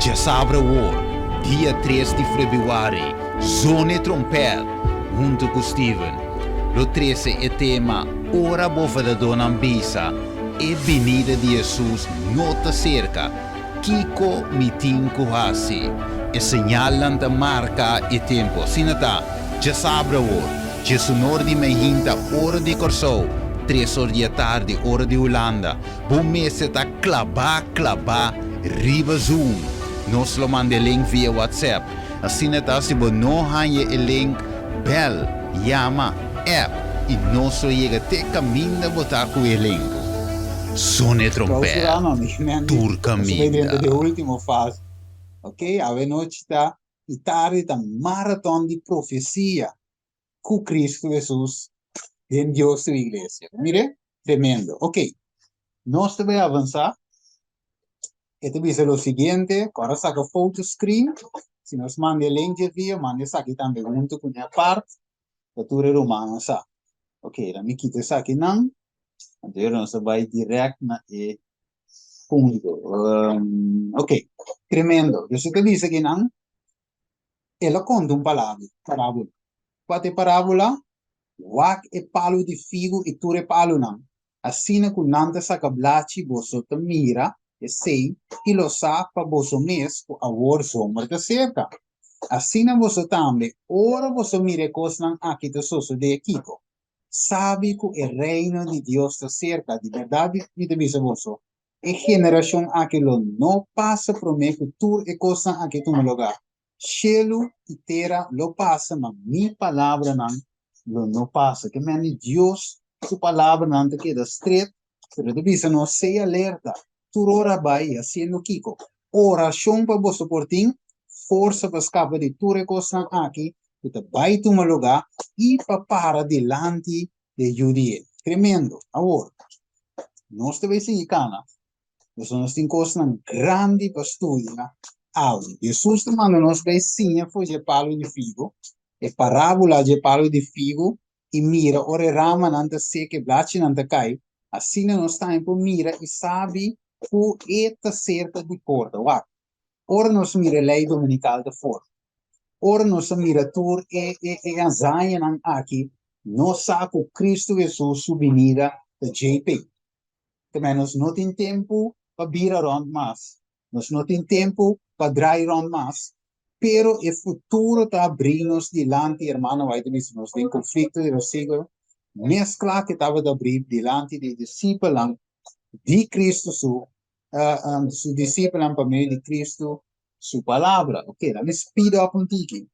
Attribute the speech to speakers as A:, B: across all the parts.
A: Já sabe o dia 3 de fevereiro, Zone Trompet, junto com Steven. Lo 13 é tema Ora Bova da Dona Ambisa e Venida de Jesus nota cerca. Kiko mitin kuhasi. E segnalan da marca e tempo. Sinata, já sabe o já sonor de Mehinta, ora de Corsou. 3 horas da tarde, hora de Holanda. Bom mês está clabar, riba Zoom. Nós lo manda link via WhatsApp. Assim, se você não tem o link, bel, llama, app. E nós chega até caminho de botar com o link. Sone trompete. Tur caminho.
B: De última fase. Ok? A noite está e tarde está maratona de profecia com Cristo Jesus em Deus sua igreja. Mire, tremendo. Ok. Nós vamos avançar. Este vai ser o seguinte. Agora saca foto screen. Se nos manda link de via, manda aqui também junto com a parte. A tua romana, sa. Ok, la mi quita essa aqui não. Então, nós vai direto na e ponto. Ok, tremendo. Eu sei que diz aqui não. Ela conta parábola. Qual é a parábola? Wak e palo de figo e ture palo não. Assim que nanta saca blachi, você te mira e sei e lo sa para você mesmo a war sombra da cerca. Assim você também, ora você mira coisas aqui do sosso de Kiko. Sabe que o reino de Deus está cerca, de verdade, e de vice-versa. E geração aquilo não passa por mim que tu e coisa aqui tu me lugar. Cielo e terra lo passa, mas minha palavra não passa. Que mene Deus, sua palavra não te queda estreita, pero de vice não sei alerta. Tu ora vai, assim no Kiko. Oração para você por ti, força para escapar de tu e coisa aqui, que te vai tu me lugar, e para delante de Judea. Tremendo. Agora, nós também em cana. Nós temos coisas grande para estudar. Audi. Jesus te manda nós bem sim, foi de palo de figo. E parábola de palo de figo. E mira, ore rama nanta seca, blachi nanta cai. Assim nós tempo mira e sabe o eta cerca de porta. Ora nós mira lei dominical de fora. Ora nós mira tur e anzaia nan aqui. Nós saco Cristo Jesus subvenida de JP. Também nós não tem tempo para vir around mais. Nós não tem tempo para drive around mais. Pero o futuro está abrindo delante, irmão, vai dizer, nós tem conflito de siglo. Mescla que estava de abrir delante de discípulos de Cristo, su discípulos para meio de Cristo, sua palavra. Ok, lá me speed up um tiquinho.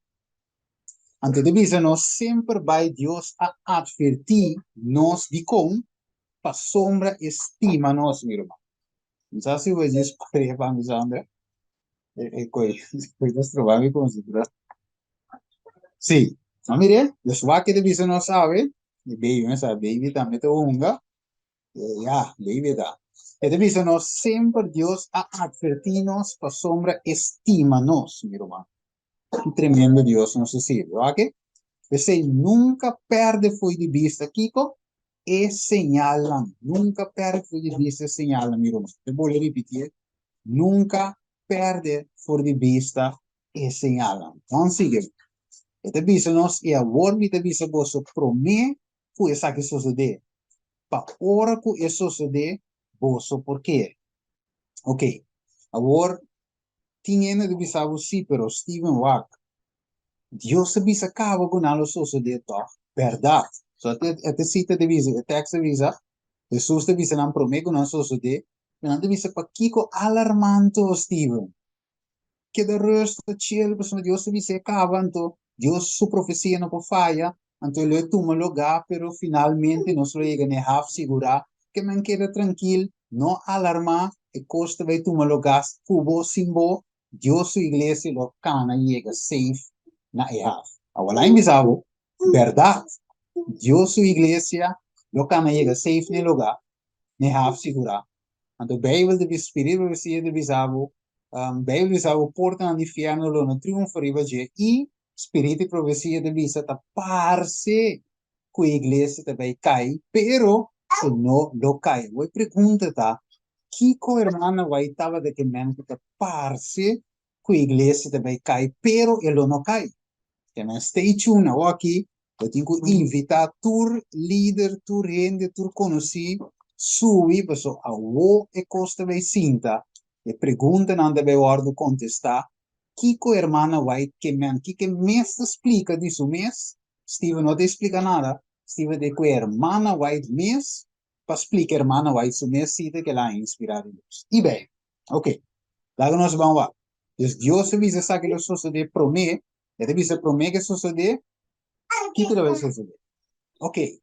B: Antes de dizer, nós sempre vai Deus a advertir nós de como para sombra estima nós, meu irmão. Não sei se você diz para a Sandra. Coisas prováveis considerar. Sim. Não, mire, os vaques de visa não sabe. E baby, não sabe, baby também tem unga. Já, baby dá. E de visa nós sempre Deus a advertir nós para sombra estima nós, meu irmão. Que tremendo Deus nos sirve, ok? Você nunca perde foi de vista, Kiko, e señalan. Nunca perde foi de vista, señalan, meu irmão. Eu vou repetir. Nunca perde for de vista e señalan. Então, siga. Este visa nós e a word de visa você promete que essa que sucede. Para hora que isso sucede, você por quê? Ok. Agora, tinha de visa você, pero Stephen Wack, Deus se visa acaba com algo sucede, toch? Verdade. So, até cita de visa, o texto de visa, Jesus de visa não promete que não sucede, não de visa para Kiko alarmante, Stephen. Que de resto, chill, pues Dios se dice acaba, entonces Dios su profecía no falla, entonces le toma lugar, pero finalmente nos lo llega a asegurar que me quede tranquilo, no alarmar, e costa de tomar lugar, cubo, simbo, Dios su iglesia lo cana llega safe na EHAF. Ahora en bisabo, verdad, Dios su iglesia lo cana llega safe en el lugar, na EHAF segura. Entonces, Bijbel de Espírito de bisabo, Bijbel diz o porta no inferno lo no triunfo riba je e Espírito e profecia de visa ta parse que a igreja também cai, pero se não lo cai. Vai pergunta tá, que co irmã vai tava de que mente ta parse que a igreja também cai, pero ele não cai. Então, stay tuned aqui. Eu tenho que invitar tur líder, tur rende, tur conhecido, subir, pessoal, a o e costa vai sinta. E pergunta não deve ordem contestar. Kiko hermana White que mestre explica disso mês? Steven não te explica nada. Steven de que hermana White mês, para explicar hermana White su mês, cita que ela é inspirada em Deus. E bem, ok. Lá nós vamos lá. Então, Deus avisa que ele sucede promete, ele avisa promete que sucede, que tudo vai suceder. Ok.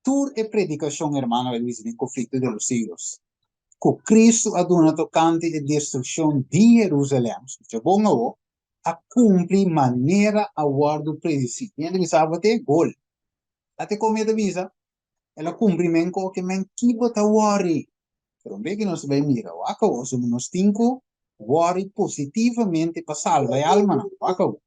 B: Tur e predicação, hermano, ele diz, em conflito de los siglos. Que Cristo aduna tocante e destruição de Jerusalém. Escucha, bom ou a cumprir maneira a guardo predicir. E ele sabe até gol. Até como ele avisa, ela cumprimento que men kibo ta worry. Pero bem que nós vai mira, acabou, somos cinco worry positivamente para salvar a alma, acabou.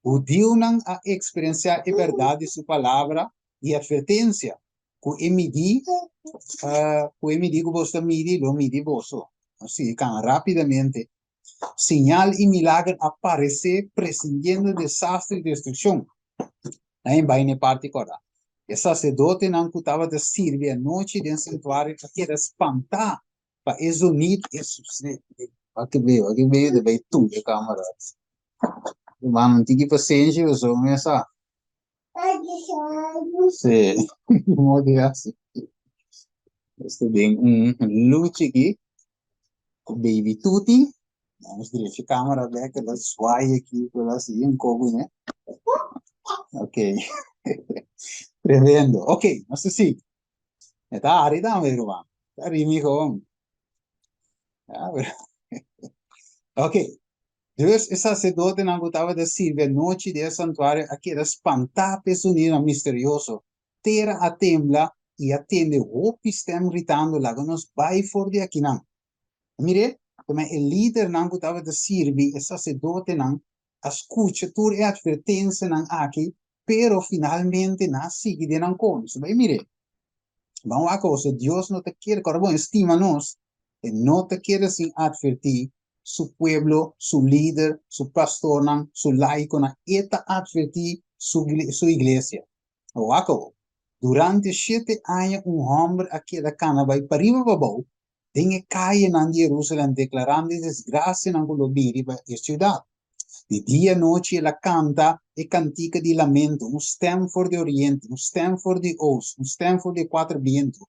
B: O Deus não a experienciar a verdade de sua palavra e advertência. Que emidi, que você midi, lo midi você. Assim, can rapidamente. Sinal e milagre aparecer prescindindo desastre e destruição. Aí vai na parte correta. O sacerdote não estava de servir a noite dentro do santuário para que espantar, para exunir isso. Aqui veio de ver tudo, camaradas. Vamos ter que paciência, eu sou essa. Sim, modo assim. Estou bem, lute aqui, baby tutti. Vamos direito a câmera, ver que ela swai aqui, ela assim, como, né? Ok. Prevendo. Ok, não sei se. Está arida, meu irmão. Está rimico. Ok. Deus, o sacerdote não gostava de servir a noite do santuário, aqui era espantar a misterioso, terra a tembla e atende o pistem gritando lá, nos vai fora de aqui não. Mire, como o líder não gostava de servir, o sacerdote não, escuta tudo e advertência não aqui, pero finalmente não sigue de não come. Mas mire, vamos a coisa, Deus não te quer, bom, estima nós, e não te quer assim advertir, su pueblo, su líder, su pastor, su laico, eta advertir su iglesia. O acabou. Durante 7 anos, homem aqui da cana vai para riba babau, tem caia na Jerusalém declarando desgraça na globiri para a cidade. De dia e noite ela canta e cantica de lamento, stem for de oriente, stem for de oost, stem for de quatro vientos,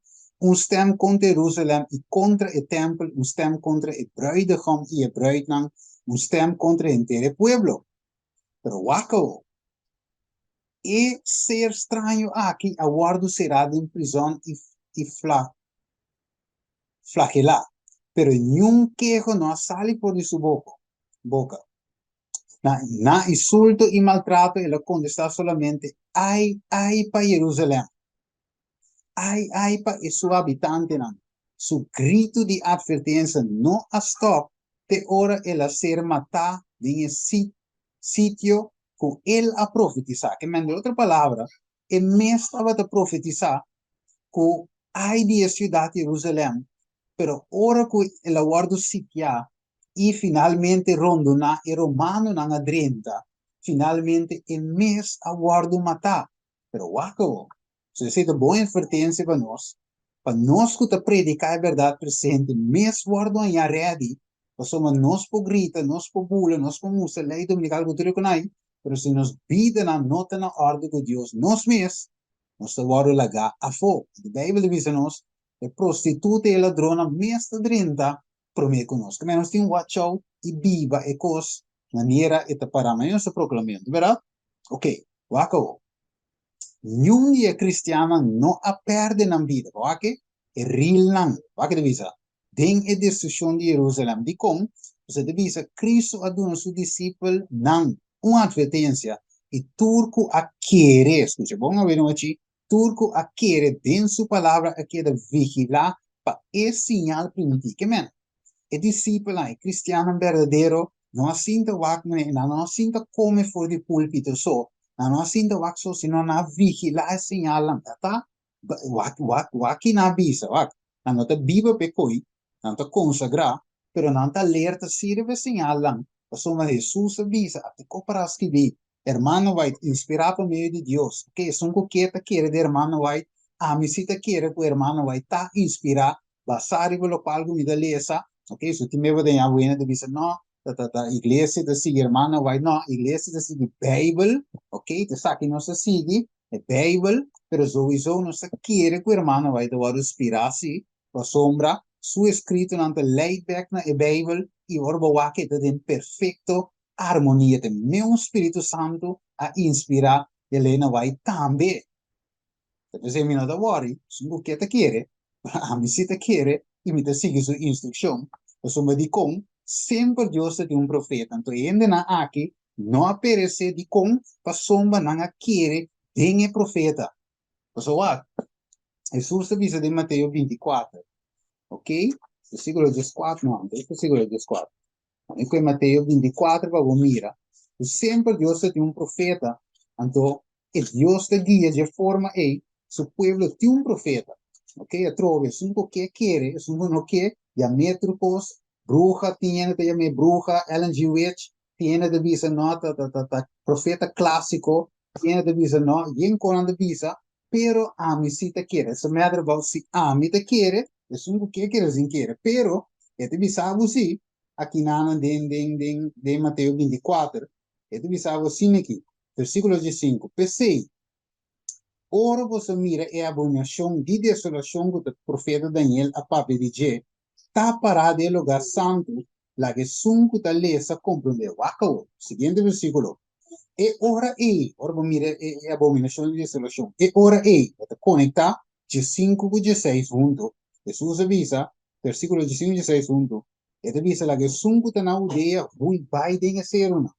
B: stem contra Jerusalém e contra o templo, stem contra o bruidegom e o bruidnang, stem contra o inteiro pueblo. Pero waco, e ser estranho aqui, aguardo será em prisão e flagelar. Pero nenhum quejo não sale por de sua boca. Na insulto e maltrato, ela contesta solamente, ai para Jerusalém. Ai para seu habitante, não. Su grito de advertência não a stop, de hora ela ser matada em sítio com ele a profetizar. Que, em outra palavra, ele mesmo estava a profetizar que ai de cidade de Jerusalém, pero ora que ela guarda sitiar, e finalmente rondona e romano na adrenta, finalmente e mes aguardo matar. Pero waco, se é boa advertência para nós que te predicar a verdade presente, mes guardo em ready, somos nós por grita, nós por bula, nós por musa, lei dominical que tu conai, pero se nos vida na nota na ordem de Deus, nós te guardo lagar a fogo. A Bíblia diz nós, a prostituta e a ladrona, mestre 30, promete conosco. Mas nós temos watch out e viva e cos maneira e taparama sa proclamamento, verdade? Ok, wako. Nenhum dia cristiano não a perde na vida, ok? É real não, wako divisa. Den a destruição de Jerusalém, de como, você divisa, Cristo aduna seu discípulo, não, uma advertência, e turco a querer, escuta, bom, a ver aqui, turco a querer, dentro sua palavra, a querer vigilar, para esse sinal primitivo, que men? E discípulo, cristiano verdadeiro, não assinta wakme, não assinta come for de púlpito só, não assinta wak só, sino na vigilar sinal, tá? Waki na bisa, wak. Não tá biba pe coi, não tá consagra, pero não tá alerta sirve sinal, Pasó Jesús avisa, a te comparas que vi, hermano White, inspirado por medio de Dios. Ok, es un coqueta quiere de hermano White, a mí si te quiere, pues hermano White, está inspirado, basado en lo cual me da lesa. Ok, so ti me vede a buena, te dice, no, iglesia te sigue hermano White, no, iglesia te sigue Bible, ok, te saque no se sigue, é Bible, pero sowieso não se quiere que o irmão vai dar inspiração para sombra, su escrito nante laid back na e Bible e orba wake te den perfecto harmonia te meu Espírito Santo a inspirar Helena vai também. Então, se me não dá worry, se não quer te quiere, a mim se te quiere, e me te sigue sua instrução, eu sou de com, sempre Deus tem um profeta, então ainda na aqui, não aparece de com, para sombra não quiere, tem é profeta. Pessoal, Jesus avisa de Mateus 24, ok? Versículo 14, não, versículo 14. Em Mateus 24, vamos mirar. Sempre Deus tem um profeta, então, Deus te guia de forma aí, seu povo tem um profeta, ok? A trova, é um que quer, é um que, e a metropos, bruxa, tinha, também bruxa, Ellen G. White, tinha de visa nota, profeta clássico, tinha de visa nota, e em quando de visa, pero a mí si te quiere. Essa madre vai se a mí te quiere, é um que quer, sem querer, pero, é te visa assim, aqui na de Mateus 24, é te visa assim aqui, versículo 5, pensei, ora você mira é a abominação de desolação do profeta Daniel a papi de Jé, está parado em lugar santo, lá que sunco da lesa compreendeu. Seguinte versículo, e ora vamos mirar a abominação de desolação, e ora para conectar de 5 com 16 junto, Jesus avisa, versículo de 5 e 16 junto, e avisa lá que sunco está na aldeia, vai Biden ser uma,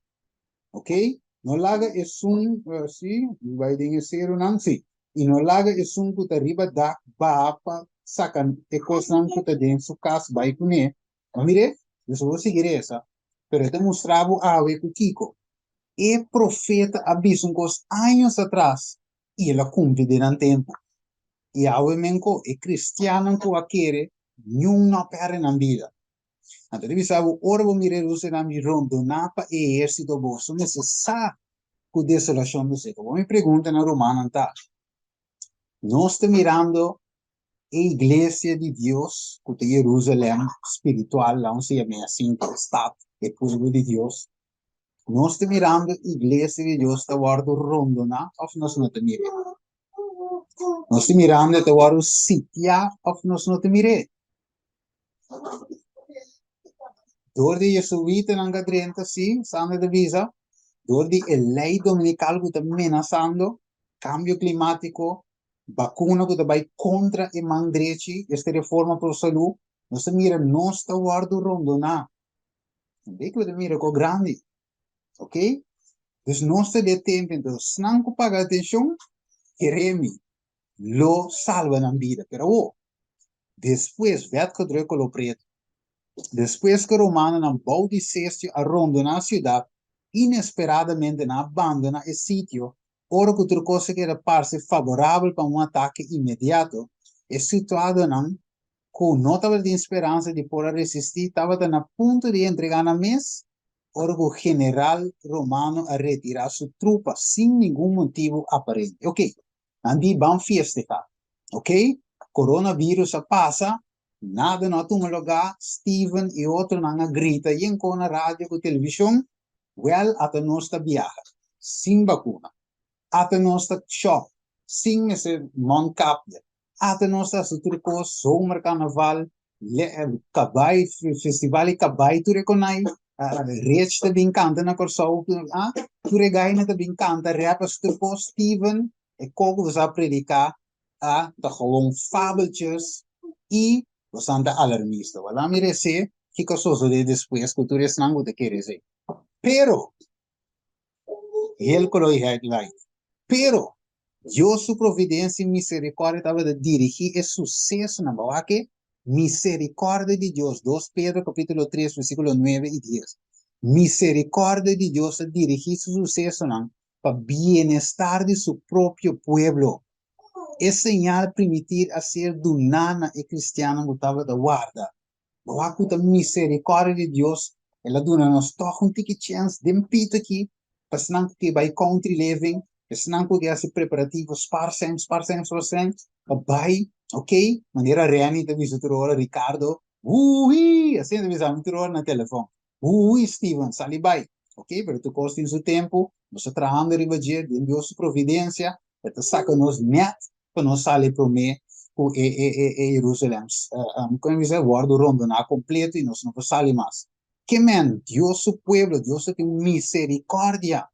B: ok? No laga é sim, vai ser uma, sim. E no laga é que está riba da bapa, sacan, e coisa que está dentro do caso, vai com ele. Mire, eu vou seguir essa, pero te mostrava a ver com Kiko. E profeta avisou uns anos atrás, e ela cumpre durante tempo. E a menco é cristiano que a querer, não perde na vida. Então, ele sabe, ora vou mirar o seu nome rondo, napa e exército bolso, mas sabe que desolação do século. Vou me perguntar na romana, tá? Nós estamos mirando a igreja de Deus, que é Jerusalém espiritual, lá onde se chama assim, que está, é povo de Deus. Nós estamos mirando a igreja de Deus, está guardando rondo, não? Ou nós não estamos mirando? Nós estamos mirando, está guardando sítio, ou nós não estamos mirando? Door de jesuïten aan gadrenta, sim, sangue de visa, door die lei dominical que está amenazando, cambio climático, vacuna que está vai contra e mandreci, esta reforma por saúde, nós mira, nós está guardo rondo, na. Vê que mira com grande, ok? Então, nós está de tempo, então, se não paga atenção, queremos, lo salva na vida, pero, oh, depois, vê que druk lo preto. Depois que Romano não pôde cestir a ronda na cidade, inesperadamente não abandona o sítio, ora que outra coisa que era parece favorável para um ataque imediato, é situado não, com notável de esperança de poder resistir, estava na ponto de entregar na mesa, ora que o general romano a retirar sua tropa sem nenhum motivo aparente. Ok, andi vamos festejar, ok? Coronavírus passa, nada no toma lugar, Steven e outro não grita, e com na rádio e televisão, well, até nós está viaja, sem vacuna, até nós está shop, sem esse non-cap, até nós está suturco, zomer carnaval, cabai, festival e cabai, tu reconai, reach te bem canta na corso, tu regai na te bem canta, rap suturco, Steven, e como você predicar, da gewoon fabeltjes, e você anda alarmista. Wala mi rece, que cososo de después, que tu res nango te queres dizer. Pero, ele coloi headline. Pero, Deus sua providência e misericórdia estava de dirigir esse sucesso na boaque, misericórdia de Deus, 2 Pedro capítulo 3, versículo 9 e 10. Misericórdia de Deus a dirigir esse sucesso para bem-estar de seu próprio pueblo. É señal permitir a ser dunana e cristiano mutava da guarda. Boaco da misericórdia de Deus ela duna nos toch um tiki chance dem pito aqui, para que vai country living, para que esse preparativo sparsem, vai, ok? Maneira Reni te visitou Ricardo, ui, assim te visitou na telefone, ui, Steven, sali vai, ok? Pero tu costa em seu tempo, você trabalhando riba dia, Deus providência, te saca nos net, para nós sair para mim, Jerusalém, como dizer, guardo rondo na completo e nós não sair mais. Que men, Dios su pueblo, Dios tem misericórdia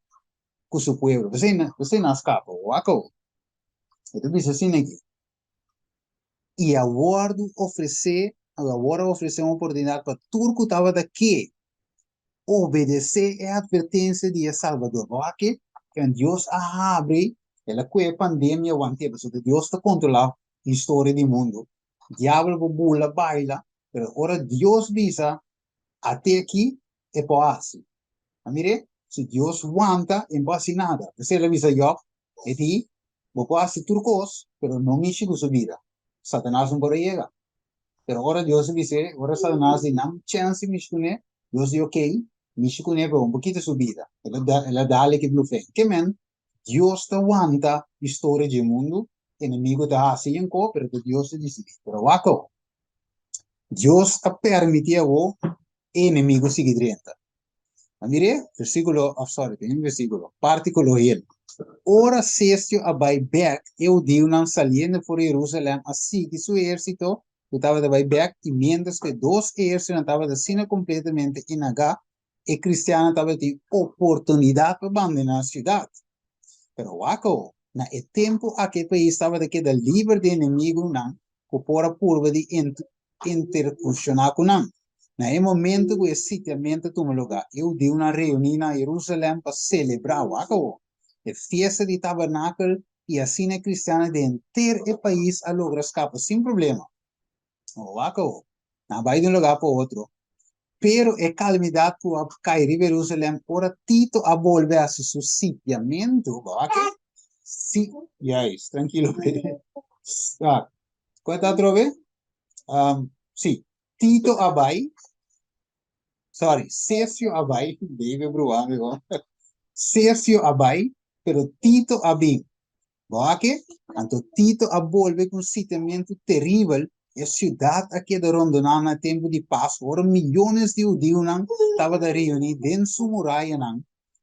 B: com su pueblo. Você não escapa, waco. Então, diz assim aqui. E agora oferecer uma oportunidade para tudo que estava daqui. Obedecer a advertência de Salvador. Waco, que Deus abre, ela que a pandemia, o tempo, Deus está controlando a história do mundo. Diabo bula, baila, pero agora Deus visa até aqui é para assim. Mire, se Dios aguanta, no pasa nada. Você le avisa yo, e ti, vos hacer turcos, pero no mishi con su vida. Satanás no puede llegar. Pero ahora Dios dice, ahora Satanás dice, no chance mishi con él. Dios dice, ok, mishi con él, pero un poquito su vida. Él dale que blufe. Que men, Dios te aguanta historia del mundo, enemigo te hace en co, pero que Dios te dice, pero waco, Dios te permitió enemigo seguir renta. Mire, versículo, tem um versículo, partículo ele. Ora sestio abai back, eu digo não saliendo por Jerusalém, assim que seu exército estava de back, e mientras que dois exércitos estavam descendo completamente em H, e cristiano estava de oportunidade para abandonar a cidade. Pero waco, na é tempo a que o país estava de queda livre de inimigo, não, que por a curva de intercursionar com não. No momento que esse sitiamento toma lugar, eu dei uma reunião em Jerusalém para celebrar a festa de tabernáculo e assim a cristiana de inteiro o país a logra escapar sem problema. Não vai de um lugar para outro. Pero a calamidade que cair em Jerusalém, ora Tito a volver a seu sitiamento. Sim, tranquilo. Qual é outra vez? Sim, Tito abai. Sorry, Sergio Abai, deve bruar, amigo. Sergio Abai, pero Tito Abim. Boaque? Então Tito abolve com um sitiamento terrível e a cidade aqui de Rondônia no tempo de paz, ora milhões de judeus estavam da reunir dentro da muralha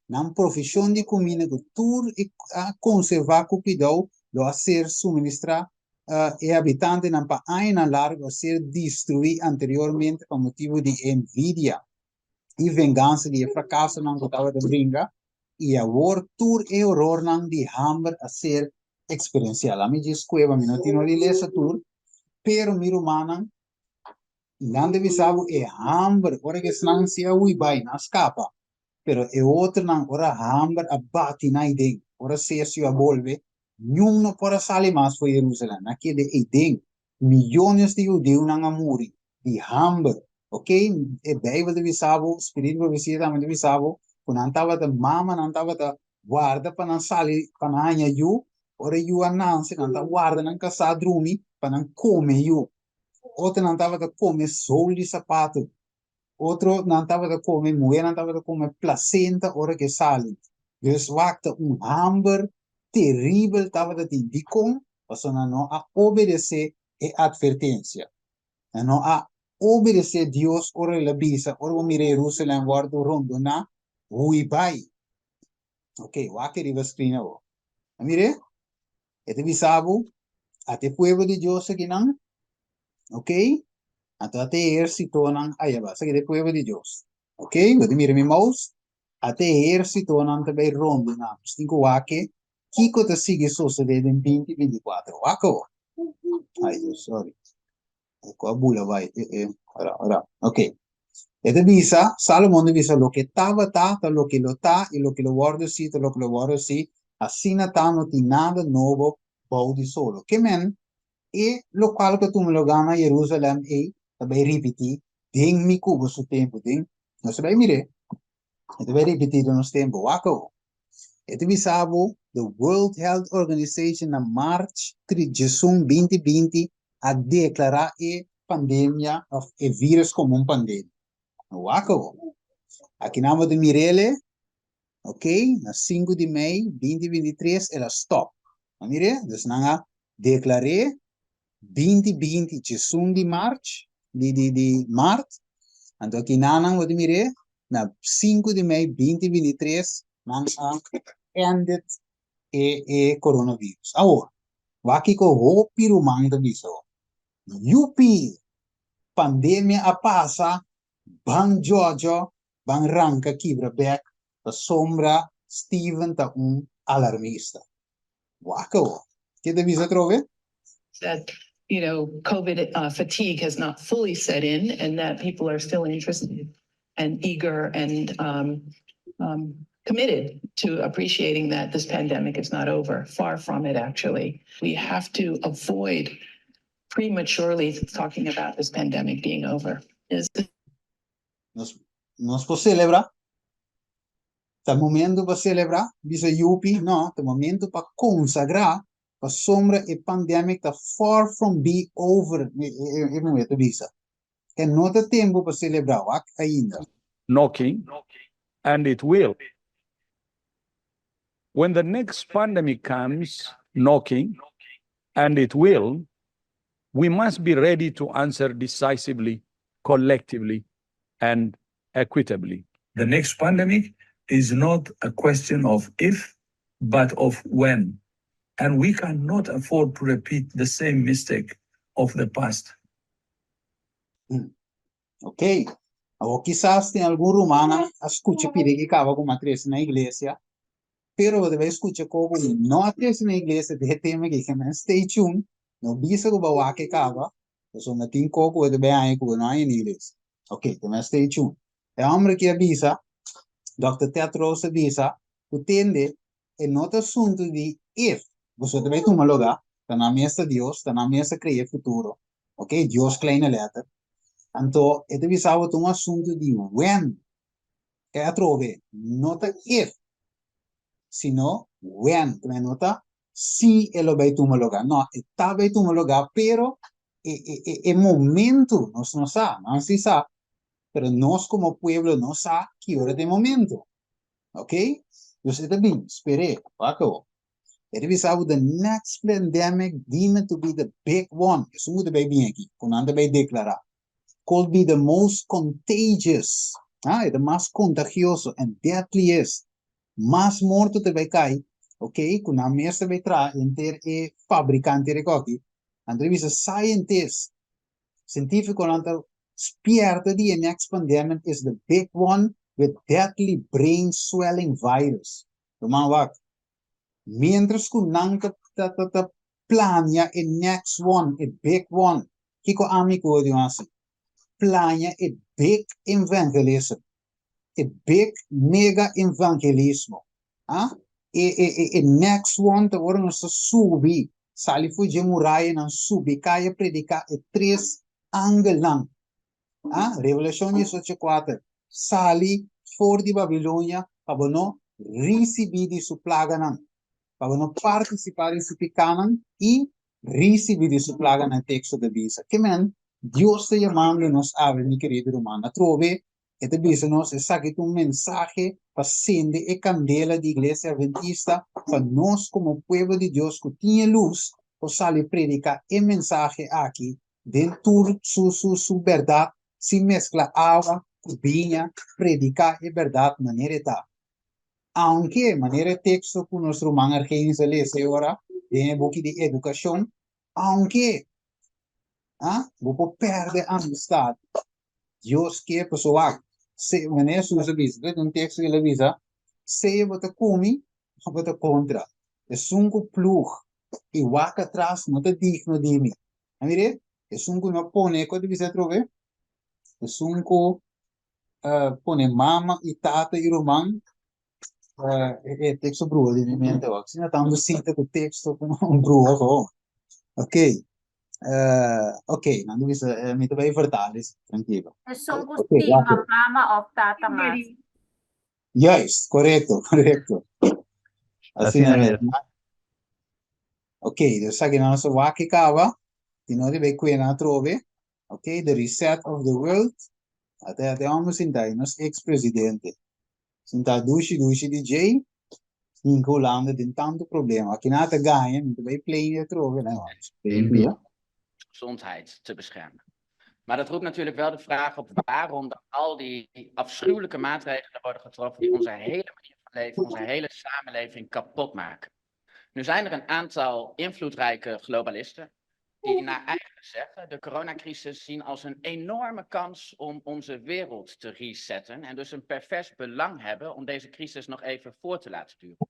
B: na profissão de comida que tudo a conservar com cuidado, a ser suministrar e habitantes não para anos largo a ser destruído anteriormente por motivo de envidia e vingança de fracasso não gostava de brincar e agora tudo é horror não de hambre a ser experiencial. A mim desculpa, não tenho lilesa tudo, pero mi romana não deve saber é hambre, ora que não se ui vai na escapa, pero é outro não, ora hambre a bate na ideia, ora se a volve, nenhum não pode sair mais para Jerusalém, naquele ideia, milhões de judeus não morrer de hambre. Ok, e Bijbel deve saber, o Espírito profecia também deve saber, quando não estava da mama, não estava da guarda para não sair, para não ganhar eu, ora eu ananse, não estava guarda, não caçar drumi, para não comer eu. Outro não estava da comer sol de sapato, outro não estava da comer mulher, não estava da comer placenta, ora que sale. Dus wakte hambre terrível estava da tindicom, para não a obedecer a advertência. Não a obedecer Deus, ora la bisa, ora mire Jerusalém, guardo rondo na, ui pai. Ok, wake riva screen avo. Mire, este bisabo, ate pueblo de Dios aqui não, ok? Até exército não, aí vai, aqui é pueblo de Deus. Ok, vou mire mi mouse, até exército não também rondo na, cinco wake, Kiko te sigue sucedendo em 2024, wako. Ai, sorry. Ecco, a bula vai. Ora. Ok. Ed visa, Salomone visa lo che estava tata, lo che lo está, e lo che lo guarda sì, lo che lo guarda sì, assim natano ti nada novo, bau di solo. Che men, e lo qual che tu me lo gana a Jerusalem, e, também ripeti, ding mi cubo su tempo, ding, non se vai mire, e também ripetito no tempo, wako. E visavo, the World Health Organization na March 2020 a declarar a pandemia, o vírus como pandemia. Waco. Aqui namo de Mirele, ok? Na 5 de maio, 2023, ela stop. Mire, dus nanga declaré 2020, de de março, de março, então aqui nanang wat mire, na 5 de maio, 2023, nang ended coronavírus. Agora, waki ko ho pirumang da biso. Yupi, pandemia a passa, bang Jojo, bang ranka kibra back, da sombra Steven ta alarmista. Wako, che da bisa trove?
C: That, COVID fatigue has not fully set in and that people are still interested and eager and committed to appreciating that this pandemic is not over. Far from it, actually. We have to avoid prematurely talking about this pandemic being over.
B: Nos può celebrar? Tá momento para celebrar? Bisa yupi? No, tá momento para consagrar a sombra e pandemic tá far from be over. E momento bisa. Que não tá tempo para celebrar, ainda.
D: Knocking, and it will. When the next pandemic comes knocking, and it will, we must be ready to answer decisively, collectively, and equitably.
E: The next pandemic is not a question of if, but of when. And we cannot afford to repeat the same mistake of the past.
B: Ok. O quizás tem algum romano escuta pedir que cava com matriz na igreja, pero deve escutar como não atriz na igreja de tema que stay tuned, não bisa que bawa que cava, so na tin coco de bem aí que não é na igreja. Ok, então stay tuned. É homem que avisa, Dr. Teatros avisa, entende, é nota assunto de if, você deve tomar lugar, está na mesa Deus, está na mesa criar futuro, ok, Deus kleine letter. Então, é avisava um assunto de when, é a trove, nota if, sino when, também nota se ele vai tomar lugar, não, está vai tomar lugar, pero é momento, nós não sabe, não se sabe, pero nós como pueblo não sabe que hora de momento, ok? Dus это bem, espere, Paco. It is how the next pandemic deemed to be the big one. Isso muito bem aqui, quando anda bem declarar. Could be the most contagious, the mais contagioso and deadliest. Mais morto te vai cair, ok? Quando a mesa vai trazer entre fabricante de coque. André visa scientist, científico, anda spierta the next pandemic is the big one with deadly brain swelling virus. Tomar wat. Mientras que nanka plania e next one, e big one. Kiko amico di assim. Plania e big evangelism. E big mega evangelismo. E next one te worden se subi. Sali fu gemurai nan subi. Kaya predica e 3 angelang. Revelation 18:4. Sali for di Babilonia. Abono ricibidi su plaga nan. Para não participar em su picanan e receber de su plaga no texto da Bíblia. Que men, Deus te chamando nos abre, mi querido romano, trove, e te Bíblia nos saque um mensagem para acender a candela da igreja adventista, para nós como povo de Deus que tinha luz, para sair predicar a mensagem aqui, dentro su verdade, se mescla água, vinha, predicar a verdade de maneira tal. Aunque maneira texto que nós romanos argentinos lê agora, tem book de educação, aunque, vou perder a amistade, Deus quer pessoa, se maneira suas avisas, um texto que ele avisa, se você come, você contra, é sunco plug, e waka atrás, não te digno de mim, amire, é sunco não pone, quando você trove, é sunco pone mama e tata e romano, texto bruo di mente ho se tanto sente il texto un bruo ok ok non devi mi devi vertare tranquillo
F: Nessun gusto mama of Tata Mas.
B: yes corretto assim ok sa che non so va che cava di noi deve qui na trove ok the reset of the world Até vamos sentar nos ex-presidente. Sentar dushi DJ, in Holanda tem tanto problema. Aqui nada ganha, não vai play trove, né?
G: Gezondheid te beschermen. Maar dat roept natuurlijk wel de vraag op waarom dan al die afschuwelijke maatregelen worden getroffen die onze hele manier van leven, onze hele samenleving kapot maken. Nu zijn er een aantal invloedrijke globalisten die naar eigen zeggen de coronacrisis zien als een enorme kans om onze wereld te resetten en dus een pervers belang hebben om deze crisis nog even voor te laten duren.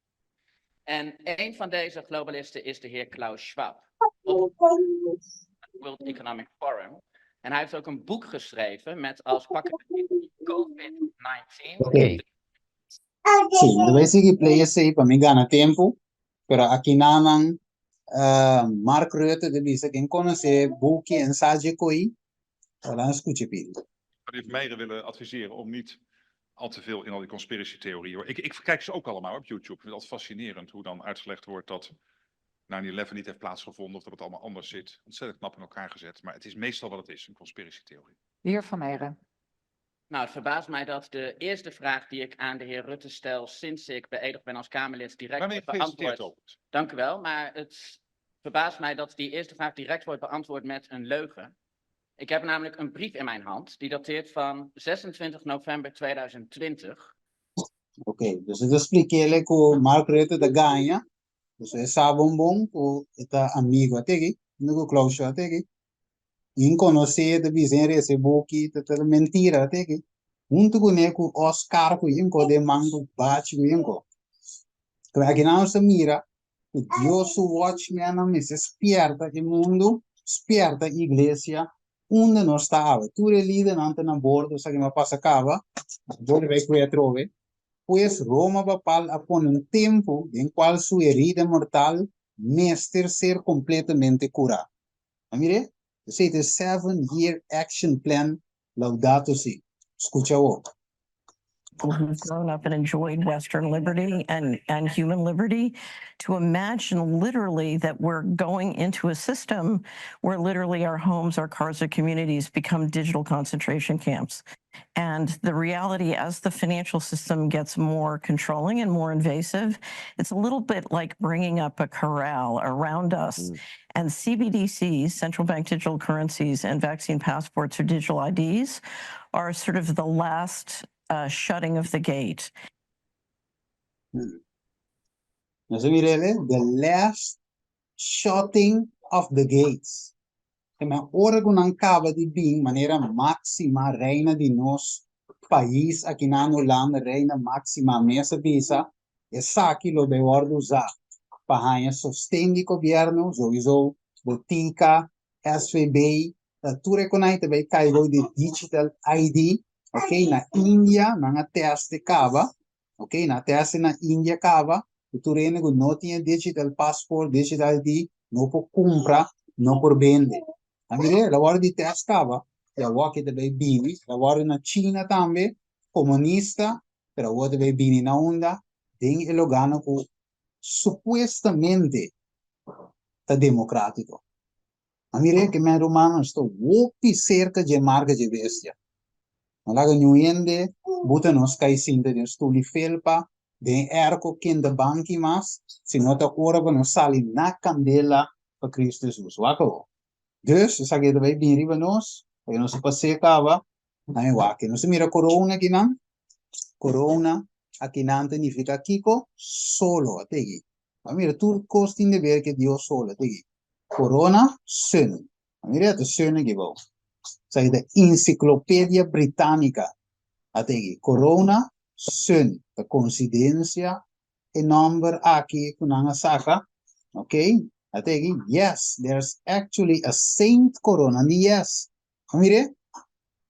G: En een van deze globalisten is de heer Klaus Schwab op het World Economic Forum. En hij heeft ook een boek geschreven met als pakkenbetekenis COVID-19.
B: Okay. Sim, deve seguir play sei para me ganhar tempo, pero aqui nanang Mark Rutte de bisa quem conhece boekje en sage koi, dan escuche pil.
H: Ik zou de Vermeijeren willen adviseren om niet al te veel in al die conspiracy-theorieën. Ik kijk ze ook allemaal op YouTube. Ik vind het altijd fascinerend hoe dan uitgelegd wordt dat 9/11 niet heeft plaatsgevonden of dat het allemaal anders zit. Ontzettend knap in elkaar gezet. Maar het is meestal wat het is, een conspiracy-theorie.
I: De heer Van Meijeren.
G: Nou, het verbaast mij dat de eerste vraag die ik aan de heer Rutte stel sinds ik beëdigd ben als Kamerlid direct wordt beantwoord. Dank u wel, maar het verbaast mij dat die eerste vraag direct wordt beantwoord met een leugen. Ik heb namelijk een brief in mijn hand die dateert van 26 november 2020.
B: Oké, dus het expliquei que Mark Rutte da ganha. Dus é sabon bom o eta amigo ategi, no Klaus ategi. In conocer de bizen esse boki, de mentira ategi. Junto com o Oscar com inco de mango bate com inco. Aqui não se mira, o Deus watchman não se esperta o mundo, esperta a igreja, onde nós estava. Tu é líder não na bordo, sabe que passa cava, dove vai que trove. Pues Roma papal apone un tempo en cual su herida mortal nester ser completamente curada. Mire, ese es el 7-year action plan Laudato Si. Escucha vos.
J: Who've grown up and enjoyed Western liberty and human liberty to imagine literally that we're going into a system where literally our homes, our cars, our communities become digital concentration camps. And the reality, as the financial system gets more controlling and more invasive, it's a little bit like bringing up a corral around us. And CBDCs, central bank digital currencies, and vaccine passports or digital IDs are sort of the last shutting of the gate.
B: The last shutting of the gates. Que me ora con ancaba di bing maniera maxima reina di nos país aqui na Holanda reina máxima mesa visa e saki lo beor usar para sostém de governo sowieso botica SVB tu reconai também caigo de digital ID. Ok, na India, na teste cava, ok, na teste na India cava, tu rene que não tinha digital passport, digital ID, não por comprar, não por vender. A mire, la hora de teste cava, la hora que também bini, la hora na China também, comunista, pero hora também bini na onda, tem ele gana que supostamente tá democrático. A mire, que me romano estou muito cerca de marca de bestia. Malaga nuende, buta nos kaisinda de stuli felpa, de erko kinda banki mas, si nota ora no sali na candela para Cristo Jesus. Wako. Dus, sa que vai bem riba nos, porque não se passe cava, aí wake. Não se mira corona aqui não. Corona aqui não significa kiko solo ategi. Mas mira tu costin de ver que Deus solo ategi. Corona sun. Mira tu sun aqui bom. Sai da Enciclopedia Britannica. Ategi, Corona, Sun, de coincidência, e number aqui, kunanga saka. Okay? Ategi, yes, there's actually a Saint Corona. Yes. Mire?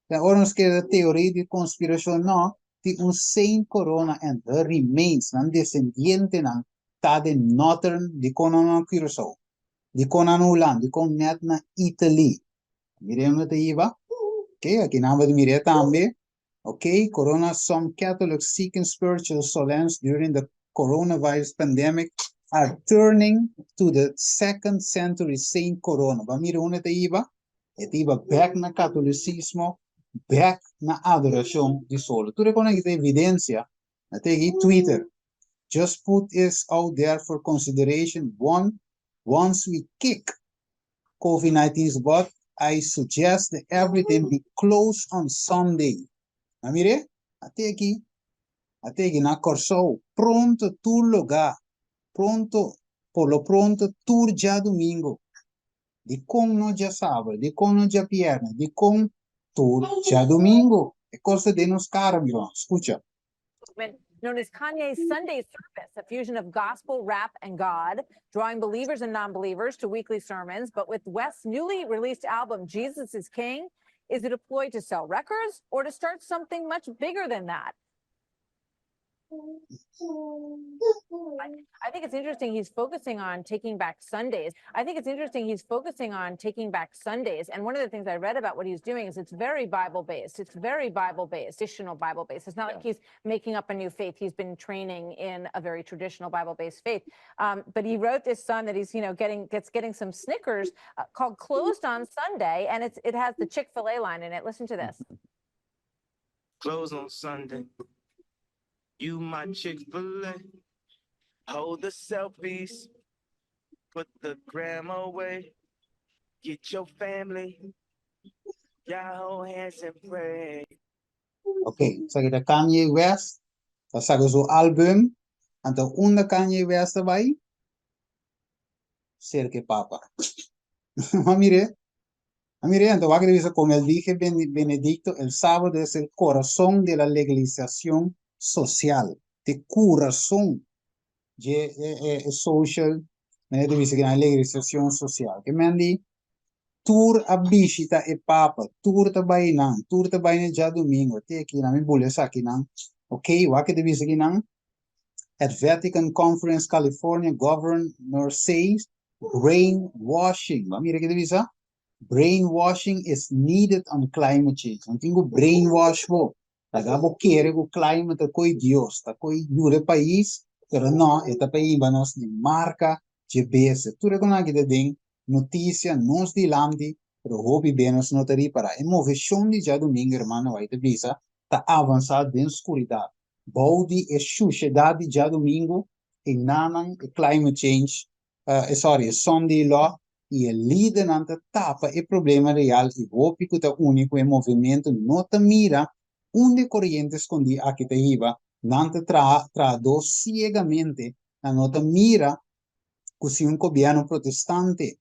B: De ornos que de theorie de conspiração, no, die un Saint Corona and the remains, nan descendiente nan, ta de Northern, di konon Curaçao, di konon Holland, di kon net na Italy. Miremos de Iva. Okay, aqui na de mire também. Okay, Corona, some Catholics seeking spiritual solace during the coronavirus pandemic are turning to the 2nd century Saint Corona. Va mire una de Iva. Et Iva back na Catholicismo. back na adoração de solo. Tu reconhece a evidência, até aqui Twitter. Just put this out there for consideration. Once we kick COVID-19's butt, I suggest that everything be closed on Sunday. Mire, até aqui na Corsou, pronto tu lugar, pronto, por lo pronto tu já domingo. De com no já sábado, de com no já pierna, de com tu já domingo. É coisa de nos caras, meu irmão. Escuta.
I: Known as Kanye's Sunday Service, a fusion of gospel, rap, and God, drawing believers and non-believers to weekly sermons. But with West's newly released album, Jesus is King, is it a ploy to sell records or to start something much bigger than that? I think it's interesting he's focusing on taking back Sundays. And one of the things I read about what he's doing is it's very Bible-based. It's very Bible-based, traditional Bible-based. It's not like he's making up a new faith. He's been training in a very traditional Bible-based faith. But he wrote this song that he's, getting some Snickers called Closed on Sunday. And it has the Chick-fil-A line in it. Listen to this.
K: Closed on Sunday. You my Chick-fil-A, hold the selfies, put the gram away, get your family, y'all hold hands and pray.
B: Okay, so kita Kanye West, dat zeggen zo album, en dan onder Kanye West erbij, Cerque Papa. Mire, entonces va a decir, como él dije Benedicto, el sábado es el corazón de la legalización social, de corazón de social, me dice que la legalización social. Que me di tour a visita e papa, tour ta bainan já domingo, até aqui na minha bolsa aqui não. Ok, o que dice que não? At Vatican Conference, California, governor says brainwashing. Mira que dice? Brainwashing is needed on climate change. Não tenho brainwash vo. Tagabo quer o climate coi Dios, ta coi jure país, pero no, esta país va nos de marca, de base. Tu reconhece que tem notícia nos de landi, pero hobby benos notari para a movimento de já domingo, irmão, vai te visa, ta avançado em escuridade. Baudi e sociedade já domingo, e nanan e climate change, Sunday law, e el líder nanta tapa e problema real e hobby que ta único e movimento nota mira onde corriente escondi aqui te iba, nanta trado ciegamente, na nota mira, que se um governo protestante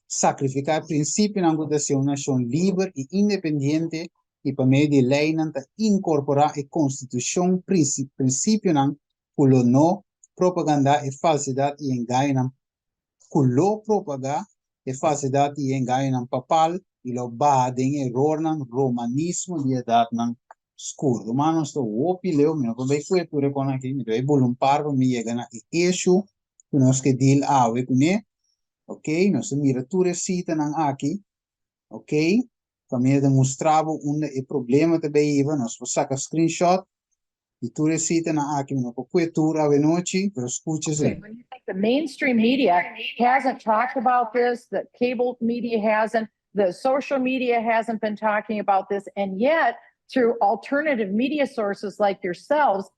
B: sacrificar princípio na de uma nação livre e independente, e para meio de lei, nanta incorporar a constituição, princípio não, culo no propaganda e falsidade e engano, culo propaganda e falsidade e engano papal, e lo baden error ng romanismo di edad ng skurdo. Mano sto wopi leo, mino ko bay kwe ture ko na ki, mino ay bulumpar ko mi yega na issue, kunos ke deal awe kune, ok, no se mira ture sita ng aki, ok, kami demonstravo un e problema te bay iba, nos po saka screenshot, di ture sita ng aki, mino ko kwe tura venoci, pero escuche se.
L: The mainstream media hasn't talked about this, the cable media hasn't, the social media hasn't been talking about this, and yet through alternative media sources like yourselves,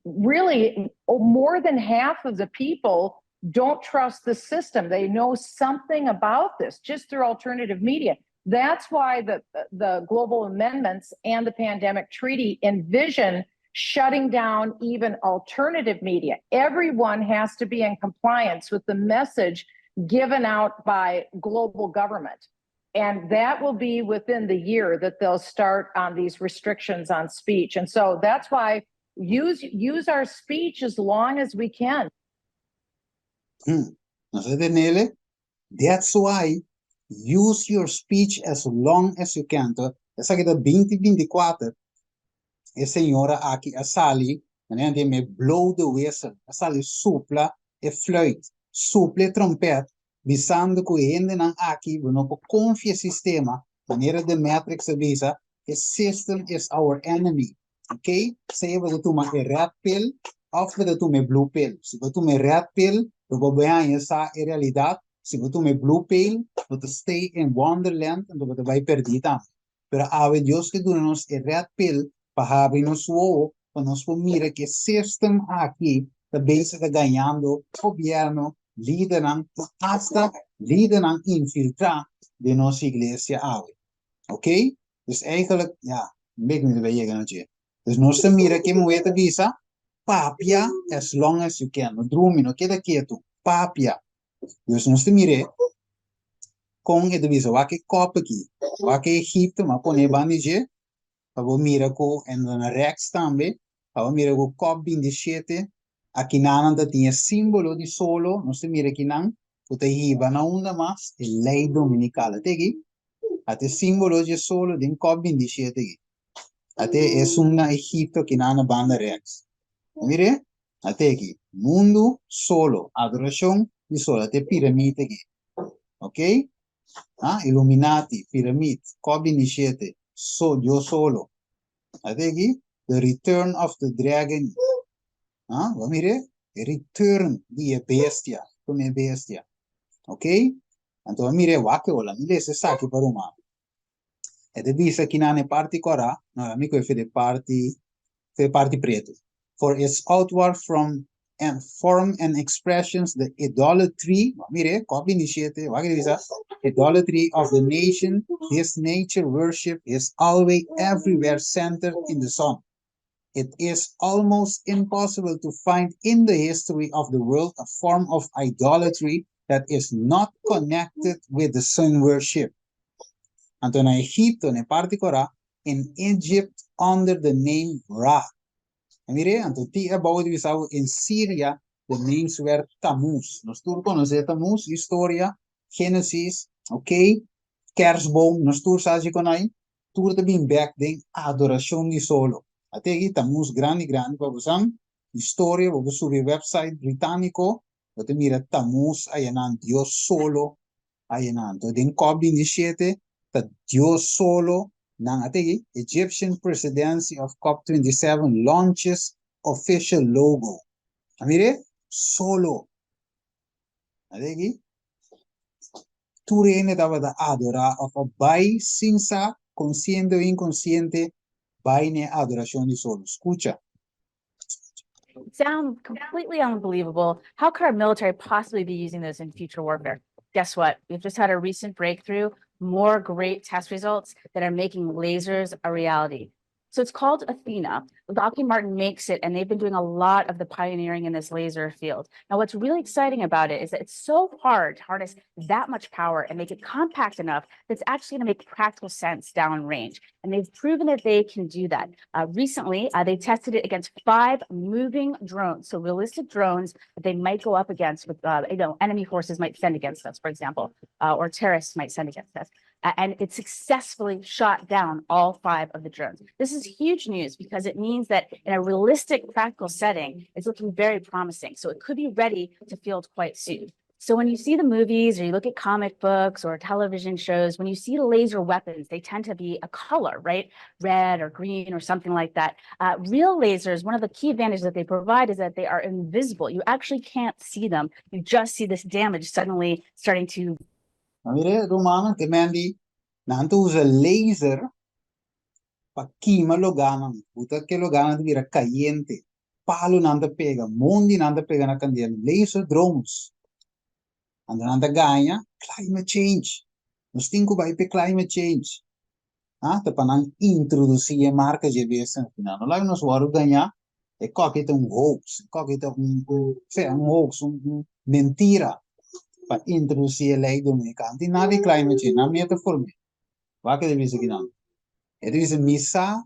L: really more than half of the people don't trust the system. They know something about this just through alternative media. That's why the global amendments and the pandemic treaty envision shutting down even alternative media. Everyone has to be in compliance with the message given out by global government. And that will be within the year that they'll start on these restrictions on speech. And so that's why use our speech as long as we can.
B: That's why use your speech as long as you can. Essa aqui da 2024, a senhora aqui, a Sally, me blow the whistle, a Sally supla e fluit, supla e trompete, visando que ainda não aqui, não confia sistema, maneira de Matrix avisa, the system is our enemy, ok? Se você toma a red pill, ou você toma a blue pill. Se você toma a red pill, você vai essa a realidade. Se você toma a blue pill, você stay in wonderland, e você vai perder também. Pero ave Dios que nos el red pill para abrirnos su ojo, para nos mira que sistema aquí también se está ganhando gobierno, lideran, hasta lideran infiltrar de nuestra iglesia ave. Ok? Dus eigenlijk, ja, een beetje niet bij je. Dus nos mira que mueve visa, papia, as long as you can. No drumi, no queda quieto, papia. Dus nos mire, com a visa, wa que copa aqui, wa que Egipto, ma pone bandije, pa mira ko, en dan rechts tambe, pa mira ko cop 27, aqui nananda tinha símbolo de solo, nos mira que nan, puta hiba na onda mas, el lei dominicale, tegi, ate símbolo de solo, din cop 27, ate es una Egipto que nana banda rechts. Mire, ate aqui, mundo solo, adoración de solo, ate piramide aqui, ok? Illuminati, Pyramid, Cop27, yo solo. Adegi, the return of the dragon. Mire, return di bestia, come bestia. Ok? Então, mire, wake ola, mire se sa che per umano. E de visa che nane parti cora, no, amico e fede parti preto. For its outward form and expressions, the idolatry, mire, copy initiative, idolatry of the nation, his nature worship is always everywhere centered in the sun. It is almost impossible to find in the history of the world a form of idolatry that is not connected with the sun worship. Anto na Egipto, ne particolar, in Egypt under the name Ra. Mire, anto ti about in Syria, the names were Tammuz. Nos tur conoce Tammuz, historia, Genesis, ok? Kersboom, nos tur saji konai, tur te bin back den adoración di solo. Ategi Tammuz grandi, babusang, historia, babu subi website británico, te mira Tammuz, ayenan Dios solo, ayenan. To den COP27, ta Dios solo, nang ategi, Egyptian presidency of COP27 launches official logo. Amire, solo. Ategi, tu rene dava da adora of a bai sinsa, consciente o inconsciente, bai ne adoración di solo. Escucha.
M: Sound completely unbelievable. How could our military possibly be using this in future warfare? Guess what? We've just had a recent breakthrough, more great test results that are making lasers a reality. So it's called Athena. Lockheed Martin makes it, and they've been doing a lot of the pioneering in this laser field. Now, what's really exciting about it is that it's so hard to harness that much power and make it compact enough that's actually going to make practical sense downrange. And they've proven that they can do that. Recently, they tested it against 5 moving drones, so realistic drones that they might go up against with, enemy forces might send against us, for example, or terrorists might send against us. And it successfully shot down all 5 of the drones. This is huge news because it means that in a realistic, practical setting, it's looking very promising. So it could be ready to field quite soon. So when you see the movies or you look at comic books or television shows, when you see the laser weapons, they tend to be a color, right? Red or green or something like that. Real lasers, one of the key advantages that they provide is that they are invisible. You actually can't see them. You just see this damage suddenly starting to.
B: Mire, Romano, te mandi, nanto usa laser pa quima lo ganan, puta che lo ganan vira caliente, palo nanda pega, mondi nanda pega na candela, laser drones. And nanda ganha climate change. Nos tinko ba ipe climate change. Te panang introduzir marca de vez no final. No lá nos vamos ganhar é qualquer hoax, qualquer hoax, mentira. Para introduzir a lei dominicana. Tem nada de climate change, na minha forma. Vai que deve ser aqui não. É deve missa,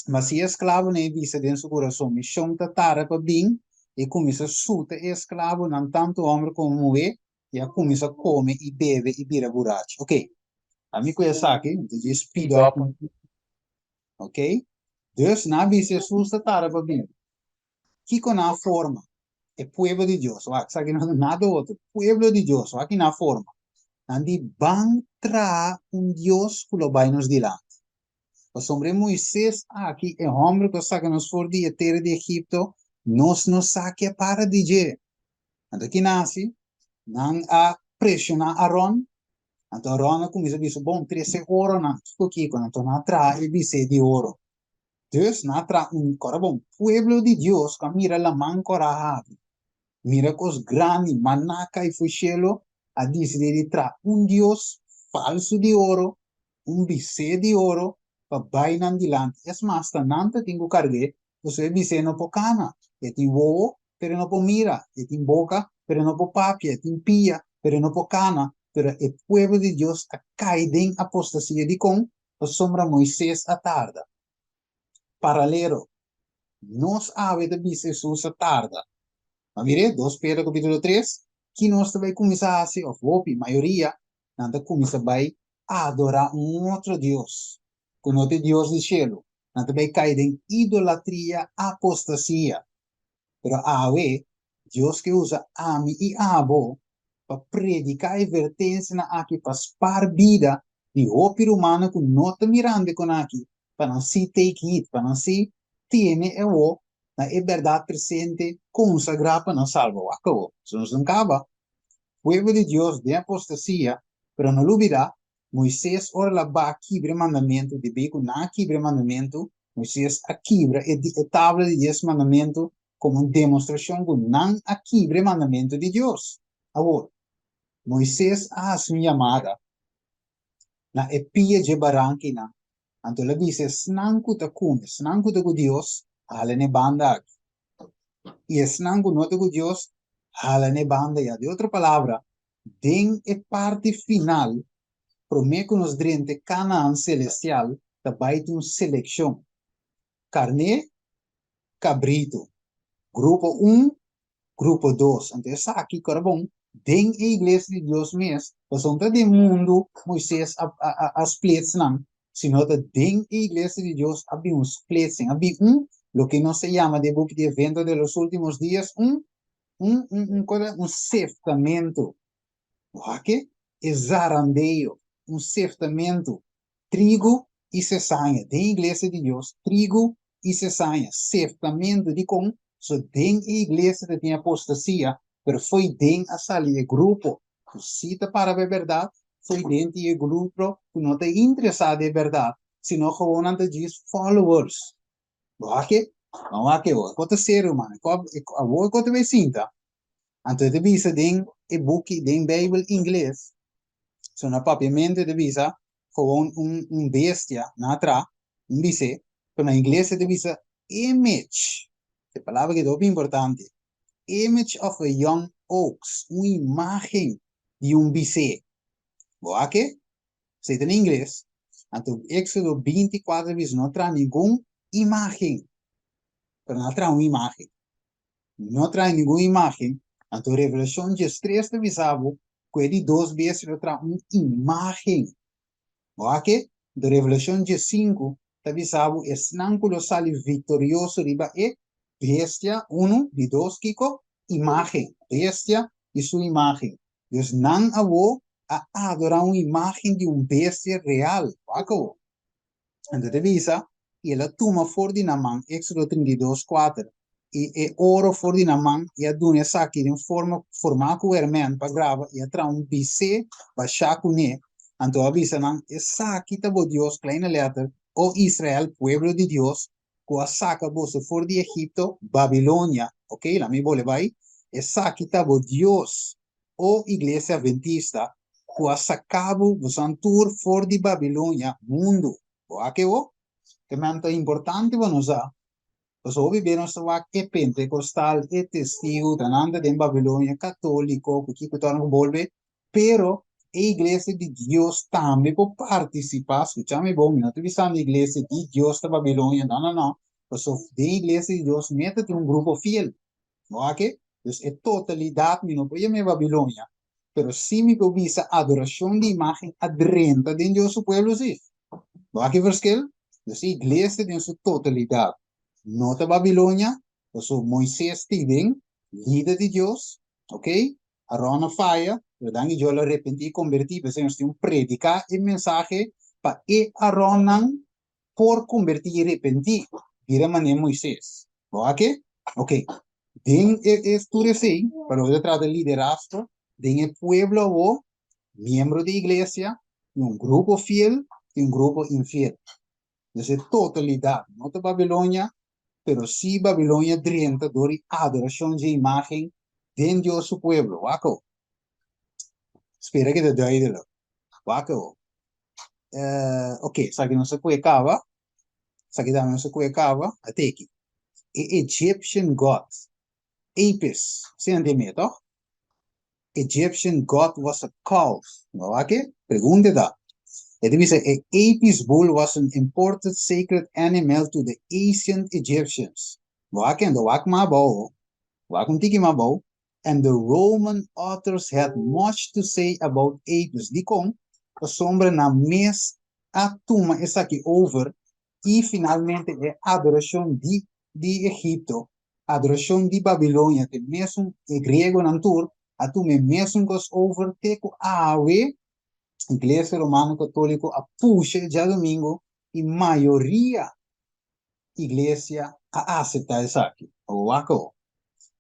B: mas se escravo nem visa dentro do coração, missão tá para bem, e começa a suta escravo, não tanto homem como mulher, e a começa a comer e bebe e vira borracho. Ok? Amigo é aqui, então speed up. Ok? Dus na visa susta para bem. Que com a forma. El pueblo de Dios, aquí no es nada otro, pueblo de Dios, aquí na forma. Andi van tra un Dios que lo va nos delante. Os hombre Moisés aquí, el hombre que saca nos for de tierra de Egipto, nos saque para DJ. Ando aquí nace, nan a presionar Aaron, Então, Rona começa a dizer, bom, 13 horas na aqui, quando estou na atrás, e dice de ouro. Dus, na atrás, bom, pueblo de Deus, que mira la man corajado. Mira cos grande, manaca e fuchelo, a dice de tra, Deus falso de ouro, bise de ouro, para bainan dilante. Es más, tanante tengo cargue, você bise no po cana, e ti wo, pero no po mira, e ti boca, pero no po papia, e ti pia, pero no po cana, pero el pueblo de Dios a caído en apostasía de con, a sombra Moisés a tarda. Paralelo, nos ave de bise Jesús a tarda. Ma mire, 2 Pedro capítulo 3, que nós também começasse, ou maioria, nada começa a adorar outro Deus, que não é Deus do céu, nada vai cair em idolatria, apostasia. Pero ave, Deus que usa ami e abo, para predicar e vertência na aqui, para spar vida de ópera humana que não está mirando com aqui, para não se take it, para não se teme na verdade presente consagrada para salvo. Acabou. Isso não acaba. Pueblo de Deus de apostasia, pero não olvida, Moisés ora lá ba quibre mandamento, de beco na quibre mandamento, Moisés a quibre a tabla de 10 mandamento como demonstração de não a quibre mandamento de Deus. Agora, Moisés hace uma chamada na epia de baranquina. Então ele diz, snanku ta Deus, halane banda. E snanku nota com Deus, halane banda. De outra palavra, den a parte final, promete que nos drente Canaã celestial, também tem uma seleção. Carne, cabrito. Grupo 1, grupo 2. Então, essa aqui, cara bom, den a igreja de Deus mesmo, porque de mundo, Moisés a splits não, sino que den a igreja de Deus havia um splitsing, havia lo que no se llama de book de evento de los últimos días, un ceftamento. ¿Qué? Es zarandeio, un ceftamento. Trigo y cizaña. De iglesia de Dios, trigo y cizaña. Ceftamento de con, so den iglesia de tiene apostasía, pero foi den a salir de grupo. Cita para a verdade, foi dentro de grupo que não está interessado em verdade, sino gewoon aan de followers. Oké? Oké, wat is ser humano? Agora que você sinta. Então, de visa den e book, den Bijbel inglês. So, na papiamento de visa, gewoon bestia, na tra, vise, pero na inglês de visa image. A palavra que é muito importante. Image of a young oaks. Uma imagem de bise. Oké? Zit in inglês. Então, Éxodo 24 diz, não traz nenhuma imagem. Pero não traz uma imagem. Não traz nenhuma imagem. Então, Revelação 3 te avisava que de 2 vezes ele traz uma imagem. Ok? Então, Revelação 5 te avisava que não sale vitorioso riba e bestia, 1, de 2, Kiko, imagem. Bestia e sua imagem. Então, não há a adorar uma imagem de bestia real. Ok? Então, te avisa, e ela toma for de na mão, Éxodo 32, 4. E ouro for de na mão, e a duna saque de forma com o hermen para gravar, e atra bise, baixar com ne. Então, avisa, não, e saque tabo Deus, kleine letter, o Israel, pueblo de Deus, que a saca você for de Egipto, Babilônia. Ok? La mi vole vai. E saque tabo Deus, o igreja adventista, que a sacabo, você tour for de Babilônia, mundo. Ok? Que é importante para nós. Pues hoy vemos que pentecostal es testigo tananda de Babilonia católico que no vuelve, pero la iglesia de Dios también puede participar. Escúchame, vos, no te visando la iglesia de Dios de Babilonia, no. Pues de la iglesia de Dios, métete un grupo fiel. ¿Ok? Entonces, es totalidad, no puede llamar Babilonia, pero sí me visa adoración de imagen adrenta de su pueblo, sí. ¿Ok? Verschil? Entonces, la iglesia en su totalidad. Nota Babilonia, so Moisés Tiding, líder de Dios, ok? Arona fire, dan yo lo arrepentí, convertí, pues en un predicar el mensaje para Aronan por convertir y arrepentir, de manera Moisés, ok? Ok, den es tu deseo, pero detrás del liderazgo, den el pueblo o miembro de iglesia, un grupo fiel y un grupo infiel. Entonces, totalidad, no de Babilonia, pero sí Babilonia drienta door adoración de imagen de Dios su pueblo. Wako. Espera que te duidelijk. Wako. Oké, sa que no se puede cava. Sa que no se puede cava. Ateki. Egyptian god. Apis. ¿Se entiende, toch? Egyptian god was a calf. Nou, wake? Pregunte da. Het is a Apis bull was an imported sacred animal to the ancient Egyptians. Wake en de wak ma bouw. Wak tiki ma bouw. And the Roman authors had much to say about Apis. Die kon a sombra na mes a tuma essa aqui over e finalmente é adoração de Egipto, adoração de Babilônia, que mesmo é grego nantur, a tu mesmo cos over teco awe, igreja romano católico a puxa já domingo e maioria igreja a aceitar isso aqui. Oaco.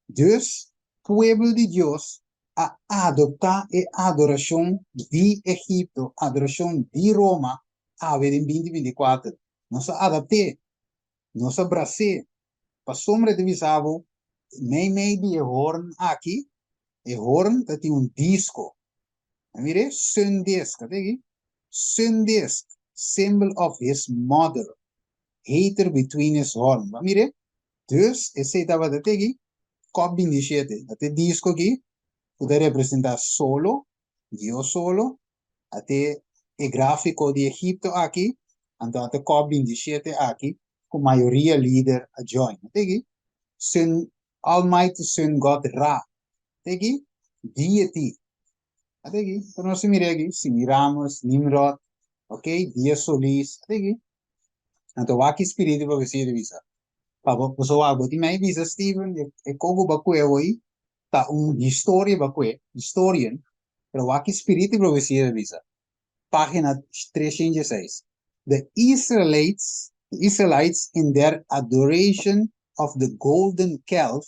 B: Dus, pueblo de Deus a adoptar a adoração de Egipto, adoração de Roma, a ver em 2024. Nós adaptei, nós abracei, para sombra de visavo, nem de horn aqui, horn que tem disco. Mire, Sundisk, kijk, Sundisk, symbol of his mother, hater between his horn. Mire, dus, esse tava da tegi, kop bindicete, até disco aqui, puede representar solo, Dios solo, até el gráfico de Egipto aquí, entonces COP27 aquí, con mayoría líder a join. Tegi, Sun, Almighty Sun God Ra. Tegi, deity. Tegi, pero no se mire aquí, Semiramis, Nimrod, ok, Dia Solis. Tegi, entonces aquí espíritu para decir de visa. Papa, pues o algo, ti mai visa Steven, e kogo ba kwe hoy, ta un historia ba kwe, historian, pero aquí espíritu para decir de visa. Página 306. The Israelites in their adoration of the golden calf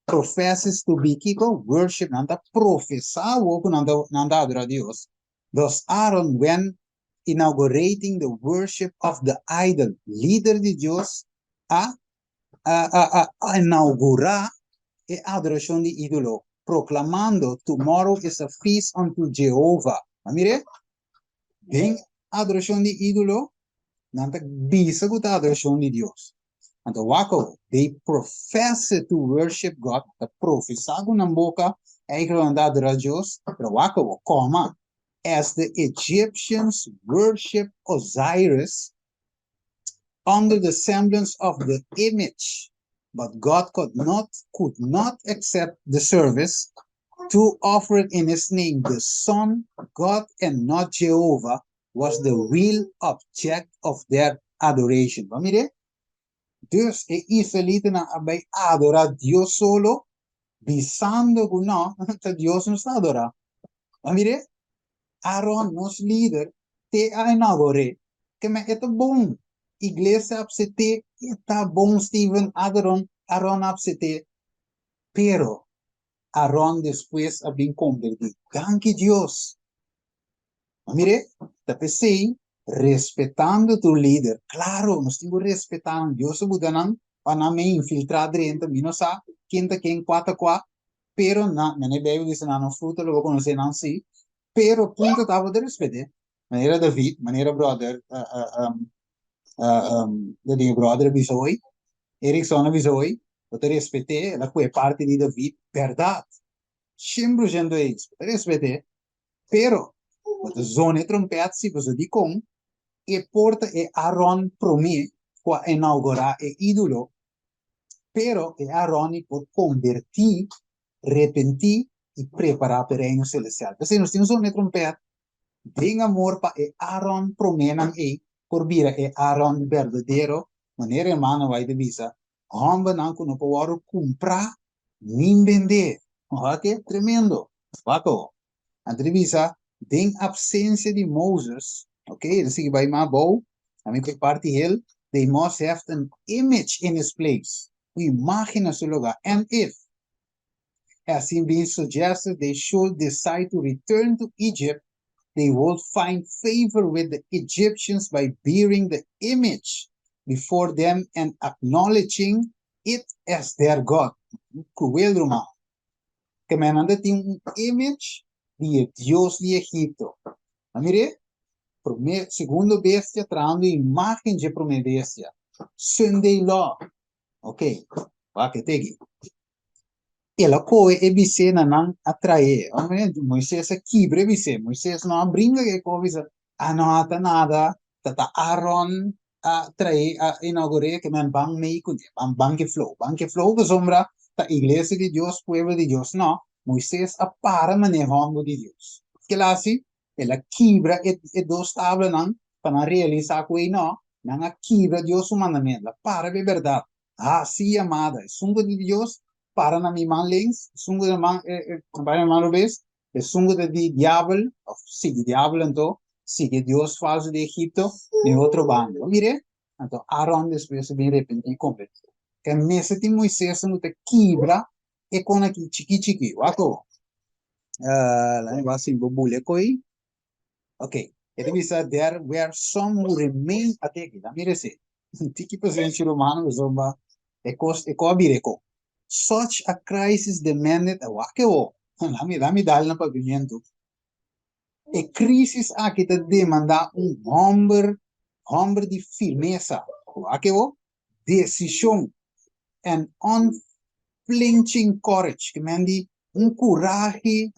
B: professes to be Kiko worship nanda profesao nanda adora Dios. Thus Aaron when inaugurating the worship of the idol, líder de Dios a inaugurar a adoración de ídolo, proclamando tomorrow is a feast unto Jehovah. Mire, bem adoração de ídolo, nanta bisa com a adoração de Deus. Então, wako, they profess to worship God, the professago na boca, é que anda adorar Deus, pero wako, coma, as the Egyptians worship Osiris under the semblance of the image, but God could not accept the service to offer it in his name. The Son, God, and not Jehovah was the real object of their adoration. Mire, dus e Israelita na abay adorar Dios solo, bisando que no, Dios nos adora. Mire, Aaron, nos líder, te inauguré, que me ito bom. Iglesia apsete, ita bom Steven, Aaron apsete, pero Aaron después había convertido. Ganque Dios. Mire, te pensei, respetando tu líder. Claro, nos tengo respetando. Dios se budanan, para me infiltrar dentro, mi no sa, quinta, quien, cuatro, pero na, me ne bebe dice, no fruto, lo conoce, no sí. Pero, punto, tavo de respeto. Manera David, manera brother, de brother bisoi, Erickson bisoi, eu te respeitei, ela foi parte de David, verdade. Sempre gente é isso, te respeitei. Pero, quando zone trompete, se você diz com, e porta é Aaron promê, para inaugurar o ídolo, pero é Aaron por convertir, repentir e preparar para o reino celestial. Então, nós temos zone trompete, tem amor para Aaron promê, por vira é Aaron verdadeiro, maneira irmã vai de visa, homem não que não pode comprar, nem vender. Ok? Tremendo. Waco. A entrevista tem absência de Moses. Ok? Assim que vai mais bom. A minha parte dele, they must have an image in his place. Imagina seu lugar. And if, as in being suggested, they should decide to return to Egypt, they would find favor with the Egyptians by bearing the image before them and acknowledging it as their God. Cruel, Romano. Que men anda tem image de Deus de Egipto. Mire, segundo bestia trando imagen de primeira bestia. Sunday law. Ok, va que tegi. Ela coe e bise na nan atrae. Moisés a kibre bise. Moisés não brinca que coisa. Não ata nada. Tata Aaron a trae a inaugure que men bang mei kunde. Bang que flow. Bang que flow que sombra ta iglesia de Dios, pueblo de Dios. Não. Moisés a para manejando de Dios. Que lá assim, ela quebra e dos tablas nan para realizar coi não. Não a quebra Dios o mandamento. Para de verdade. Sim, amada. Sungo de Dios para na minha mão links, sungo de mão, para mão vez, é sungo de diabo, sigue diabo então, sigue Deus falso de Egipto, em outro bando. Mire, então Aaron depois de repente completo. Que nesse tempo Moisés não te quebra e com aqui chiqui, waco. Lá vai assim bobule coi. Ok. It means that there were some who remained até aqui. Mire se. Tiki presente romano, zomba. Eko. Such a crisis demanded a wakeo. Dami dal na pavimento. A crisis aqui te demanda hombre de firmeza. Wakeo. Decisão. And unflinching courage. Que mandi coragem.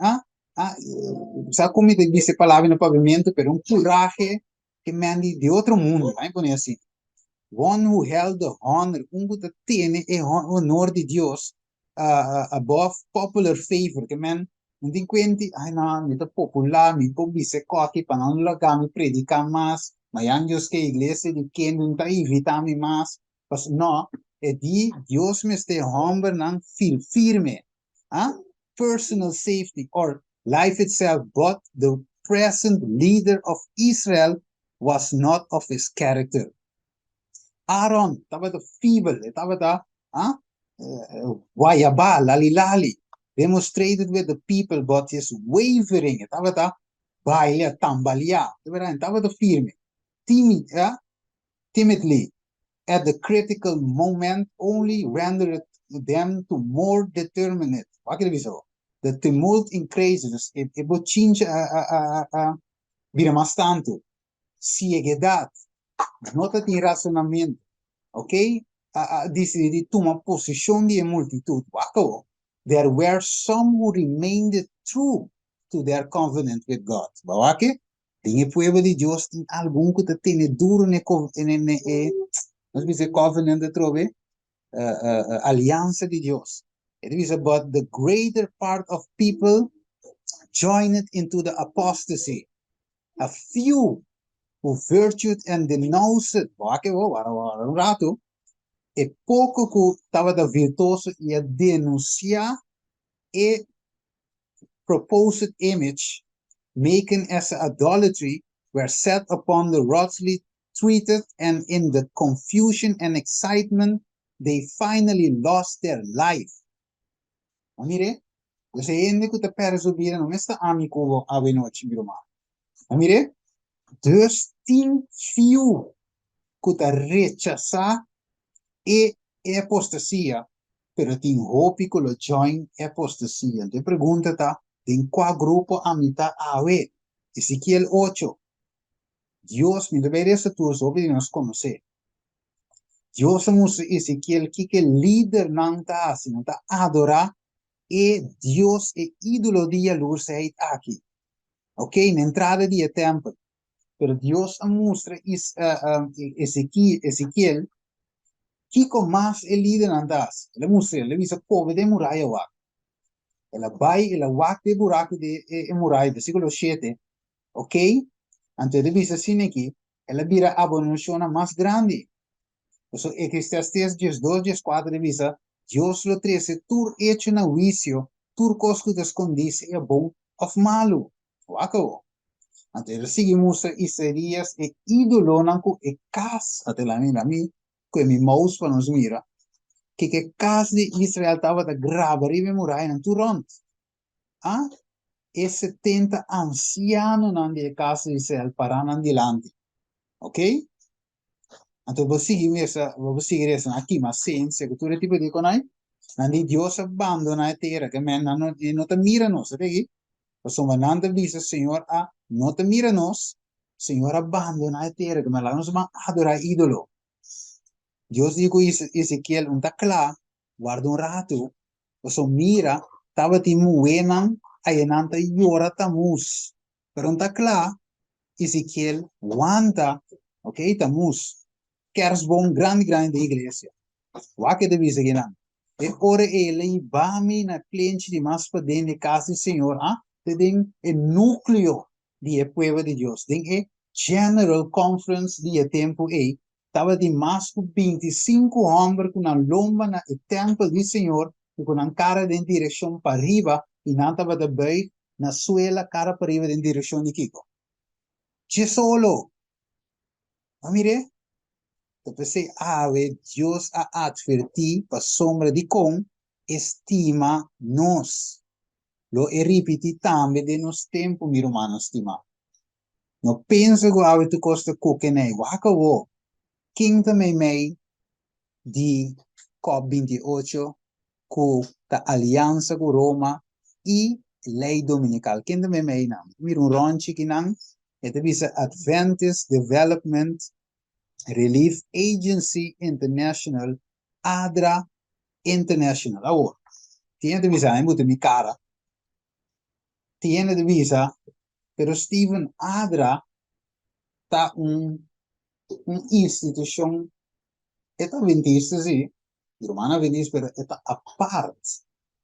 B: Sabe como te dice palavra no pavimento, pero coragem que mandi de outro mundo. Vai poner assim. One who held the honor, que tiene el honor de Dios above popular favor. Que men, não tem quanti, me tá popular, me pode dizer que para não lagar, me predicar mais, mas anjos que a igreja de quem não tá evitar-me mais, mas não, é de Deus me está homem não firme, personal safety or life itself, but the present leader of Israel was not of his character. Aaron, estava da feeble, estava da guayaba, lali, demonstrated with the people, but his wavering, estava da baila, tambalia, estava da firme, timidly, at the critical moment, only rendered them to more determined. Wat que so? The tumult increases, e bochincha vira mais tanto, cieguidad, nota de razonamento, ok? Decidi tomar posição de multitud. Wow. There were some who remained true to their covenant with God. Bawa que? Tem pueblo de Deus, tem algum que tem duro ne nós dizer covenant de trove, aliança de Deus. It is about the greater part of people joined into the apostasy. A few who virtued and denounced, rato, e pouco que estava da virtuoso e a denunciar e proposed image, making as idolatry, were set upon the roughly treated, and in the confusion and excitement, they finally lost their life. Mire, você ainda que te perseguir, não está amigo a noite, meu irmão. Mire, dus 10 few que te rechazar e apostasia, pero tem hope que lo join apostasia. Te pergunta tá, em qual grupo a mitad ave? Ezequiel 8. Dios me debería ser tu sobre nos conocer. Dios nos Ezequiel que líder não tá assim, não tá adorar e Dios é ídolo de luz aqui. Ok, na entrada do templo. Pero Dios mostra Ezequiel que com mais é líder andas. Ele mostra, ele visa povo de muralha wak. Ela vai, ela wak de buraco de muralha, versículo 7. Ok? Então ele visa assim aqui, ela vira a abominação mais grande. Então, Eclesiastes 12, 14, ele visa, Deus lo trece, tur hecho na juicio, tur cosco te escondice é bom of malo. Wako. Então ele sigue mostra Isaías e ídolo nanco e cas, até lá mira mi, que mi mouse para nos mira, que cas de Israel estava da grava ribe muralha nan turont. e 70 ancianos nandi casa di Israel paranan dilante. Ok? Então, vou seguir essa aqui, mas ciência, que tudo tipo de conai, nandi Deus abandona a terra, que men não te mira nós, ok? Então, nanda diz, Senhor, não te mira nós, Senhor abandona a terra, que men lá nós vamos adorar ídolo. Deus digo Ezequiel, tá claro, guarda rato, então mira, tava te moenan, aí nanta llora tamus, pero tá claro, Ezequiel, aguanta, ok, tamus, kerstboom grande igreja. Wakke de visa genan. E ora ele bami na cliente de mais para dentro de casa do Senhor, de ding e núcleo de pueblo de Deus, ding e General Conference de tempo e tava de mais que 25 homens com a lomba na templo do Senhor e com a cara de direção para riba e não tava de bem na suela cara para riba de direção de Kiko. Que solo. Mire, entonces, Dios ha advertido para sombra de con, estima nos. Lo repeti también de nos tiempo, mi hermano estima. No pienso que ave tu costa cuquene, waka wo. King también me di COP28, con la alianza con Roma y ley dominical. King también me nam. Mir un ronchi kinang, et visa Adventist Development Relief Agency International, ADRA International. Ahora, tiene de visa, en mi cara, tiene de visa, pero Steven ADRA está un institución, esta adventista, sí, romana adventista, pero está aparte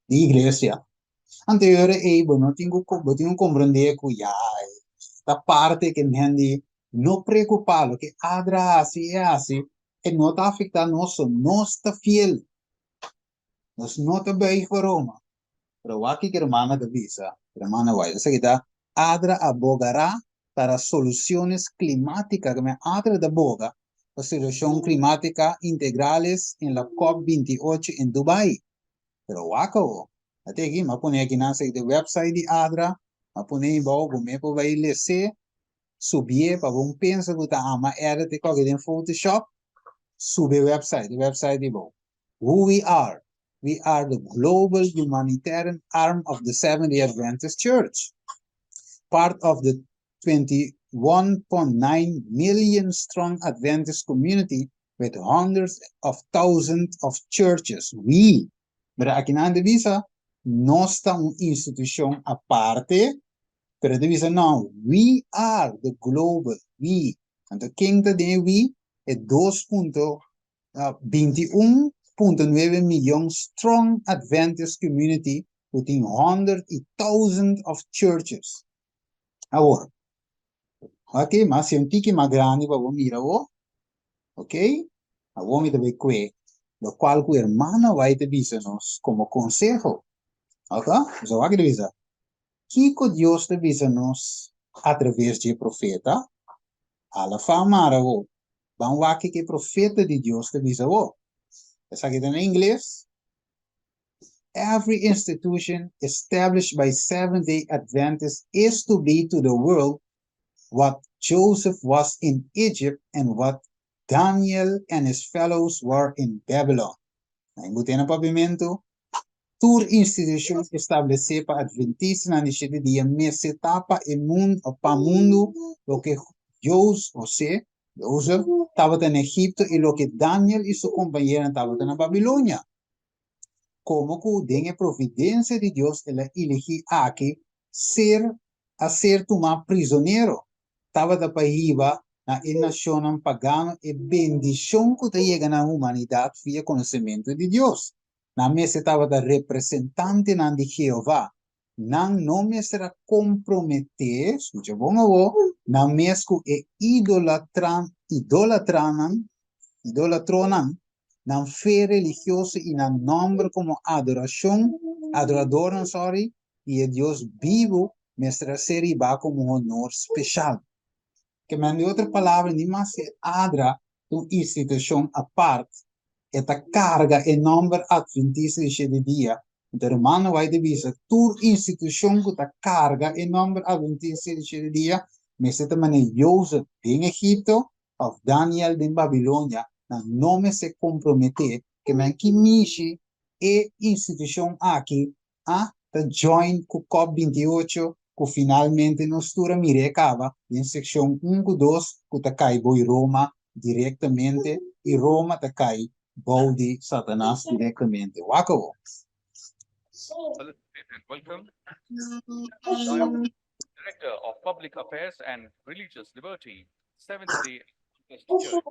B: de iglesia. Anterior, no tengo comprender que ya, esta parte que me han dicho, no preocupado, que ADRA así es así, e não está afetando nós está fiel. Nós não está bem para Roma. Pero aqui que a irmã da visa, irmã vai, essa que está, ADRA abogará para soluções climáticas, que me ADRA da boga, para soluções climáticas integrales em la COP28 em Dubai. Pero wako, até aqui, mas põe aqui na website de ADRA, mas põe em bom, como vai ler, subir para um pensa que está ama era de qualquer em Photoshop, sube website, the website de bom. Who we are the global humanitarian arm of the Seventh-day Adventist Church, part of the 21.9 million strong Adventist community with hundreds of thousands of churches. We, pero aqui na divisa, não está uma instituição à parte, pero divisa não, we are the global, we. Então, quem está dentro we é 21.9 million strong Adventist community within hundreds of thousands of churches. Agora, ok, mas senti mais grande para você mirar, ok? A você também que lo qual que irmã vai te dizer-nos como consejo, ok? Então, vai te dizer, que Deus te dizer-nos através de profeta, a la fama, vamos aqui que profeta de Deus te dizer, essa aqui em inglês. Every institution established by Seventh-day Adventists is to be to the world what Joseph was in Egypt and what Daniel and his fellows were in Babylon. Aí, botando pavimento, toda instituição estabelecida para Adventistas na neste dia, mês etapa e mundo, para mundo, o que Joseph estava em Egipto e o que Daniel e sua companheira estavam na Babilônia. Como que tem providência de Deus, ela elegeu aqui a ser tomado prisioneiro. Estava da paíba na nação pagana e bendição que chega na humanidade via conhecimento de Deus. Na mesa estava da representante de Jeová. Não me será comprometer, escuta bom, na mesa que idolatronan, na fé religiosa e na nome como adorador, e Deus vivo, me será servido como honor especial. Que em outra palavra, nem mais se adra uma instituição à parte, esta carga em nome adventista de dia, De romano vai de visa tur institution ku ta carga e number aventi 16 dia, me se te mane Jozef in Egipto of Daniel in Babilonia, na nome se compromete que men ki mishi e institution aqui a ta join ku COP28 ku finalmente nos tura mirecava in section 1 ku 2 ku ta kai boi Roma diretamente e Roma ta kai boi Satanás diretamente. Wako.
D: Welcome. Director of Public Affairs and Religious Liberty, Seventh-day Adventist Church.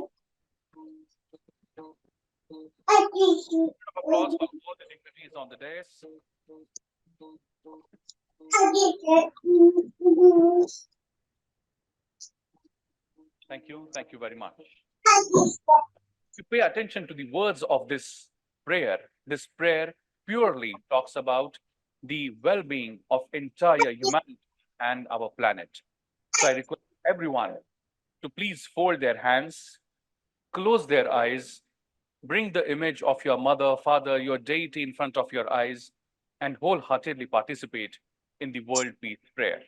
D: Applause for all the dignitaries on the dais. Thank you very much. To pay attention to the words of this prayer purely talks about the well-being of entire humanity and our planet. So I request everyone to please fold their hands, close their eyes, bring the image of your mother, father, your deity in front of your eyes, and wholeheartedly participate in the World Peace Prayer.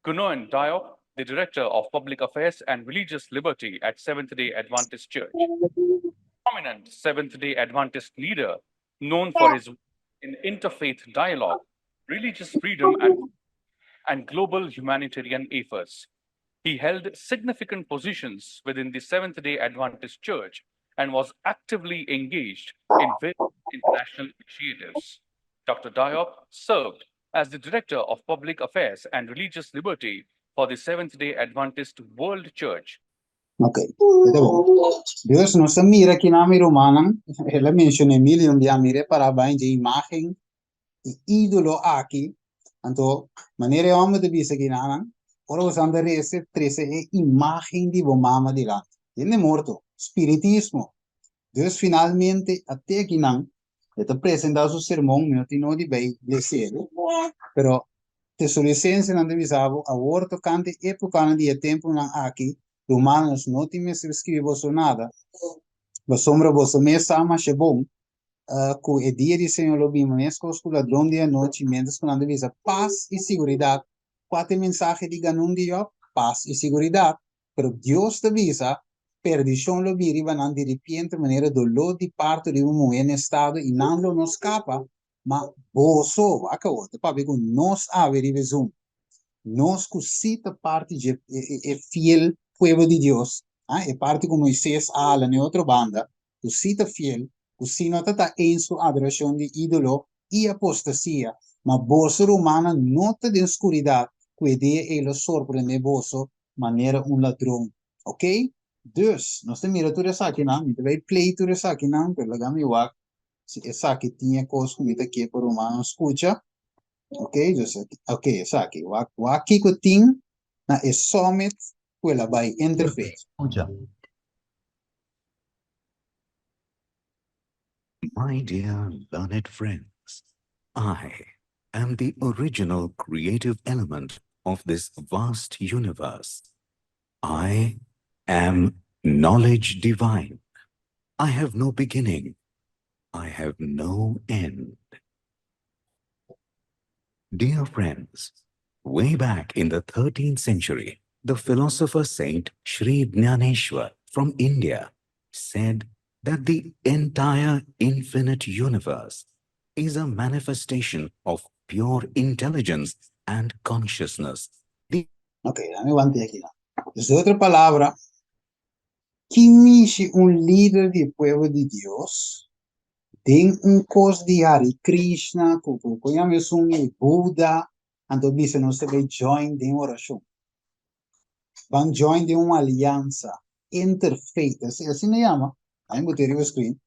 D: Kunoan Diop, the Director of Public Affairs and Religious Liberty at Seventh-day Adventist Church. Prominent Seventh-day Adventist leader known for his in interfaith dialogue, religious freedom, and global humanitarian efforts. He held significant positions within the Seventh-day Adventist Church and was actively engaged in various international initiatives. Dr. Diop served as the Director of Public Affairs and Religious Liberty for the Seventh-day Adventist World Church.
B: Okay, Deus não se mira aqui na romana, ela menciona milhão de amire para bem de imagem e ídolo aqui, então maneira homem de bisa aqui na, ora os andares trece é imagem de bomama de lá, ele é morto, espiritismo. Deus finalmente até aqui não, ele apresenta seu sermão, não tem nada de bem, leceiro, pero te sua licença não devisava, a orto cante época de tempo na aqui. Romanos não tem mais escrito nada. A sombra você mesmo ama é bom. Com o dia de Senhor lobimo mesmo com o ladrão de noite, menos com a divisa paz e segurança. Quatro mensagens de ganun de paz e segurança. Pero Deus te avisa, perdição lobiri van de repente maneira dolor de parte de bom estado e não lo escapa. Mas boso, acabou. Papi com nós averiguação. Nós cosita parte de fiel pueblo de Dios, e parte como Moisés ala ne outra banda, cosita fiel, cosina tata em sua adoração de ídolo e apostasia, mas bolsa romana nota de escuridade, que ideia ele surpreende bolso, maneira ladrão, ok? Dus, nós temos mira tudo isso aqui não, então vai play tudo isso aqui não, pelo que me wak, se essa aqui tinha coisa como isso aqui para romano escuta, ok? Dus, ok, essa aqui, wak aqui que tem na summit quella by interface.
N: My dear learned friends, I am the original creative element of this vast universe. I am knowledge divine. I have no beginning. I have no end. Dear friends, way back in the 13th century, the philosopher Saint Sri Jnaneshwar from India said that the entire infinite universe is a manifestation of pure intelligence and consciousness.
B: Ok, dame guante aquí. Desde otra palabra, ¿quién es un líder del pueblo de Dios? Den un cos de Hari Krishna, conhecemos un Buda, entonces no se ve join de oración. Van join de una alianza, interfaith, así se llama, ahí me tengo escrito,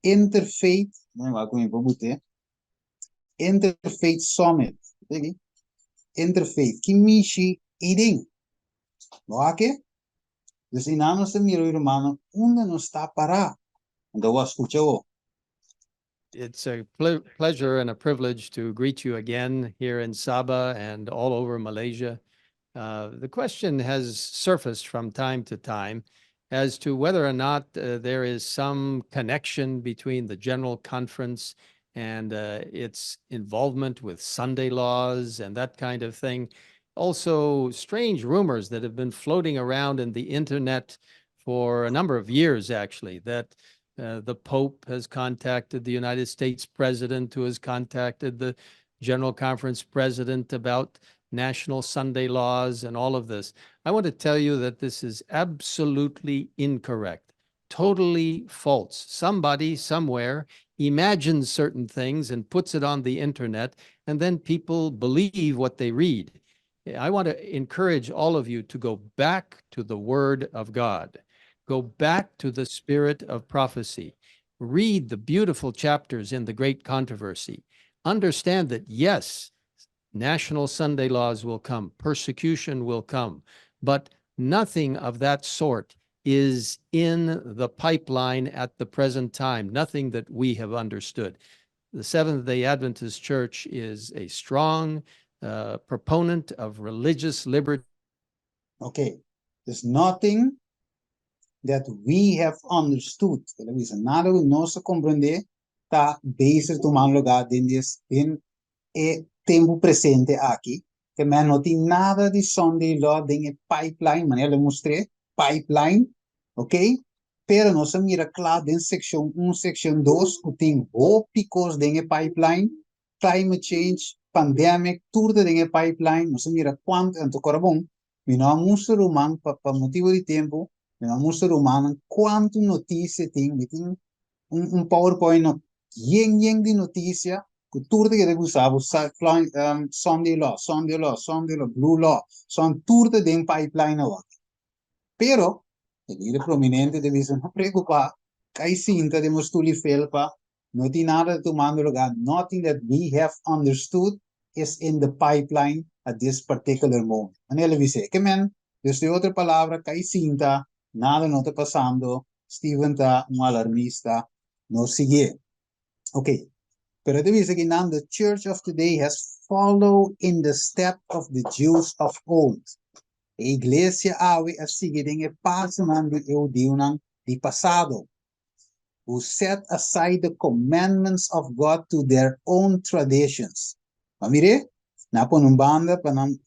B: interfaith, no va con mi interfaith summit, interfaith, Kimishi Iding, ¿no aquí? Desde nada se mira hermano, uno no está para, entonces escucho.
O: It's a pleasure and a privilege to greet you again here in Sabah and all over Malaysia. The question has surfaced from time to time as to whether or not there is some connection between the General Conference and its involvement with Sunday laws and that kind of thing. Also, strange rumors that have been floating around in the internet for a number of years, actually, that the Pope has contacted the United States president, who has contacted the General Conference president about national Sunday laws and all of this. I want to tell you that this is absolutely incorrect, totally false. Somebody somewhere imagines certain things and puts it on the internet, and then people believe what they read. I want to encourage all of you to go back to the Word of God. Go back to the spirit of prophecy. Read the beautiful chapters in the Great Controversy. Understand that, yes, national Sunday laws will come, persecution will come, but nothing of that sort is in the pipeline at the present time, nothing that we have understood. The Seventh-day Adventist Church is a strong proponent of religious liberty.
B: Okay, there's nothing that we have understood. Nada que nós compreender está bezig tomando lugar in tempo presente aqui. Que men não tem nada de Sunday law em pipeline, maneira eu mostrei, pipeline, ok? Pero nós mira claro em section 1, section 2, que tem picos em pipeline, climate change, pandemic, tudo em pipeline, nós mira quanto, então, agora bom, me não mostra romano, para motivo de tempo, me não mostra romano, quanto notícia tem, PowerPoint, yen de notícia, que tudo que deve usar, Sunday law, blue law, são tudo em pipeline agora. Pero, el líder prominente deve se não preocupar, cai cinta de mostuli felpa, não tem nada tomando lugar, nothing that we have understood is in the pipeline at this particular moment. En ele dice, que men, desde outra palavra, cai cinta, nada não está passando, Steven está alarmista, não sigue. Ok. Pero te dice que now the church of today has followed in the step of the Jews of old. A iglesia ave a seguir en el paso de Eudiunan di pasado, who set aside the commandments of God to their own traditions. Ma mire, na ponumbanda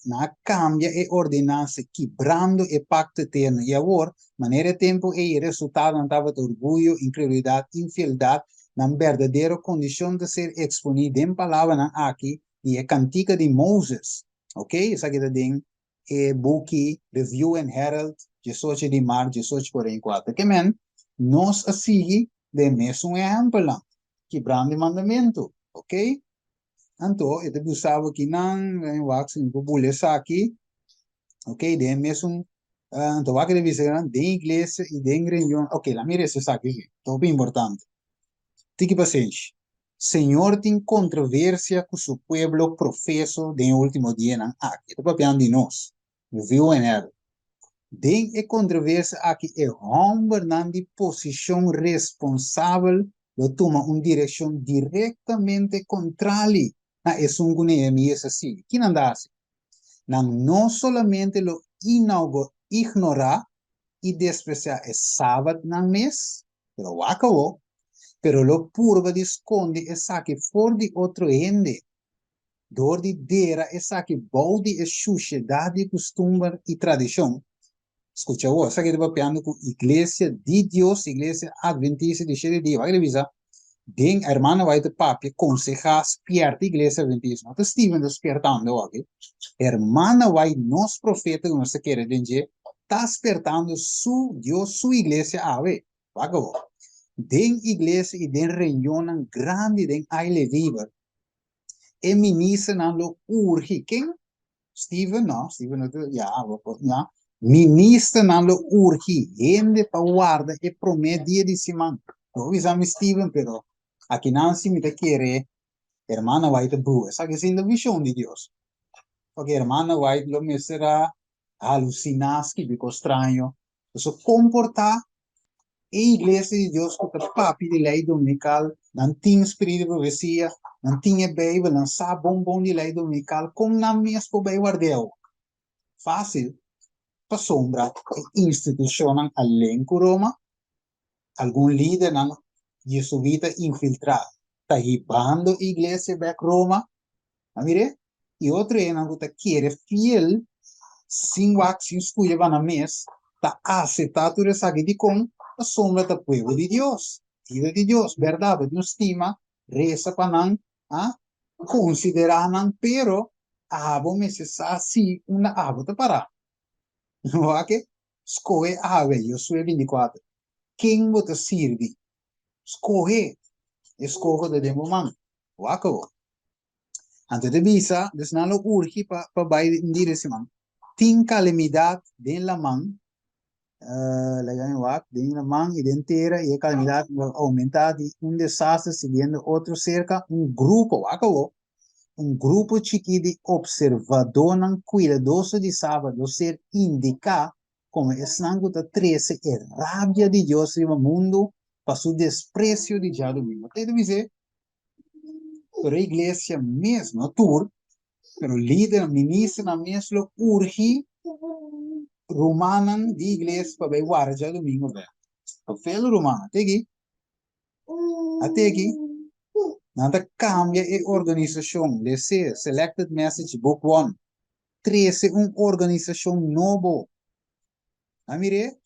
B: na cambia e ordenanza, quebrando e pacto eterno. E agora, maneira tempo e resultado não estava de orgulho, incredulidade, infidelidade, na verdadeira condição de ser exponida em palavra aqui, e a cantiga de Moses. Ok? Isso aqui tem Book, Review and Herald, 18 de março, 1844. Que men, nós assim, de mesmo exemplo lá, quebrando o mandamento. Ok? Então, eu pensava que não, em wax, em população aqui, ok? De mesmo, então, vai querer dizer, de igreja e de reunião, ok, lá mira esse aqui, é bem importante. Tique paciência. Senhor tem controvérsia com seu pueblo professo de último dia na aqui. Estou falando de nós. Viu em ela. Tem a controvérsia aqui é governando de posição responsável, lo toma uma direção diretamente contrária a esse Neemias assim. Que não dá assim? Não somente lo ignorar e desprezar o sábado na mês, pero acabou. Pero lo purva de esconde e saque for de outro ende. Door de dera e saque balde e sociedade, costume e tradição. Escucha agora, saque de papiando com igreja de Deus, igreja adventista de cheio de dia. Vai revisar. Den hermano vai de papi, consejar, spierta igreja adventista. Não está Steven despertando aqui. Hermana vai nos profeta, que nós queremos dizer, está despertando su Deus, sua igreja ave. Vai agora. Den iglesia e den reunião grande den aile viver. E ministra na lo urgi. Quem? Steven, não. Steven, ja. Ministra na lo urgi. Gente pa guarda e promete dia de semana. Não avisamos Steven, pero aqui não se me quer hermana White Brewer. Sabe que é a visão de Deus. Porque hermana White lo me será alucinar, que fico estranho. Então, comportar a igreja de Deus com o papi de lei dominical, não tinha espírito de profecia, não tinha Bíblia, não sabe bom de lei dominical, com na mesma bem guardeu. Fácil. Para sombra, institucional além de Roma, algum líder não jesuíta infiltrado. está llevando iglesia back Roma. Mire, y otro es que quiere fiel, sin wax, sin escuela, van a mes, está aceptado de saque con la sombra del pueblo de Dios. Hijo de Dios, verdad, no estima, reza para consideran, pero abo meses así, una abo te para. No va que, escoge ave, yo soy 24. ¿Quién te sirve? Escoge de demo man. Wako. Antes de visa, dus na lo urgi pa bij dire si man. 10 calamidad den la man. Legal wak, den la man identera y calamidad aumentada y un desastre siguiendo otro cerca, un grupo, wako. Un grupo chiquito de observadores cuidadosos de sábado ser indica como es nanguta 13 e rabia de Dios en el mundo para su desprecio de ya domingo. Te dice, pero a iglesia mesmo, tur, pero líder, ministro, na mesmo urgi, romanan de iglesia para ver guarda domingo. O fel romana, até aqui, nada cambia a organização. Lese, Selected Message Book 1. 13, uma organização nova. A mire,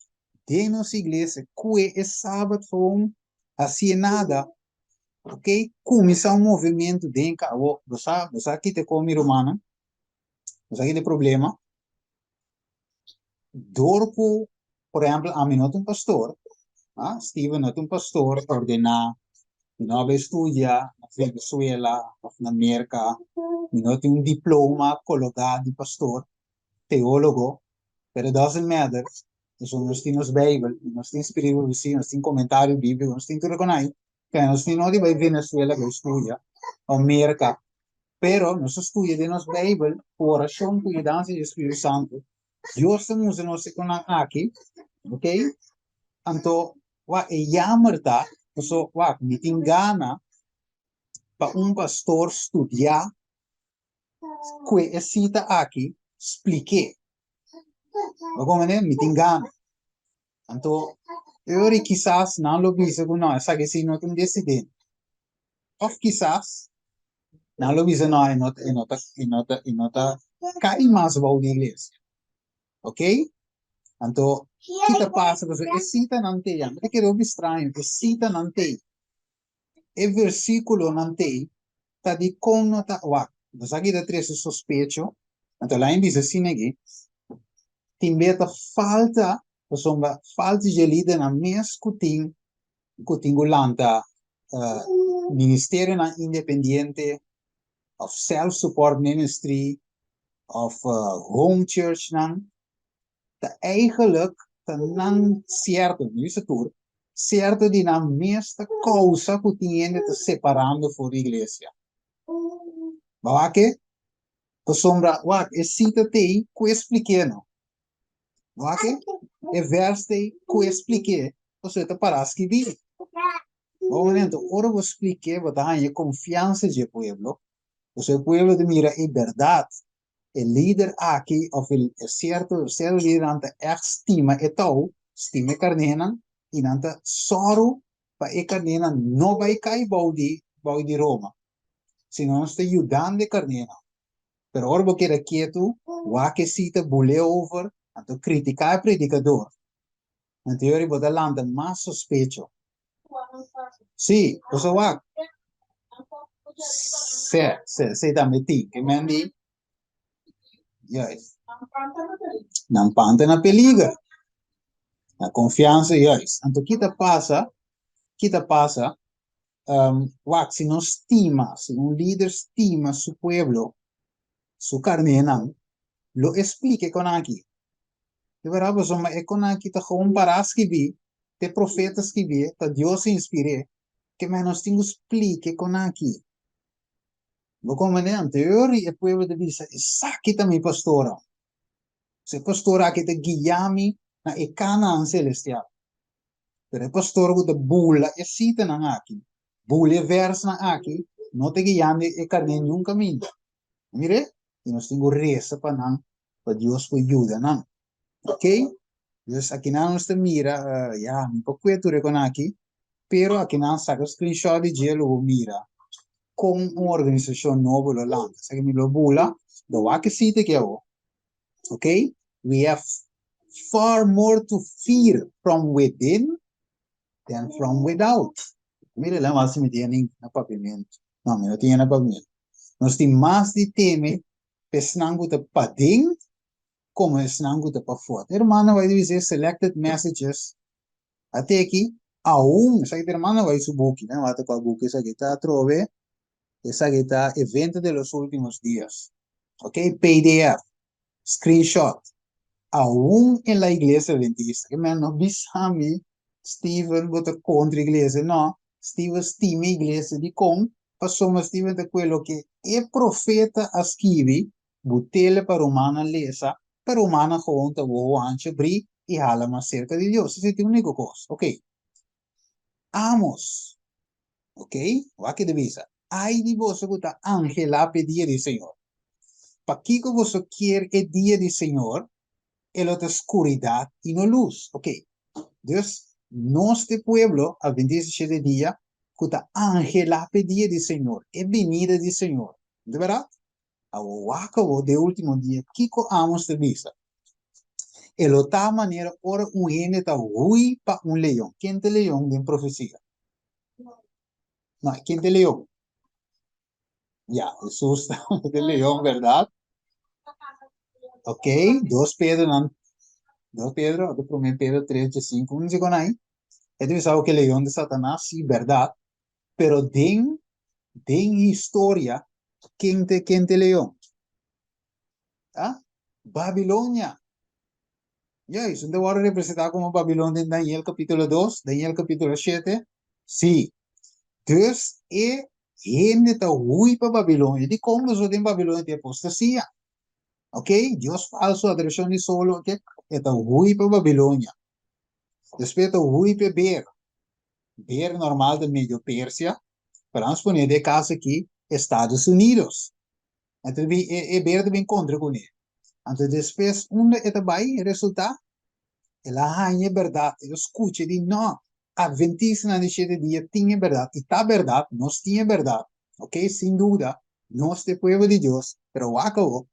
B: de nossa igreja, que é sábado, assim nada. Ok? Começa um movimento dentro. Você aqui tem como romana. Você aqui tem problema. Dorpo, por exemplo, a mim não tem pastor. Steven não tem pastor, ordenar. Não vai estudar na Venezuela, na América. Não tem diploma colocado de pastor, teólogo. Pero doesn't matter. Nós temos Bíblia, nós temos Espírito, nós temos comentário bíblico, nós temos tudo com aí. Nós temos de Venezuela que estuda, América. Pero nós estudamos de nossa Bíblia, oração, cuidança do Espírito Santo. Deus estamos nos aqui, ok? Então, é jammer tá? So, me tem gana para pastor estudar que é cita aqui, explique. Como me tem gana. Então, eu quizás não lo vise com nós, sabe se não tem decidido. Ou quizás não lo vise não, e nota cai mais para a igreja. Ok? Então, kita passa, porque é cita não tem, não é que eu estranho, é cita não tem. É versículo não tem, está de conota, mas aqui dá três suspeito, então lá em diz assim aqui, tem beta falta de líder na mes kutingulanta ministério na independente of self-support ministry of home church nan ta eigenlijk ta nan certo certo di na mesta causa que tiene te separando for iglesia ba que sombra é cita te que expliquei não ok? É verso que expliquei. Você está para escrever. Bom, então, ora eu expliquei, você tem confiança de povo. O povo de mira é verdade. O líder aqui, ou é certo líder, anta estima e tal, estima carnena, e anta soro para a carnena não vai cair de Roma. Senão está ajudando a carnena. Pero ora eu quero quieto, o que cita bule over, então, criticar o predicador. Na teoria, você lança mais suspeito. Sim, você vai. Você também tem. Que me diz? Yes. Não panta na peliga. Na confiança, yes. Então, o que passa, se não estima, se um líder estima seu povo, sua carne, lo explique com aqui. De verdade, é com aqui tá gewoon para escrever, te profeta escrever, tá Deus inspire, que menos tenho explique com aqui. Vou comandar, teoria, o povo de vista, aqui também pastora. Se pastora aqui te guiame na Canaã celestial. Pero pastor que te bula e cita na aqui. Bula verso na aqui, não te guiame e carne nenhum caminho. Mire, e nós temos reza para Deus que ajuda, não. Ok? Dus aqui não está mira, me pouco é tudo com aqui, pero aqui não saca screenshot de gelo mira. com uma organização nova no land. Sabe me lo bula, da wake sita que é okay? We have far more to fear from within than from without. Mire lá, mas me tienen na pavimento. Não, me não tinha na pavimento. Nós temos mais de teme, pesnango de pading, como pesnango de pa fora. Irmão, vai dizer selected messages. Até aqui, essa irmã vai subir, né? Vai tocar book, essa aqui está trove, essa aqui está evento de los últimos dias. Ok? PDF, screenshot. Aún en la iglesia adventista, que me no bisami, Steven vota contra iglesia, no, Steven estima iglesia di com, passou Steven de quello che è profeta a scrivi, butele para umana lesa, para umana conta o anche bri e hala más cerca di Dios. Esa es la única cosa, ok. Amos, ok, va que divisa. Ai di vos guta angela pedir di Señor. Pa kiko vos quiere el día di Señor, el otra oscuridad y no luz. Ok. Dios, nuestro pueblo, al 27 día, cuta ángela pedía del Señor, es venida del Señor. ¿De verdad? A acabó de último día, Kiko amos de vista. El otra manera, ahora un ene está huí para un león. ¿Quién te león de profecía? No, ¿quién te león? Ya, Jesús está de león, ¿verdad? Ok, 2 Pedro, 1 Pedro 3:5, un segundo ahí. Esto es algo que león de Satanás, sí, verdad. Pero den historia, ¿quién te león? ¿Ah? Babilonia. Ya, eso te voy a representar como Babilonia en Daniel capítulo 2, Daniel capítulo 7. Sí. Dus, gente está muy para Babilonia. ¿De cómo nosotros en Babilonia de apostasía? Ok, Dios falso, adoración y solo, ok, está muy para Babilonia. Después está muy para Ver normal de Medio Persia, para nos poner de casa aqui, Estados Unidos. Então, é verde bem contra com ele. Então, depois, onde é vai resultar? Ela é verdade. Ele escuta de não. Adventista na sete dia tinha verdade. E tá verdade, nós tinha verdade. Ok? Sem dúvida, nós é povo de Deus. Pero o acabou,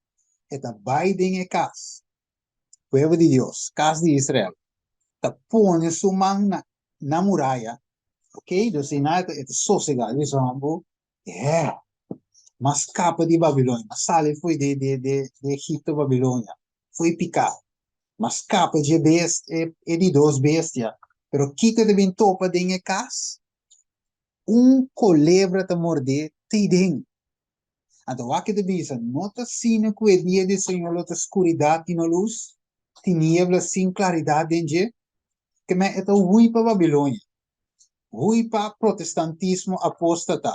B: vai em casa. Povo de Deus, casa de Israel. Tá põe sua mão na muralha. Ok? Então, se nada é sossegado, isso é. Mas capa de Babilônia, mas sale foi de Egito, Babilônia, foi picado. Mas capa de bestia, é de 2 bestias. Pero Kika de bem topa de casa, colebra te morder, te den. Então, aqui de bisa, nota sino que o dia de Senhor, outra escuridade e na luz, tinieblas sem claridade em dia, que me é ruim para Babilônia. Ruim para protestantismo apóstata.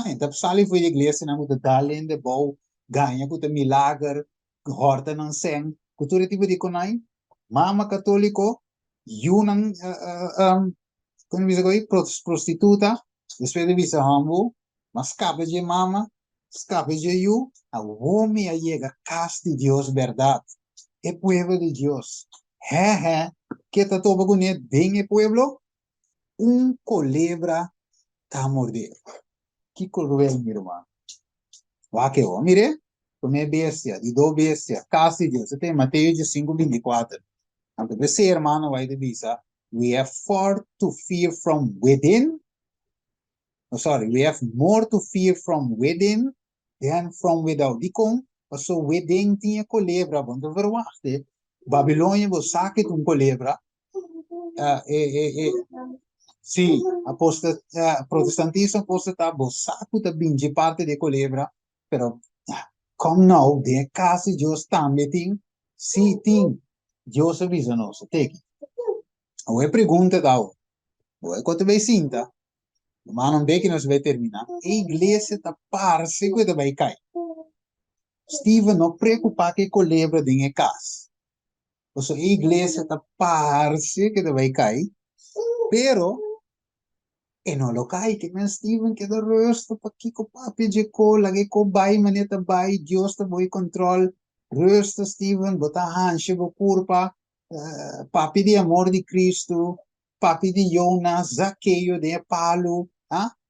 B: Então, sali foi a igreja, não é dalen de bom, ganha com o milagre, horta não sem, com todo tipo de conai, mama católico, yunang, como diz agora, prostituta, depois de visa hambo, mas capa de mama, escape de you, a homem a llega casa de Deus, verdade, é pueblo de Deus. Que está todo com ele, bem é pueblo, culebra tá morder. Que cruel, meu irmão. Vai mire, come bestia, de 2 bestias, casa de Deus. Tem Mateus 5:24. Então, você, irmão, vai dizer, we have far to fear from within. We have more to fear from within than from without. Di com, so within tinha colebra, quando verwachte, Babilônia, você sabe que colebra, sim, protestantismo apostata, saco também de parte de colebra, pero como não, de casa Deus também tem, sim, tem, Deus avisa nós, tem. A pergunta da o quanto vai sinta, mas não vê que nós vai terminar. A igreja está parece que vai cair. Steven não preocupa que colebra de casa. A igreja está parece que vai cair, pero e non lo cai che men Steven che da rosto pa kiko papi je ko lagi ko bai maneta bai Dios ta voi control rosto Steven bota hanshe bo curpa papi di amor di Cristo papi di Jonas Zaccheo de Paulo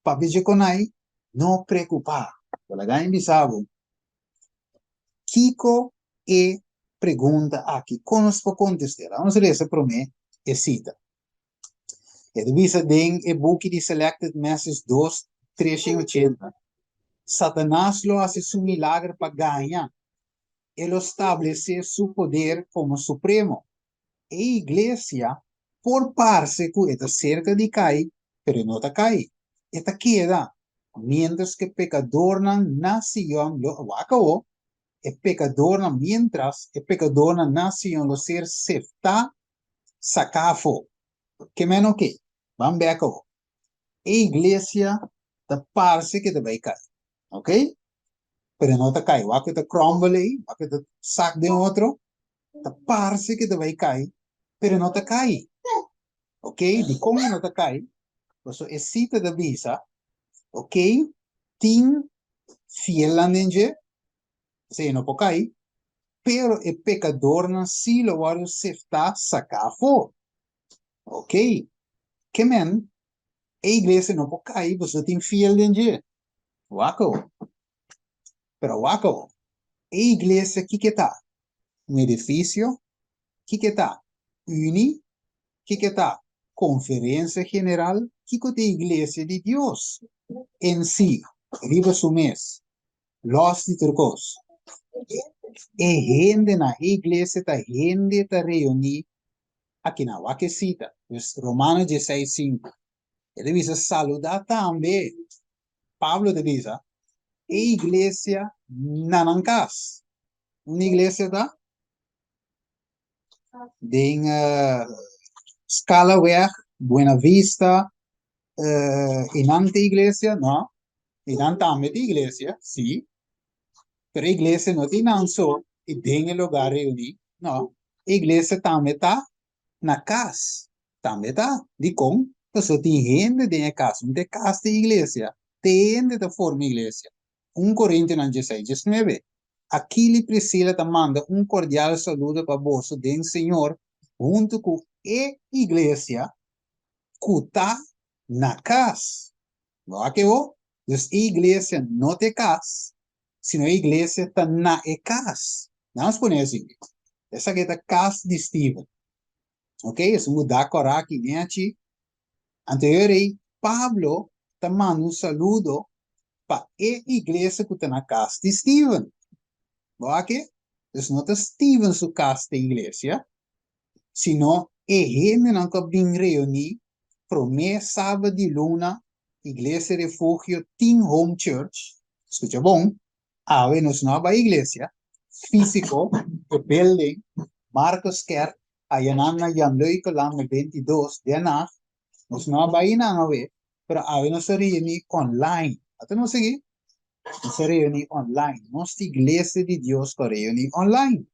B: papi je konai não preocupar. Wala bisabo. Kiko e pergunta aqui, conosco contestar. Vamos ler essa promessa e cita. E divisa den e book di Selected Message 2, 380. Satanás lo hace su milagre para ganhar. Ele estabelece su poder como supremo. E iglesia, por parce que está cerca de cair, pero no está cair. Esta queda, mientras que pecador na nación lo acabó, e pecador na mientras e pecador na nación lo ser sefta sacafo. Que menos que? Vamos ver acabou. E iglesia, da parce que te vai cair. Ok? Pero no te cae. Waka te crumble aí, waka te sac de outro, da parce que te vai cair, pero no te cae. Ok? De como não te cai, você excita da visa, ok? Tem fiel se não pode cair, pero o pecador não se lo vai acertar sacar fora. Ok? Que men, a igreja não pode cair, você tem fiel Wako. Pero wako. A igreja que está? Edifício, que está? Uni, que está? Conferência General, que é a Igreja de Deus em si, viva su mês, los liturgos. E gente na igreja, tá gente tá reunir aqui na Waquecita, Romanos 16:5. Ele diz saludar também. Pablo diz, a igreja nanancas. Uma igreja da em Scalaweg, Buena Vista, inante iglesia, no. Inante ambete iglesia, sì. Pero iglesia no tiene só e tem lugar reunir, no. Iglesia também tá na casa, também tá. De como? Então, tem gente dentro da casa, não tem casa de iglesia, tem gente da forma iglesia. 1 Coríntios 16:19. Aqui Priscila te manda cordial saludo para você, den Senhor, junto com a igreja, que está na casa. Não que eu? Então, a igreja não tem casa, sino a igreja está na casa. Vamos pôr assim. Essa aqui é a casa de Steven. Ok? Isso mudar corá aqui, nem aqui. Anterior aí, Pablo te manda saludo para a igreja que está na casa de Steven. Ok? Então, não é Steven sua casa de igreja, sino é gente que vem reunir para o sábado de luna, igreja refúgio, Team Home Church. Escucha bom? Nós não é igreja, físico, building, Marcos Kerk, ayanana Jan Leukelaan 22, daarna, nós não é na nave, pero nós reunir online. Até não seguir? Se reunir online. Nossa igreja de Deus que reunir online.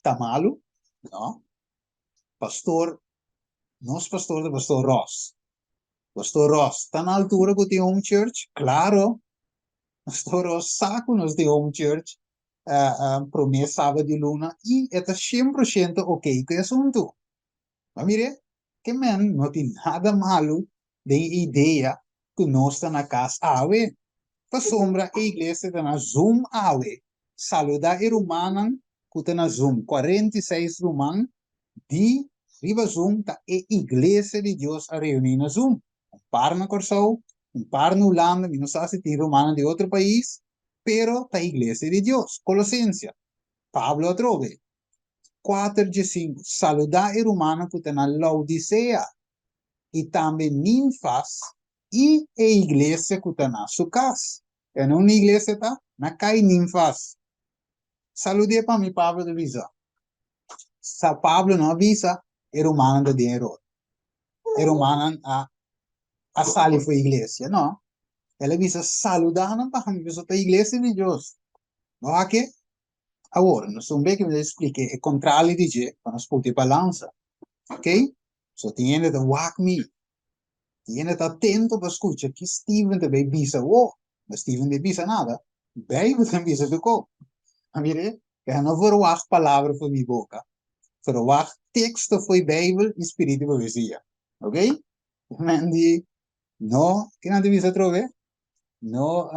B: Tá malo? Não. Pastor, nosso pastor é o pastor Ross. Pastor Ross, está na altura que tem home church? Claro. Pastor Ross sabe que nós tem home church promessa sábado de luna e é 100% ok com o assunto. Mas mire, que man, não tem nada malo de ideia que nós está na casa ave. Pa sombra a igreja está na Zoom ave. Saludar a romana que está na Zoom. 46 romanos de riba Zoom está a igreja de Deus a reunir na Zoom. Par na Corsão, par na Holanda, não sei se tem romana de outro país, pero está a igreja de Deus. Colossenses. Pablo trove. 4:5. Saludar a romana que está na Laodicea. E também ninfas e a igreja que está na sua casa. É uma igreja está na cai ninfas. Salude para mim, Pablo de Visa. Sa Pablo não avisa, é romano de dinheiro. É romano a sali foi igreja, não. Ele avisa saludar para mim, porque a igreja de Deus. Não é que? Agora, não sou bem que me explique, é contrário de dizer, para nós poder balança. Ok? So, tem que walk me. Tem que estar atento para escutar que Steven também visa, mas Steven não visa nada. Bem, você visa do co. Mire, eu não vou falar palavras para minha boca. Vou falar texto foi Bíblia e Espírito poesia. Ok? Mandi, não, que não visa trover. No,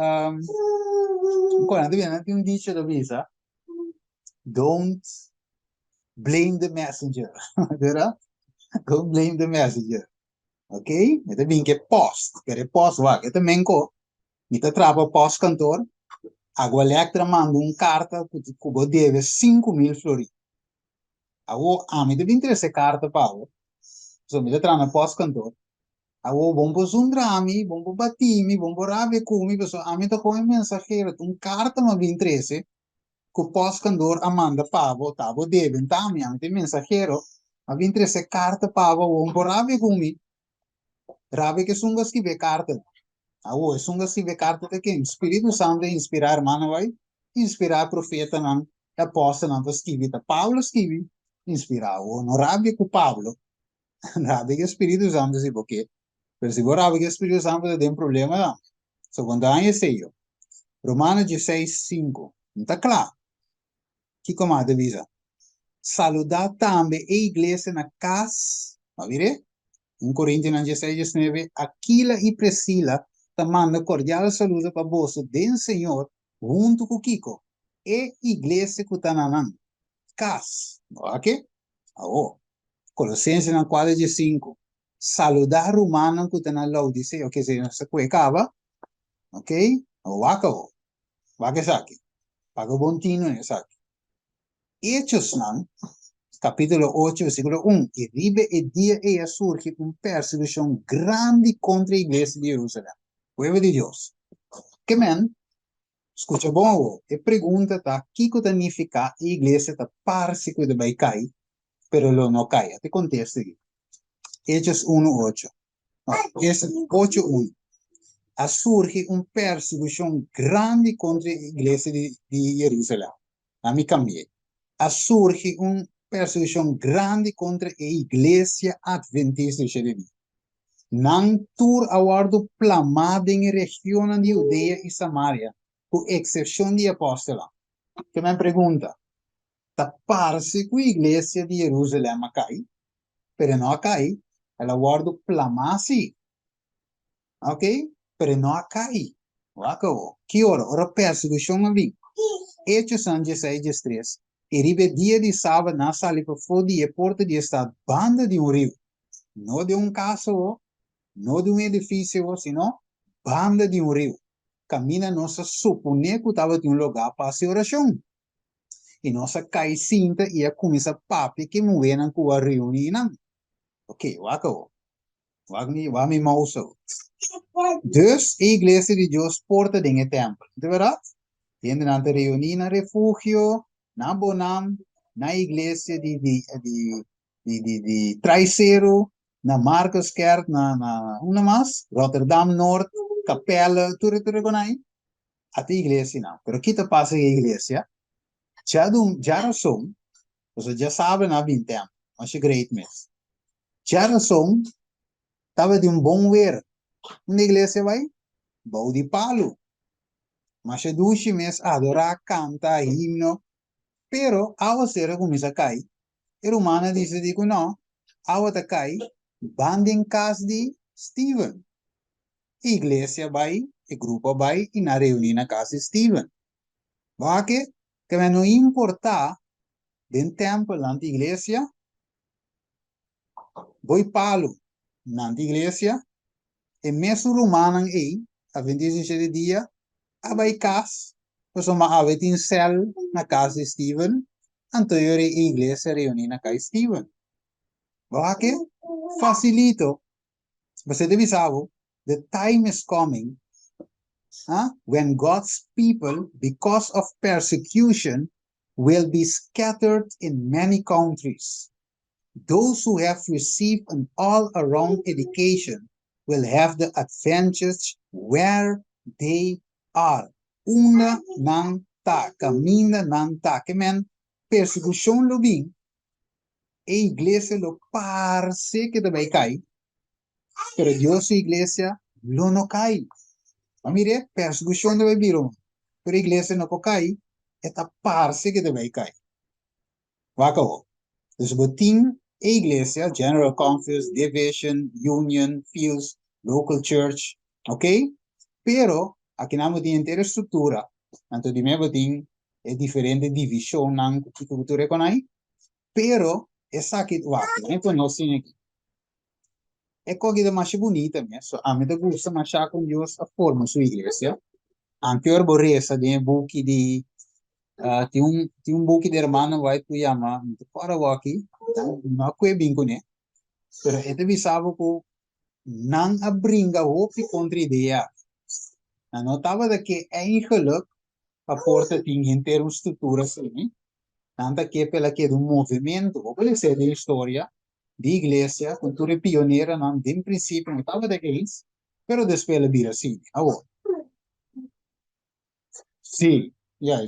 B: quando viene un dice da visa, don't blame the messenger. Vero? Don't blame the messenger. Ok? Ito binke post. Kaya post wa. Ito menko. Ito trapa post kantor. Agua Electra manda carta que Cuba deve 5.000 flori. Awo ami de vintre se carta pao. So mi tra na post kantor. Awo bombo sundrami, bombo batimi, bombo rabe kumi, so ami to come mensagero carta ma vintrese. Ku post kantor amanda pavo, tavo deve tami ami de mensagero. Ma vintrese carta pavo bombo rabe kumi. Rabe que sunga scrive carta. Awo sunga scrive carta de que Espírito Santo inspirar manawai. Inspirar profeta nan apóstolo nan scrivita Paulo scrivi inspiravo non rabbia con Paolo rabbia che Spirito Santo si può che per si rabbia che Spirito Santo è un problema là secondo anni sei io Romano 16:5 non sta claro chi comanda visa saludar também a igreja na casa ma dire in Corinti 16:19 Aquila e Priscila te manda cordial saludo para você del Senhor junto com Kiko e igreja que está na cas ok oh Colossenses 4:5 saludar romano que está na Laodicea ok se não se cuecava ok o waka saki paga bontino ne saki Hechos nan capítulo 8 versículo 1 e ribe e dia e surge persecução grande contra a igreja de Jerusalém pueblo de Deus que men escucha bom e pergunta tá que significa a igreja tá parsico de vai cair pero lo no cae te contesta aqui Hechos 1:8 Hechos 8:1 surge persecução grande contra a igreja de Jerusalém a mim cambiei surge persecução grande contra a igreja adventista de Jerusalém não tur aguardo plamada em região de Judeia e Samaria com exceção de apóstola que me pergunta tá parse com a igreja de Jerusalém a cair pero não a cair ela aguardo plamasi ok pero não a cair acabou que ora persecução a vir Hechos 16:3 e ribe dia de sábado na sala para fora de porta de estado banda de rio não de caso não de edifício sino banda de rio camina nossa supone que estava de lugar para a oração e nossa cai cinta e a começa papi que moveram com a reunião ok acabou Wami mauso dus a igreja de Deus porta de templo de verdade e na reunião na refúgio na bonam na igreja de Traiceiro na Marcos Kerk na uma mais Rotterdam Norte Capela tudo conai até igreja não pero que te passa a igreja já razão você já sabe na tempo mas é great miss já razão estava de bom ver uma igreja vai bau de palo mas é 2 meses adorar cantar himno pero ao ser começa a cair e Romana disse digo não ao tá cair banda em casa de Steven igreja vai e grupo vai e na reunião na casa de Steven vai que não importa dentro tempo na igreja boi palo na igreja e mesmo romano aí a 27 dia a vai casa pois uma ave em cel na casa de Steven anterior a igreja reunir na casa de Steven vai que facilito você deve saber the time is coming when God's people because of persecution will be scattered in many countries. Those who have received an all-around education will have the advantage where they are. Una nang ta, camina nang ta, que men persecution lo bing, e iglesia lo parse que te vai cair, pero Dios e iglesia lo no cae. Mire, persecution deve vir, pero iglesia no cair, esta parse que te vai cair. Acabou. Dus botin a iglesia, general conference, division, union, fields, local church, ok? Pero Aqui não tem inteira estrutura. Então, de mesmo tem diferente divisão na cultura econômica. Pero, essa aqui, então nós temos aqui. É coisa mais bonita mesmo. A mim gosta mais com Deus a forma sua igreja. Anterior borresa de book de tem book de hermano vai tu chama para o aqui. Não é bem com né. Pero este bisavo ko não abringa hope contra ideia. Eu notava que eigenlijk a porta tinha inteira uma estrutura assim. Tanto que pela que do movimento, ou pela ser de história, de igreja, cultura pioneira, não, de princípio, não estava daqueles, pero depois ela vira assim, agora. Sim,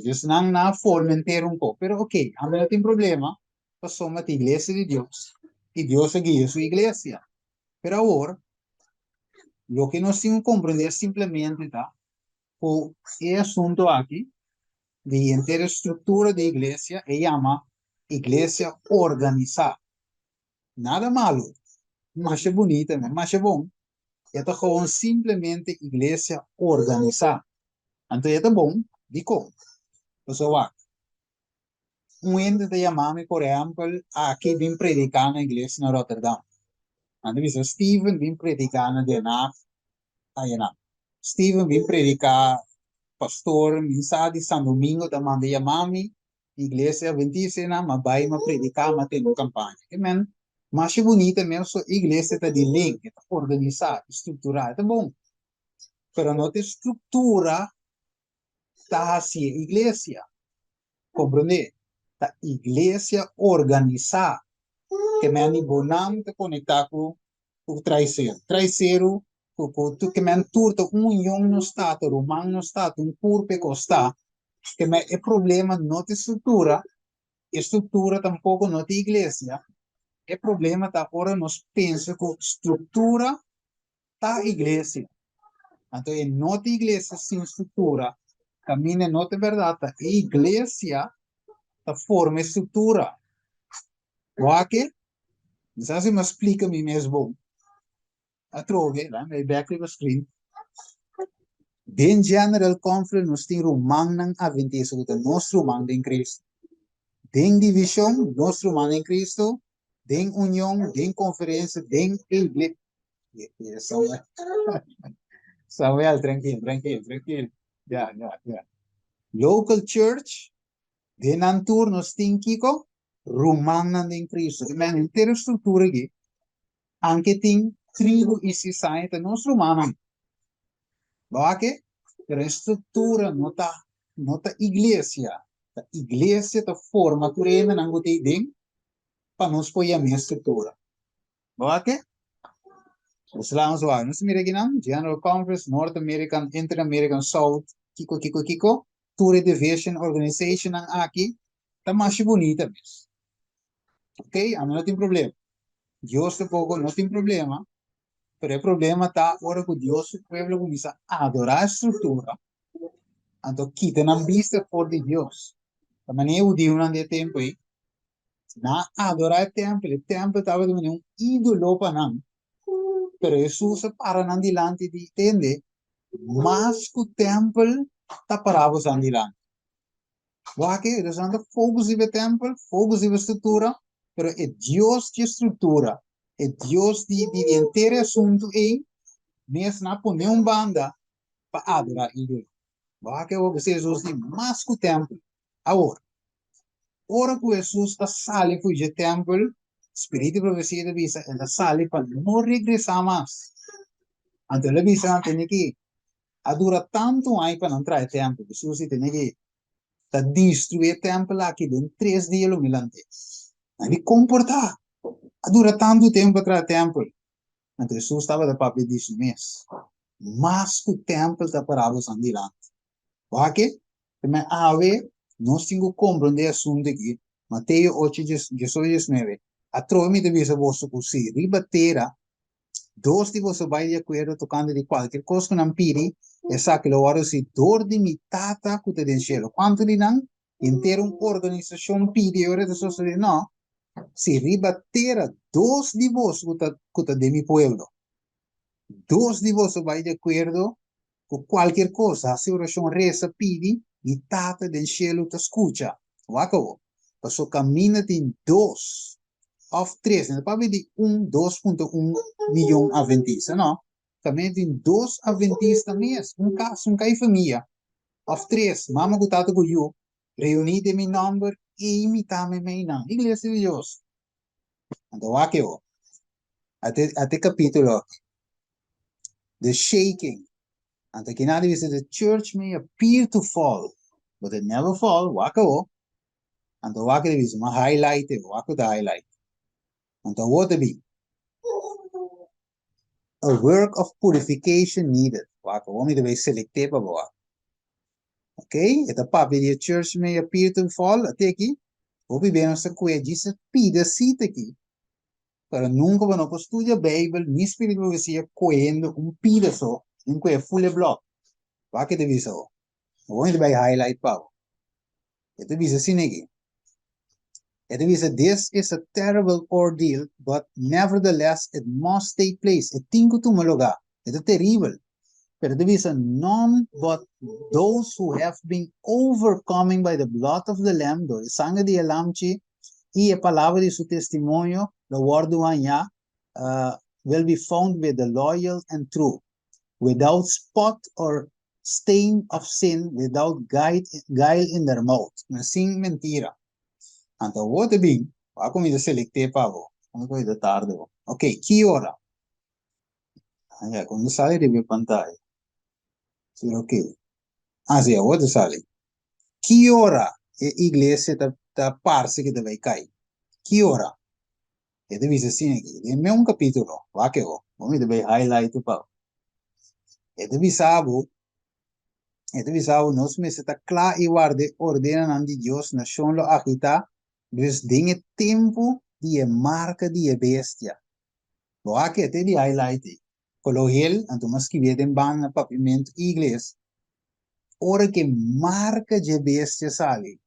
B: isso não na forma inteira pouco, pero ok, a não tem problema, nós somos a igreja de Deus, e Deus guia a sua igreja. Pero agora, o que nós temos que compreender simplesmente, tá? O assunto aqui, de inteira estrutura de igreja, é chama igreja organizada. Nada malo, mas é bonita, mas é bom. É gewoon simplesmente igreja organizada. Então é bom, de como. Então, ente te chamamos, por exemplo, aqui vim predicar na igreja na Rotterdam. Então, Steven vim predicar na Denaf, Steven vim predicar, pastor, mensagem de São Domingo, também chamamos, igreja Adventista, mas vai predicar, mas tem uma campanha. Amen. Mas é bonita mesmo, a igreja está de link, está organizada, estruturada, é bom. Pero não tem estrutura, está assim, igreja. Compreende? A igreja organizada, que me anibonam te conectar com o traiceiro. Traiceiro, que me turta união no estado, romano no estado, curpe costa, que me é problema não tem estrutura tampouco não tem igreja. É problema tá agora nós pensa que estrutura tá igreja. Então, não tem igreja sem estrutura. Caminha não é verdade. A igreja tá forma estrutura. O que? Não sei se me explica a mim mesmo. A trove, lá, me back to screen. Den General Conference nós tem Romanang Adventista, que é nosso Romang em Cristo. Den divisão, nosso Romang em Cristo. Den união, den conferência, den igreja. Samuel, tranquilo. Ya. Local church, den antur nos tinkiko, Romanang em Cristo. Que men inteira estrutura aqui. Anche tem tribo e society nos Romanang. Bakit? Pero estrutura não tá igreja. A igreja tá forma curenda ng gutay ding para nos pôr a minha estrutura. Bakit? Os lang so nós miraginam General Conference North American Inter-American South Kiko Tour Division Organization ang aqui tá mais bonita mesmo. Ok? Não tem problema. Deus pouco não tem problema. Pero o problema está agora que Deus, o povo começa a adorar a estrutura. Então, quita na vista por de Deus. Da maneira que Deus não tem tempo aí. Na adorar o templo estava de um ídolo para nós. Pero Jesus para não dilante de entender. Mas que o templo está parado para dilante. Porque eles andam focus no templo, focus na estrutura. Pero é Deus de estrutura. É Deus de inteiro assunto aí, mesmo na poner banda para adorar ele. Porque Jesus tem mais que o templo. Agora, ora que Jesus está saindo do templo, Espírito de profecia de visa, ele sai para não regressar mais. Então, ele visa tem que adorar tanto aí para não entrar no templo. Jesus tem que destruir o templo aqui em 3 dias no milante. Ele comportar. Dura tanto tempo atrás do templo. Então, Jesus estava de papel disso mesmo. Mas o templo está parado sem dilante. Porque, também, nós temos que compreender o assunto aqui. Mateus 8, 18, 19. A trova de visa vosso cursi. Ribatera, dos de vosso vai de acordo tocando de qualquer coisa que não pire, é só que lo oro se dor de mitata que te den cielo. Quanto de não, inteira uma organização pide, ora de sociedade, não. Se ribatera dos de vos que de mi pueblo, dos de vos vai de acuerdo con qualche cosa, se oração reza pidi, di tata del cielo te escucha. Wako. Paso camina in 2 of 3, não pode de 2.1 milhão adventistas, não. Camina in 2 adventistas mesmo, caso, cai família. Of 3, mama com tata com you, reunide mi number e imitame me na igreja de Deus. Então, wako. Até capítulo. The shaking. And the Canadian said the church may appear to fall, but it never fall. Wako. And the wako is my highlight. Wako the highlight. And the water be a work of purification needed. Wako. Only the way selective about. Okay. At the papi the church may appear to fall. Ateki. Obi beno sa kuya Jesus pida sita ki. Pero nunca van a studia Bible, ni spirito che sia coendo un pedazo in quel full block. Va che devi so. Vuoi by highlight power. E devi se sinegi. E devi se this is a terrible ordeal, but nevertheless it must take place. E tingo tu maloga. It is terrible. Pero devi se none but those who have been overcoming by the blood of the Lamb, do sangue di Lamchi, e a palavra di suo testimonio, the word will be found with the loyal and true, without spot or stain of sin, without guile in their mouth. Sin mentira. Anto what bing, ako mi selecte pavo. Ako ida tarde. Okay, que hora? Allá, quando sale de mi pantalla. Sí, okay. Sì, what sale? Que hora e iglesia ta parse che deve cair? Que hora? E devi se sim aqui. Demme un capitolo. Va che ho. Mi deve highlight pavo. E devi sabo, nos meses está claro y guarde, ordenan de Dios, nación lo agita, dus dingen tempo die marca die bestia. Lo que te di highlight. Colo hel, anto mas que vieden ban na papimento inglês. Ora que marca de bestia sale.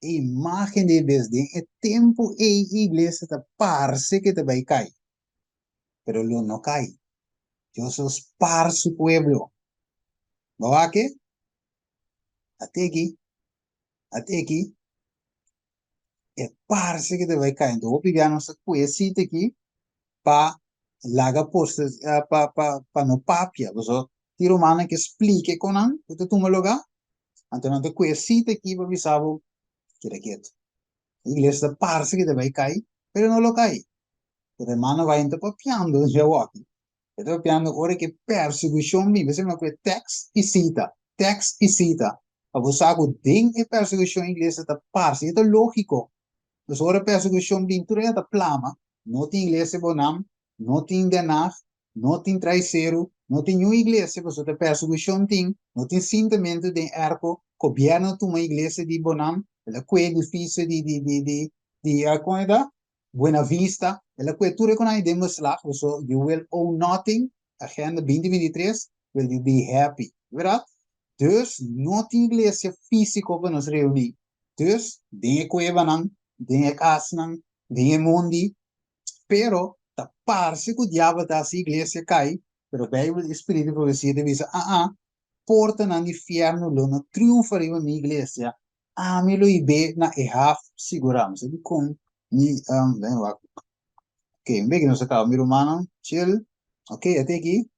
B: E imagen de bestia, e tempo e iglesia ta parse que te vai cair. Pero lo no cae. Dios os par su pueblo. Bawa que? Até aqui, é parece que vai cair. Então, vou pegar nossa conhecida aqui para laga postas, para no papia. Você tira uma mana que explique com não, você toma lugar. Então, não te conhecida aqui para avisar que é quieto. A igreja parece que vai cair, mas não lo cai. Porque a mana vai entrar papiando já o aqui. Então, papiando, ora que perseguição vive, você não quer text e cita. Text e cita. Abusago ding e perseguição inglesa ta parse, ito lógico. Dus ora perseguição bintura ta plama, não tem inglesa bonam, não tem denag, não tem traiceiro, não tem nenhuma igreja, você ta perseguição tem, não tem sentimento de erco, governo tu uma igreja de bonam, ela que é difícil coisa, Buena Vista, ela que tu reconhece de slag, so you will own nothing, agenda 2023, will you be happy, verdade? Dus, não tem igreja física para nos reunir. Dus, tem cueva não, tem casa não, tem mundi. Pero, ta parse que o diabo da igreja cai, pero a Bíblia, Espírito e Profecia, diz, porta não inferno, não triunfaria na igreja. Me lo ibe na ehaf segurança. De com, bem lá. Ok, bem que nós acabamos, meu irmão, chill. Ok, até aqui.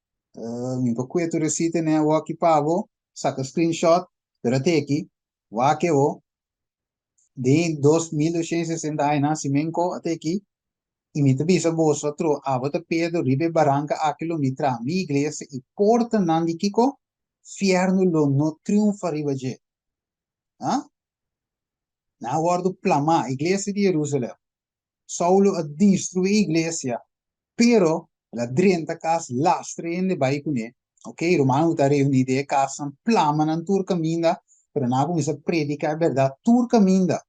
B: Me procura tu recite, né, o aqui pavo. Saca screenshot, pero até aqui, que o de 2260 aí nascimento até aqui, e me tabisa bolsa tro avata Pedro ribe barranca a quilomitra mi igreja e porta nandi kiko fierno lo no triunfa riba je. Na guardo plama igreja de Jerusalém. Saulo a destruir igreja, pero la 30 cas lastre in de baicune. Ok, Romano está reunido de casa, plama na turca minda, pero na começa predica a verdade turca minda.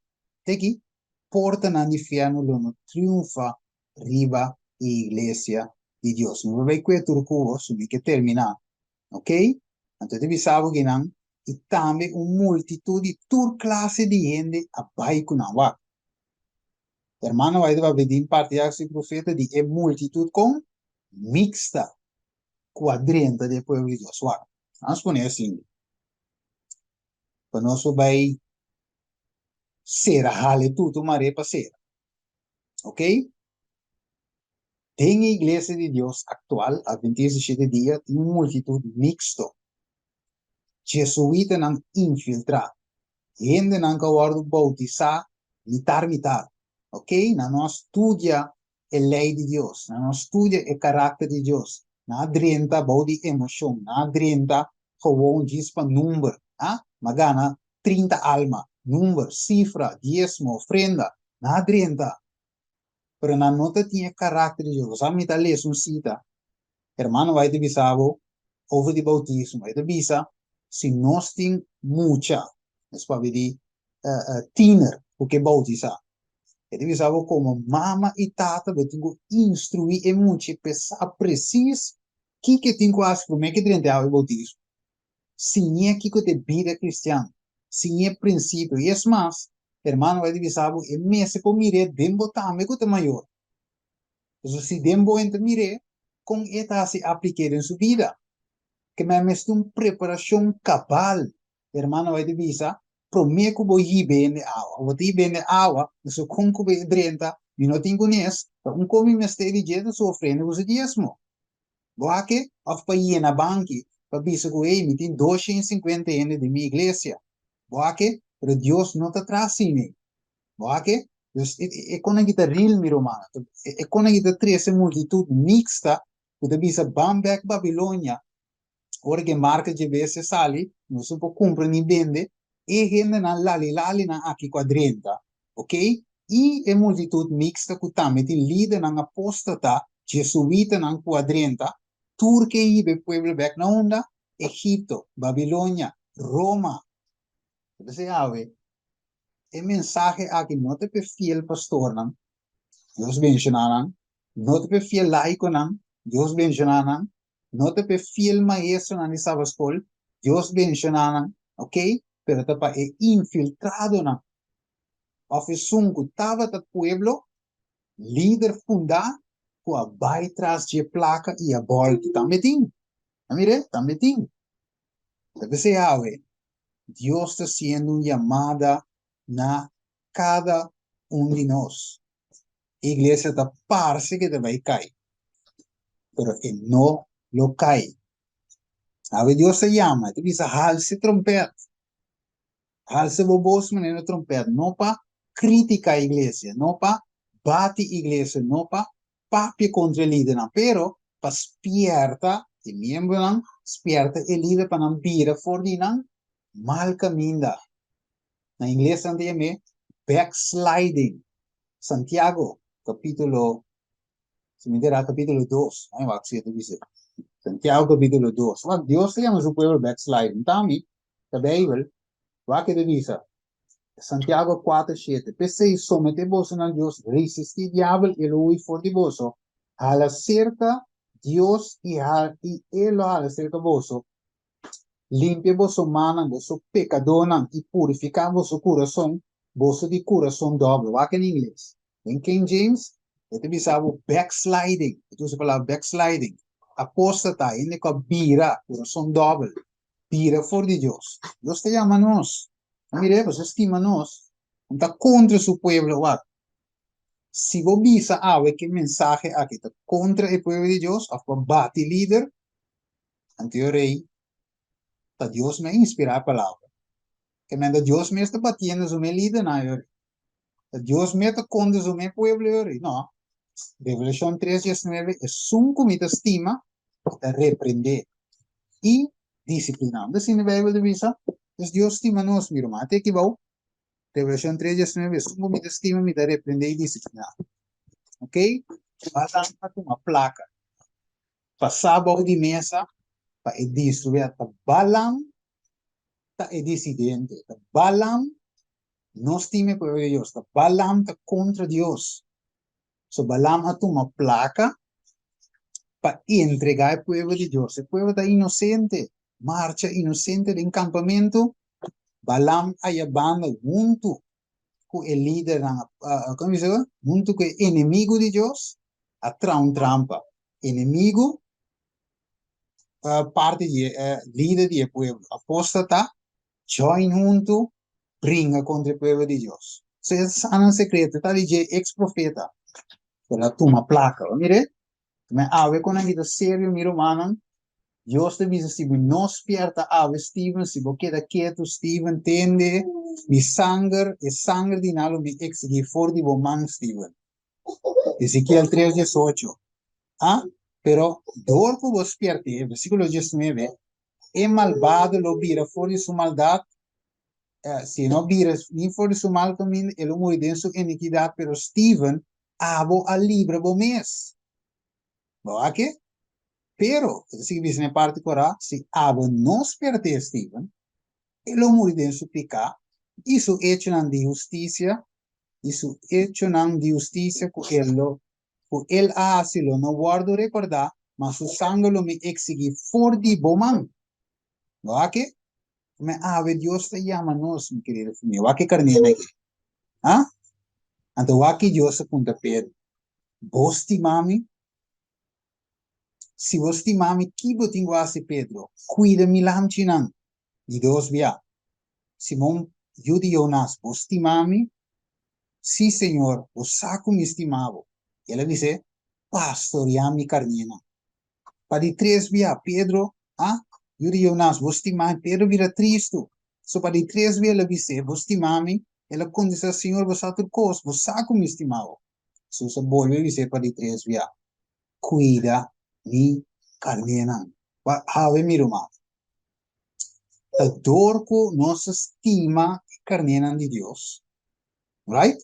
B: Teki, porta na inferno lo triunfa riba iglesia de Deus. Não vai que turco, subi que terminar. Ok? Então te bisavo que não, e também multitude tur classe de gente a baicuna wa. Hermano vai dar bedin parte a profeta de multitude com mixta. Quadrenta de pueblo de Dios. Nós conhecemos assim. Para nós vai ser hale tudo maré para ser. Ok? Tem a igreja de Deus atual, Adventista 7 dias, tem uma multitud mixto. Jesuíta não infiltrar. Gente não que bautizar, mitar. Ok? Não estudia a lei de Deus. Não estudia o caráter de Deus. Não adrenta body emoção. Não adrenta gewoon diz para número. Magana 30 alma. Número, cifra, diezmo, ofrenda. Não adrenta. Pero na nota tinha caráter de Deus. A mim tá lendo cita. Hermano vai te bisavo over de bautismo. Vai te bisa se nós tem muita. Es para ver tiener o que bautizar. Ele bisavo como mama e tata vai tenho instruir e muito pensar preciso que tem que fazer como é que tem o bautismo. Sim é que te vida cristiana. Sim é princípio. E é mais. Hermano vai te bisavo e mese por mire dembo também que te maior. Então, se dembo entre mire, com esta se aplicar em sua vida. Que me meste uma preparação cabal. Hermano vai te bisa, prometo que vou ir bem de água. Vou ir bem de água, so com que vou drenta, e não tenho conhece, então como me está dizendo, sofrendo com o diezmo. Vou aqui, ou para ir na banca, para bisa que eu me tenho 250 anos de minha igreja. Vou aqui, pero Deus não está trazendo. Vou aqui, dus quando a gente real mi romana, quando a gente traz multitud mixta, que bisa Bamberg, Babilônia, ora che marca de vezes sali, non si può comprare ni vende, e gente na lali na aqui quadrenta, ok? E é multitud mixta que também tem líder na apostata, jesuíta na quadrenta, turque e be pueblo back na onda, Egipto, Babilônia, Roma. Você sabe, é mensagem aqui, não te fiel pastor, não. Deus mencionaram, não te fiel laico, não. Deus mencionaram, não te fiel maestro na nessa escola, Deus mencionaram, ok? Pero tapa é infiltrado na. Ofisungo tava do pueblo, líder fundar, com a vai trás de placa e a volta também tem. Amire, também tem. Deve ser ave. Deus está sendo uma chamada na cada de nós. A igreja está parece que vai cair. Pero não lo cai. Ave Deus se chama, tu bisa halse trompeta. Halse bobos menino trompeta, não para criticar a igreja, não para bate a igreja, não para papi contra o líder, não, pero para spierta, e membro não, spierta e líder para não vira for di não, mal caminho. Na inglês não tem backsliding. Santiago, capítulo, se me dirá capítulo 2, aí vai ser dizer. Santiago capítulo 2. Deus se chama o pueblo backsliding. Também, a Bíblia, vai que diz, Santiago 4:7. Pensei somente vos a Deus, resistir diabo e lo huir for de vos. Hala cerca Deus e ele hala cerca vos. Limpia vos mano, vos pecadona e purificar vos coração, vos de coração doble. Vai que em inglês. Em King James, ele diz backsliding. Então se fala backsliding. Apóstata, ele com bira, coração doble. Bira for de Deus. Deus te chama nós. Mire, você estima nós. Não está contra o pueblo. Se você visa que mensagem aqui está contra o pueblo de Deus, ou bate líder, ante o rei, está Deus me inspira a palavra. Que manda Deus me está batendo o meu líder, não. Deus me está contra o meu pueblo, não. Revelação 3:19 é um comida estima para repreender e disciplinar. Assim, na Bíblia de visa, Deus estima nós, meu irmão. Até que vou. Revelação 3:19 é um comida estima para repreender e disciplinar. Ok? Passar uma placa. Passar a de mesa para destruir. Balam está dissidente. Balam não estima por Deus. Balam está contra Deus. So Balaam a uma placa para entregar ao povo de Deus. O povo está inocente, marcha inocente do encampamento. Balaam aí a banda junto com o líder, como diz, junto com o inimigo de Deus, a trampa. Inimigo, parte de líder del pueblo. Apóstata, join junto, brinca contra el pueblo de Dios. Se es un secreto, está de ex profeta. Que la toma placa, mire. Me ave con aqui serio, mi romano. Dios te dice, si no spierta ave Steven, si vos queda quieto, Steven, tende, mi sangre, e sangre di nalo mi exigi for di man, Steven. Ezequiel 3:18. Ah, pero dorco vos spierte, versículo 19, e malvado lo vira fuori su maldad, si no vira ni fuori su mal camino, e lo muere en su iniquidad, pero Steven, abo al libre bo mes. ¿No qué? Pero, si dice en parte corá, si abo no spierte Steven, e lo muere en su pecado, y su hecho de justicia, y su hecho de justicia con él hace lo no guardo recordar, mas su sangre lo me exige for di boman. ¿No que? Me ave Dios te llama nos, mi querido mío. ¿Va que carnena aquí? ¿Ah? Ante va que Dios se punta Pedro. Vos ti mami? Si vos ti mami, kibo tingo hace Pedro. Cuida mi lamchinan. Y dos via. Simón, yo nas, vos ti mami? Sí, señor, os saco mi estimado. Y él dice, pastorea mi carnena. Para de tres via, Pedro, ah? Yo digo nas, vos ti mami, Pedro vira triste. So para de tres via, ele dice, vos ti mami, ele condice, Senhor, vos saco cos, vos saco mi estimado. So se vuelve a decir para de tres via, cuida mi carnena. Ave mi romano. El dorco no se estima carnena de Dios. Right?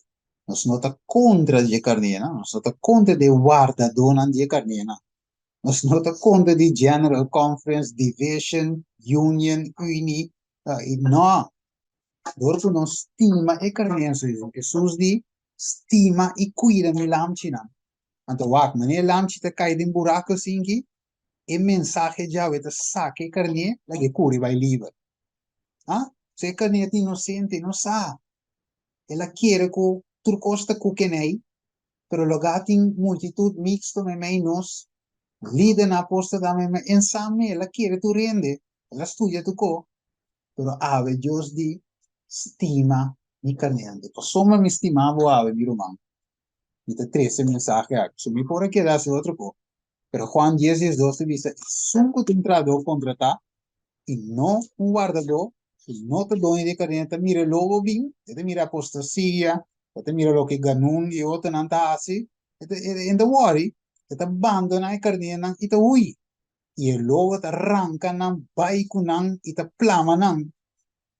B: Nos nota contra de carnena, nos nota contra de guarda dona de carnena. Nos nota contra de General Conference, Division, Union, Uni. No, dorco non stima e carnena. Jesus di stima e cuida mi lamchina. Anto wat, meneer lamchita cai din buraco singi, e mensaje già avete sa che carne, la che curi vai liber. Ah? Se carne è innocente, non sa. E la chiede con turcosta cukenei, pero lo gatin multitud mixto me mei nos, lide na posta da me ensame, la chiede tu rende, la studia tu co, pero ave Dios di stima mi carneante. Somma mi stimavo ave mi romano. Mi te 13 mensaje aquí. So mi por quedarse otro co. Pero Juan 10:12 dice, sunco te entrado contra ta, y no un guardado, y no te doy de carneante, mire luego bien, te mira apostasía, te mira lo que ganun y otro nanta así, en the worry, te abandona y carneante y te huye. Y el lobo te arranca nan, baikunan y te plamanan.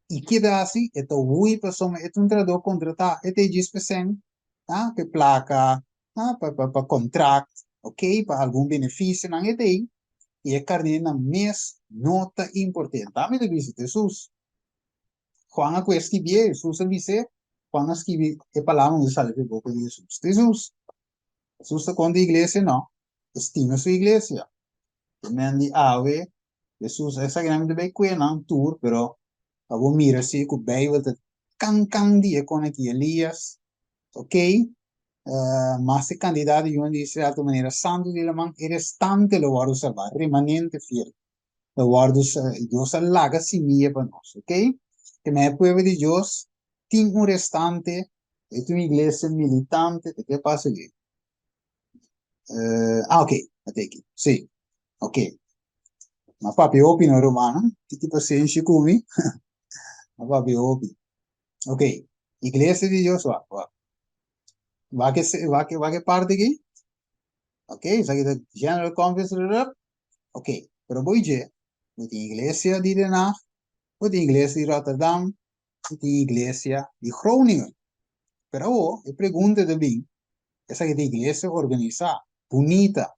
B: Y queda así, te huye, pues somos, es un entrado contra ta, te gispesen, ah, que placa, ah, para contract, ok, para algún beneficio, nan, y es carne na mes nota importante. Dame de dice Jesús. Juan a escribir, Jesús dice, Juan a escribir, e palabra de sale de boca de Jesús. Jesús está con la iglesia, no. Estima su iglesia. También di ave, Jesús, esa grande de cuena, un tour, pero a vos mira, si, que Bijbel, te can día con aquí Elías, ok? Más de candidato, y uno dice de alta manera, santo de la man, eres tanto lo guardo salvar, remanente fiel. Lo guardo, Dios alaga sin mía para nosotros, ok? Que me pueblo de Dios, tiene un restante, es una iglesia militante, ¿qué pasa aquí? Ok, aquí, sí, ok. Ma papi opino romano, che tipo sensi come? Ma papi opino. Ok, iglesia de Dios, va. Va que parte aquí? Ok, so que General Conference, ok, pero voy a la iglesia de Den Haag, la iglesia de Rotterdam, la iglesia de Groningen. Pero la pregunta de mí, esa que la iglesia organizada, bonita,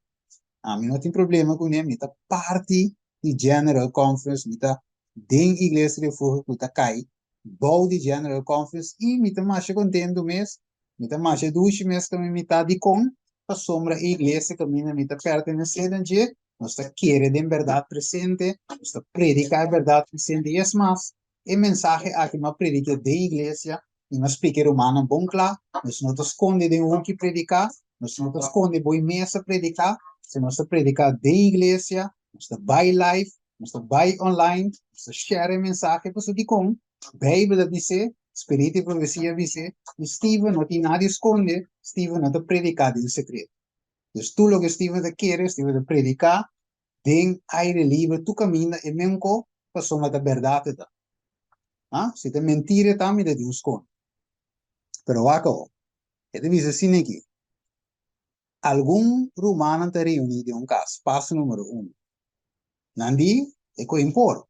B: a mí no tengo problema con ella, mita parte de General Conference, mita den iglesia de Fuga que cae, bouw de General Conference, y mita más contento mes, mita más duche mes que mita de con, a sombra iglesia que mita perteneciente, nos quiere de verdad presente, nos predica de verdad presente, y es más, el mensaje aquí me predica de iglesia, y me explica romano bon claro, nos no te esconde de un que predicar, nos no te esconde voy mesa predicar, se nos predica de iglesia, Moest bij live, moest bij online, moest share mensaje, pues die kon. Bijbel dat dice, spiriti profecia dice, y Steven no tiene nadie esconde, Steven no te predica en secreto. Dus tú lo que Steven te quiere, Steven te predica, den aire libre, tu camina e menco, pasó la verdad te da. Ah, si te mentire también te dios con. Pero vaco, este dice sin aquí. Algún rumano te reúne de un caso, paso número 1. Nandi, é co impor.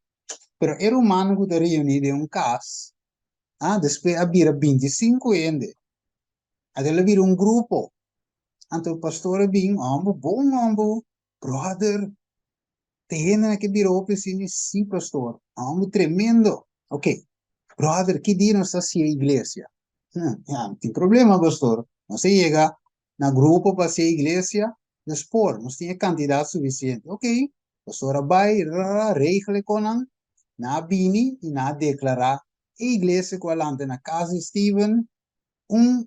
B: Pero el humano que te reúne de un caso, ah, después había 25 ende. Adela había un grupo. Ante o pastor bem, bom, brother. Tem que vir op sim, pastor. Tremendo. Ok. Brother, que dia nós está a igreja? Não tem problema, pastor. Nós chega na grupo para ser igreja, depois, nós temos quantidade suficiente. Ok. Pastor vai, regle com na bini e na declarar a igreja com a na casa Steven,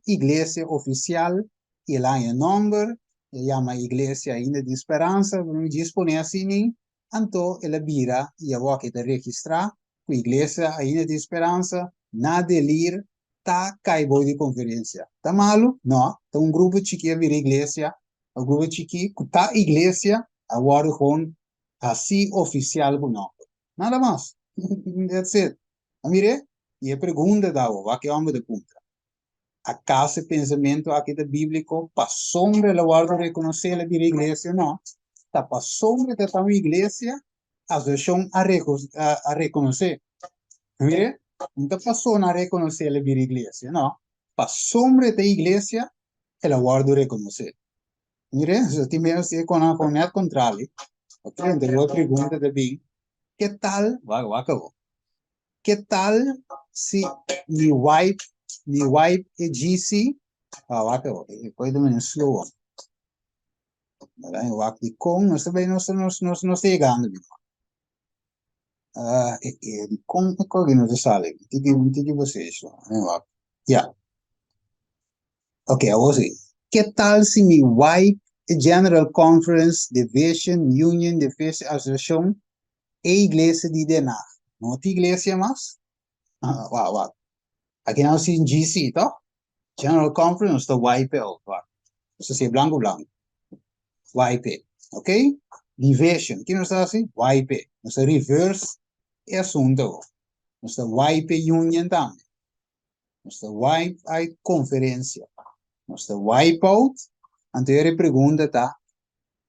B: igreja oficial, e lá em nome, chama igreja ainda de esperança, vamos dispor assim, então ela vira e a voz que te registrar, a igreja ainda de esperança, na delir, tá caibo de conferência. Tá malo? Não. Tá grupo chiquinho vira igreja, o grupo chiquinho, tá igreja, agora com assim oficial com nome. Nada mais. That's it. Mire, e a pergunta da o que vamos de punta. ¿Acaso el pensamiento aquí de bíblico para sombra la guarda reconocer la iglesia? No. Está para sombra de la iglesia, asociación a reconocer. Mire, no está para a reconocer la iglesia, no. Para sombra de la iglesia, la guarda reconocer. Mire, eso también es con el contrario. Ok, te voy a preguntar de bien. ¿Qué tal? ¿Qué tal si mi wife e GC, wacht even, ik me een slow on. Dan wacht die kom, no se llegando. Die kom, ik kan no se sale. Tiki position. Ja. Okay, I was saying. ¿Qué tal si mi wife General Conference, Division, Union, Division, Association, iglesia de Denag? ¿No te iglesia más? Wacht. Aquí no sin GC, ¿no? General Conference, the YPL. Eso sí, blanco. YP. ¿Ok? Division. ¿Quién nos hace? YP. Nuestro reverse asunto. Nuestra YP Union también. Nuestra YP conferencia. Nuestra Wipeout. Anterior pregunta está,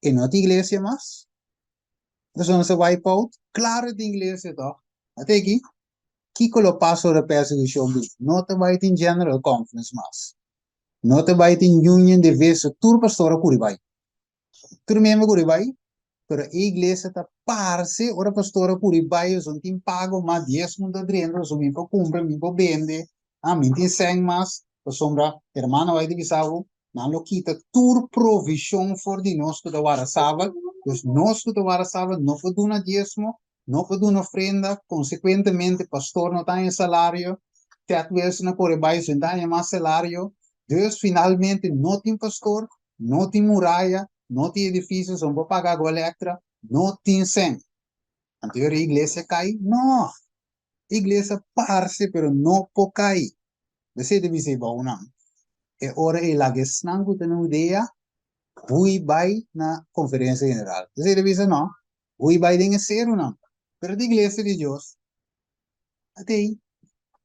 B: ¿en otra iglesia más? Entonces, nuestra Wipeout, claro de iglesia, ¿no? Hasta aquí. Kiko lo paso de persecución, no te va a ir en General Conference más. No te va a ir en Union de Vesa, tu pastor a Curibay. Tu mesmo Curibay, pero la iglesia está parce, ora pastor a Curibay, es un team pago más 10 mundos dentro, es un mismo compra, mismo vende, a mí te sen más, pues sombra, hermano, vai divisado, no lo quita tu provisión for di nostro da vara sábado, pues nostro da vara sábado, no fue de una diezmo, no fue de una ofrenda, consecuentemente, pastor no tiene salario, te veces no corre baixo, no tiene más salario, Dios finalmente no tiene pastor, no tiene muralla, no tiene edificios, no puede pagar agua eléctrica, no tiene sen. Anterior iglesia cae, no, iglesia parce, pero no puede caer. Decide dice, una. E ora la que snangu tiene una idea, voy vai na conferencia general. Decide dice, no, voy vai de ser una. Pero la iglesia de Dios, até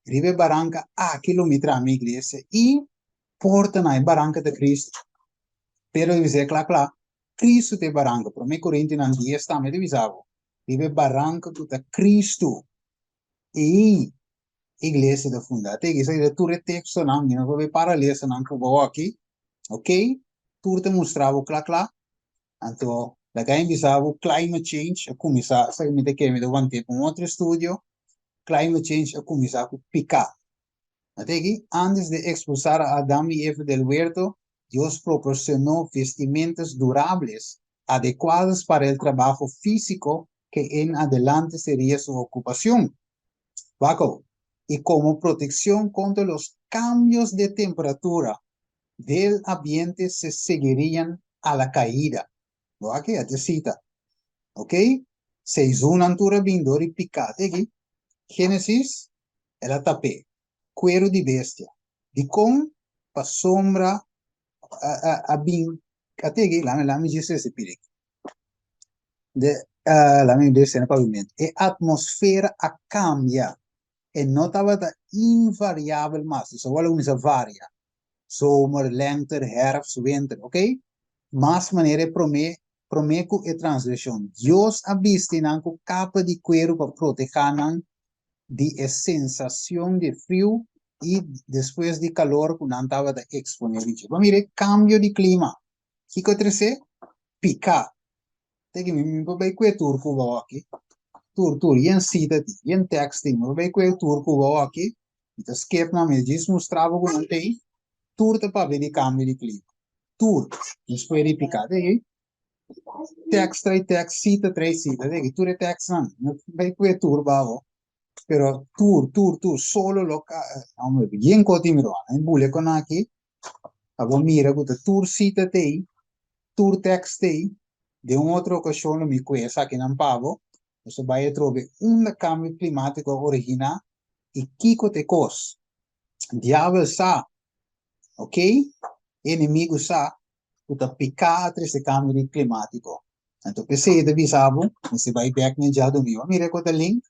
B: rive barranca a kilómetros a mi iglesia y porta na barranca de Cristo. Pero dice, claro, Cristo te barranca. Pero me Corinthians 10 también divisavo. Rive barranca de Cristo. E iglesia de funda. Te dice, tu texto não, não vou para ler, não que eu vou aqui. Ok? Tu te mostrava, claro. Então, daqui divisavo climate change, a começar, sai me de que me deu um outro estúdio. Climate change a começar a picar. Até aqui, antes de expulsar a Adão e Eva del huerto, Dios proporcionó vestimentas durables, adecuadas para el trabajo físico que en adelante sería su ocupación. Paco, y como protección contra los cambios de temperatura del ambiente se seguirían a la caída. Aquí te cita. Ok? Seizoen antura bindori picate aqui. Gênesis, ela tapé. Cuero de bestia. De com, pa sombra, a bin, até aqui, lá me disse esse perigo. Lá me disse no pavimento. E a atmosfera a cambia. E não estava invariável mais. Só vale uma varia. Zomer, lente, herfst, winter, ok? Mas maneira promeco e transgressão. Deus abiste nanco capa de cuero para proteger de sensação de frio e depois de calor que não estava exponível. Mas mire, cambio de clima. O que acontece? Picar. Tem que me vai com o turco aqui. Tur, yen cita, yen texting, vai com o turco aqui. Então, skip na me diz mostrava que não tem. Tur para ver de cambio de clima. Tur, depois de picar, text, cita, cita, tur é text não, vai com o turco, pero tur, solo loca, bien cotimiro, en bule con aqui, abo mira que tur cita tei, tur text tei, de outra ocasião me conhece aqui não pavo, você vai trovar cambio climático original e kiko te cos, diabo sa, ok? Inimigo sa, que picar esse cambio climático. Então, pensei de bisabo, você vai back no dia domingo, mira que link,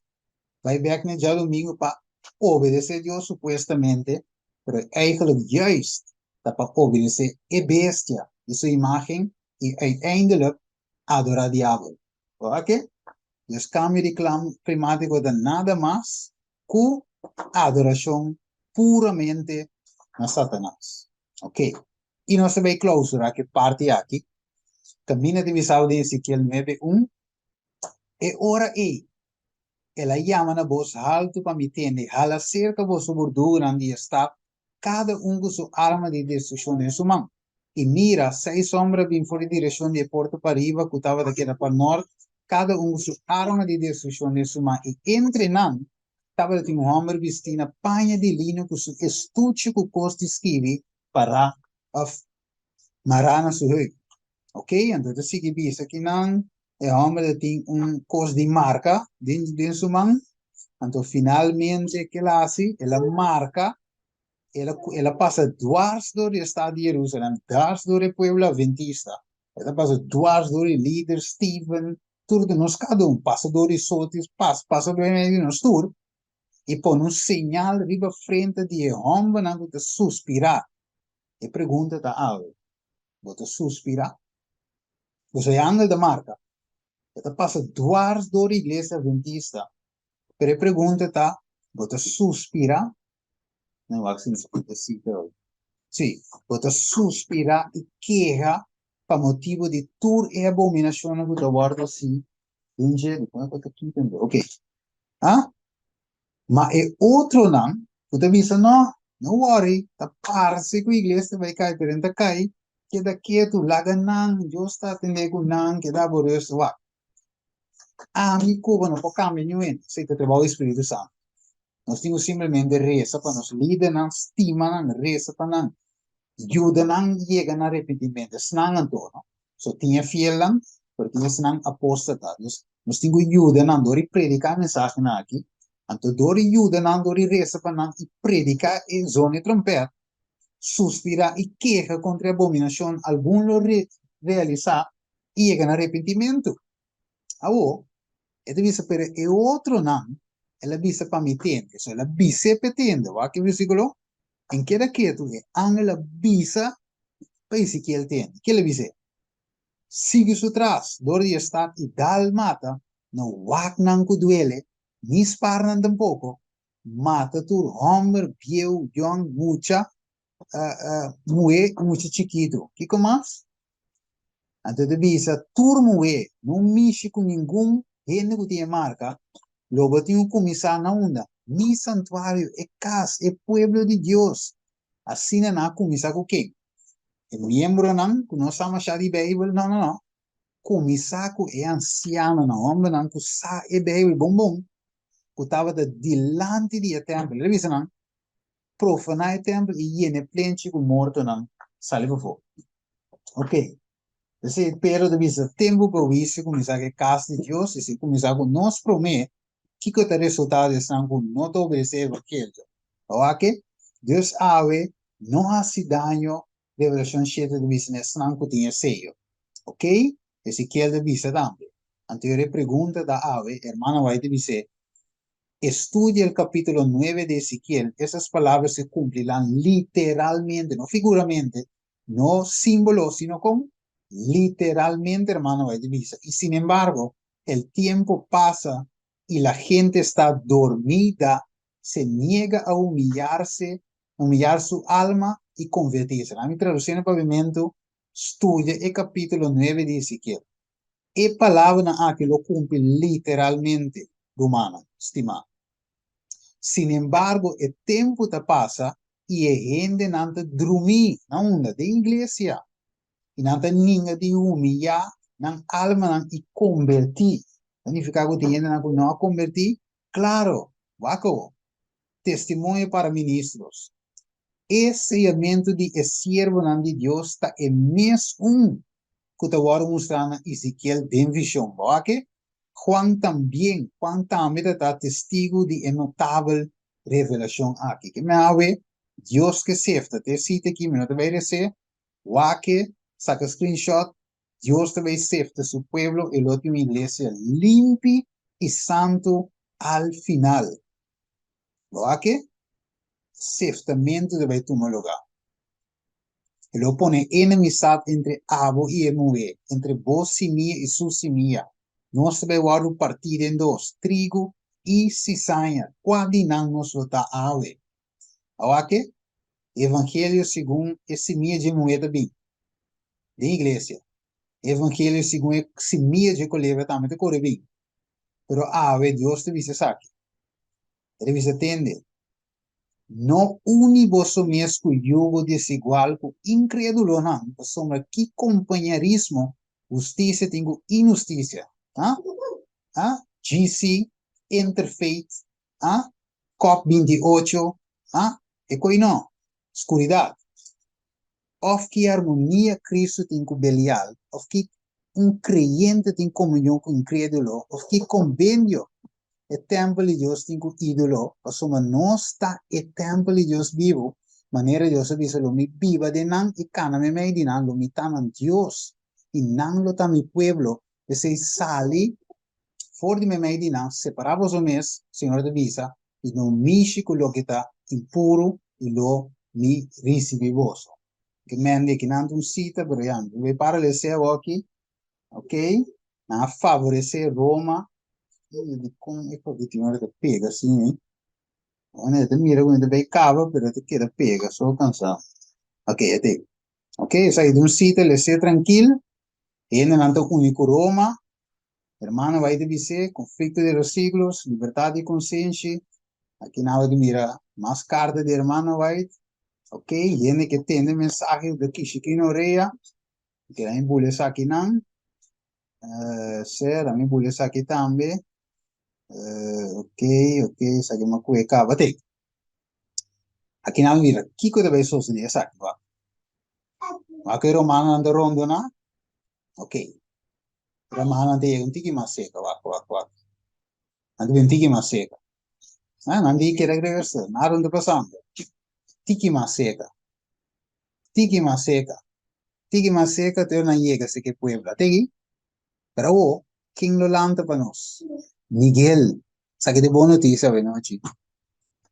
B: vai back no dia domingo para obedecer Deus supostamente, pero eigenlijk juist dat para obedecer a bestia de sua imagem e uiteindelijk adorar diabo. Ok? Dus cambio climático de nada mais que adoração puramente a Satanás. Ok? E nós vai clausurar que parte aqui, camina de visão de Ezequiel 9:1, e ora ela chama na voz alto para me entender, ela cerca vossa gordura onde está, cada com sua arma de destruição em sua mão. E mira, 6 sombras bem fora direção de porta para riba, que estava daqui para o norte, cada com sua arma de destruição em sua mão. E entre nós, estava um homem vestido na panha de linho com seu estuche com costa esquive para marana sua rei. Ok? Então, se que visa que não, o homem tem cos de marca de sua mão. Então, finalmente, que ela hace, ela marca, ela passa dwars door o estado de Jerusalém, dwars door o pueblo adventista. Ela passa dwars door o líder Stephen, tudo nós, cada passa door os outros, passa door meio nós tudo, e põe sinal riba frente de homem, não te suspirar. E pergunta a algo, você suspirar? Você anda da marca. Ela passa dwars door a igreja adventista. Pero pergunta tá, você suspira? Não, assim sim, pero sim, você suspira e queja para motivo de tur e abominação que tu guarda assim, inge, ok? Ah? Mas é outro não, você diz não worry, tá parse com a igreja vai cair, pero não cai, que daqui tu laga não, Deus está atendendo não, que dá por isso lá. Mi Cuba não pode cambiar nenhum, sei que trabalha o Espírito Santo. Nós temos simplesmente reza para nos líder, não estima, não reza para não. Ajuda não chega no arrependimento, senão não torna. Só tinha fiel não, porque tinha senão apostatados. Nós temos ajuda não, dori predicar a mensagem aqui. Então, dori ajuda não, dori reza para não, e predicar em zona de trompeta. Suspirar e queja contra a abominação, algum lo realizar, e chega no arrependimento. Agora, é divisa per e outro não, ela visa para me tende, so ela visa petende, va que versículo, en que tu é, ela visa para Ezequiel tende, que ela visa, sigue su tras, dori está e dal mata, no wak nan ku duele, ni sparnan tampoco, mata tu homem, vieu, young, mucha, mucha chiquito, que mais? Então, visa, tur mué, não mexe com nenhum gente que tinha marca, logo tinha começar na onda. Mi santuário é casa, é pueblo de Deus. Assim não começar com quem? É membro não, que nós estamos a de Bíblia, não. Começar com é anciano, não, homem não, que sabe é Bíblia, bom, que estava delante do templo. Ele disse não, profanar o templo e ir na plente com morto não, salve fogo. Ok. Esse pero de visa tempo provisto começar que casa de Deus, e se começar com nós promete, que o resultado estão com não obedecer o evangelho. Ok? Deus ave não hace daño revelação 7 de visa nesse que tinha sello. Ok? Ezequiel de visa também. Anterior pergunta da ave, hermana vai de dizer, estudia el capítulo 9 de Ezequiel, esas palabras se cumplirán literalmente, no figuramente, no símbolo, sino como literalmente, hermano, va a divisa. Y sin embargo, el tiempo pasa y la gente está dormida, se niega a humillarse, humillar su alma y convertirse. En mi traducción en pavimento, estudia el capítulo 9 de Ezequiel. Y palabra que lo cumple literalmente, humana, estimado. Sin embargo, el tiempo te pasa y hay gente no te dormir, no de iglesia. Y no te niña de humillar, no alma y convertir. Significa que gente no convertir, claro, vaco. Testimonio para ministros. Ese elemento de siervo de Dios está en mes que te voy a mostrar en Ezequiel en visión, ¿ok? Juan también está testigo de notable revelación aquí. Que me habe, Dios que sefta, te cita aquí, me no te voy a decir, que saca screenshot, Dios te va a sefta su pueblo y lo tiene iglesia limpia y santo al final. ¿Ok? Seftamiento de tu lugar. Y lo pone enemistad entre Abo y Emué, entre vos semilla y su semilla. No se ve guardo partido en dos, trigo y cizaña. Cuadinan nos lo ta ave. Ahora que, evangelio según es semilla de Emué también, de iglesia. Evangelio según es semilla de coleva también te corre bien. Pero ave, Dios te dice saque. Te dice atender. No uni vosso mesmo yugo desigual com incrédulo não, sombra que companheirismo, justiça tenho injustiça, GC, Interfaith, COP28, e coi não, escuridade. Of que harmonia Cristo tem com Belial, of que creyente tem comunhão com incrédulo, of que convênio el templo de Dios tiene un ídolo, asoma no está el templo de Dios vivo, manera Dios dice lo mi viva de nan y cana me di nan lo mi taman Dios, y nan lo ta mi pueblo, e se sali, for di me di nan, separamos o mes, Señor de visa, y no mishi con lo que está impuro, y lo mi recibivoso. Que mende que nan un cita, pero ya, voy para le sea aquí, ok, a favorecer Roma, com é que hora que pega assim, né? Te mira quando vai cava, pero te queda pega, só cansado. Ok, até. Ok, sai de sitio, le ser tranquilo, e nell'anto unico Roma, hermano, vai de dizer, conflito de los siglos, liberdade de consciência, aqui na de mira, mais carta de hermano vai, ok, gente que tem mensagem de Kishikino Rea, que a embule aqui não, ser, a mim embule aqui também, ok, sa que me cuida cava te. Aqui na mira, Kiko deve sostenere, sa que va. Ma che romano anda rondo na? Ok. Romano anda un tiki ma seca, va. Anda un tiki ma seca. Nandi che regressa, na ronda passando. Tiki ma seca. Tiki ma seca. Tiki ma seca te una llega se che puebla. Tegi? Pero king lo lanta pa nos. Miguel, sa che de buona notizia no chico.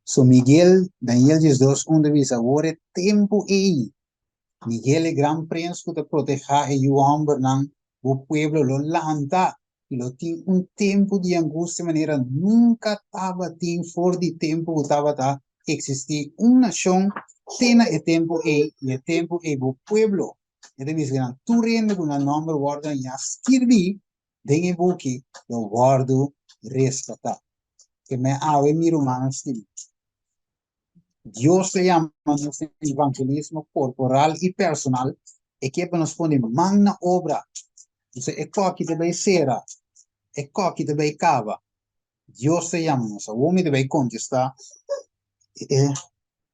B: So Miguel, Daniel 2, onde visa, ore tempo e Miguel é gran príncipe de proteger e João Bernang, o pueblo lo lanta, e lo tem tempo de angústia, maneira nunca estava tem fora de tempo, estava a existir uma nação, tem o tempo e o tempo é o pueblo. E deve ser tu rende com o nome guarda e escrevi, dengue buki, lo guardo respetar. Que me ave mi romano estilo. Dios se llama nuestro evangelismo corporal y personal, y que nos pone magna obra. Entonces, es aquí te ve cera, es aquí te ve cava. Dios se llama, o sea, uno debe contestar,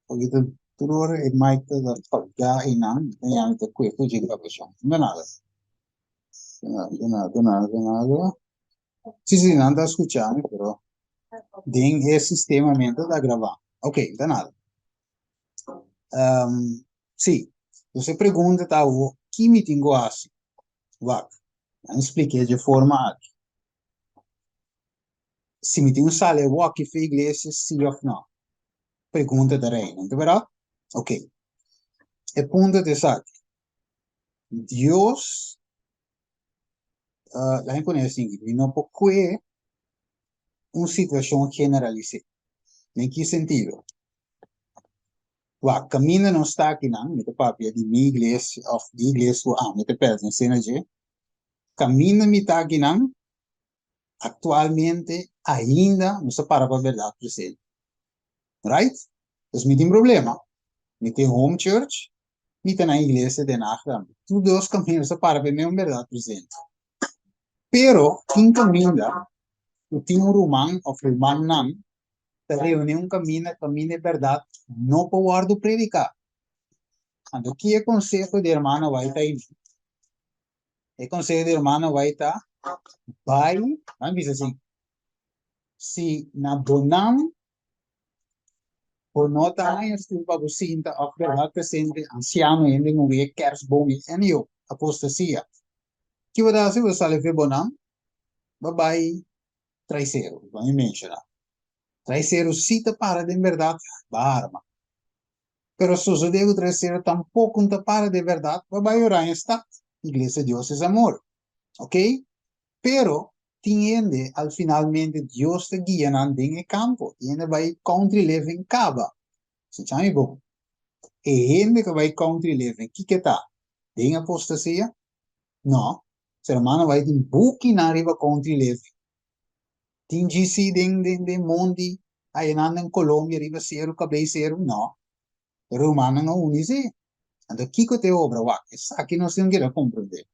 B: porque tu e mai te da pagga e nan, e anche questo ci capisce. Non è nada. De nada. Sì, non sta ascoltando, però. Ding è sistemamento da gravare. Ok, de nada. Sì, você pergunta, tá, o que me tenho assim? Vá, eu expliquei de forma aqui. Se me tenho sale walk für igreja, sim ou não? Pergunta da reina, não é? Ok. E ponto de saque. Deus, lá em conhece, não pode uma situação generalizada. Em que sentido? Wa caminho não está aqui não, me papi de minha igreja, of de igreja, me te pede, não sei não je. Caminho me está aqui não, atualmente ainda não se para a verdade presente. Right? Então me tem problema. Me tem home church, me tem na igreja de nada. Tudo os caminhos se para a verdade presente. Pero, quem caminha, o tem um romano, ou romano não, te reúne um caminho de verdade, não pode guardar predicar. Então, que é conselho de irmã vai estar aí? É conselho de irmã vai estar, vamos dizer assim, se na bonam, por nota aí, estou para você, então, a verdade presente, anciano, ainda não é queres bom, e eu, apostasia. Que vai dar se você sabe ver bonam, vai traiçeiro, vamos mencionar. Traiçeiro cita para de verdade, barba. Pero se o devo traiçeiro tampouco não para de verdade, vai orar em está. Igreja de Deus é amor. Ok? Pero, tiende, al finalmente, Dios te guía en el campo. Tiende vai country living cava. Se chama bom. E gente que vai country living, que está? Tem apostasia? Não. Se hermano vai em buki na riva country living. Tem GC de Mondi, aí em Colômbia, riva zero, cabeceiro? Não. Pero humano não unice. Então, que te obra? Isso aqui nós temos que compreender.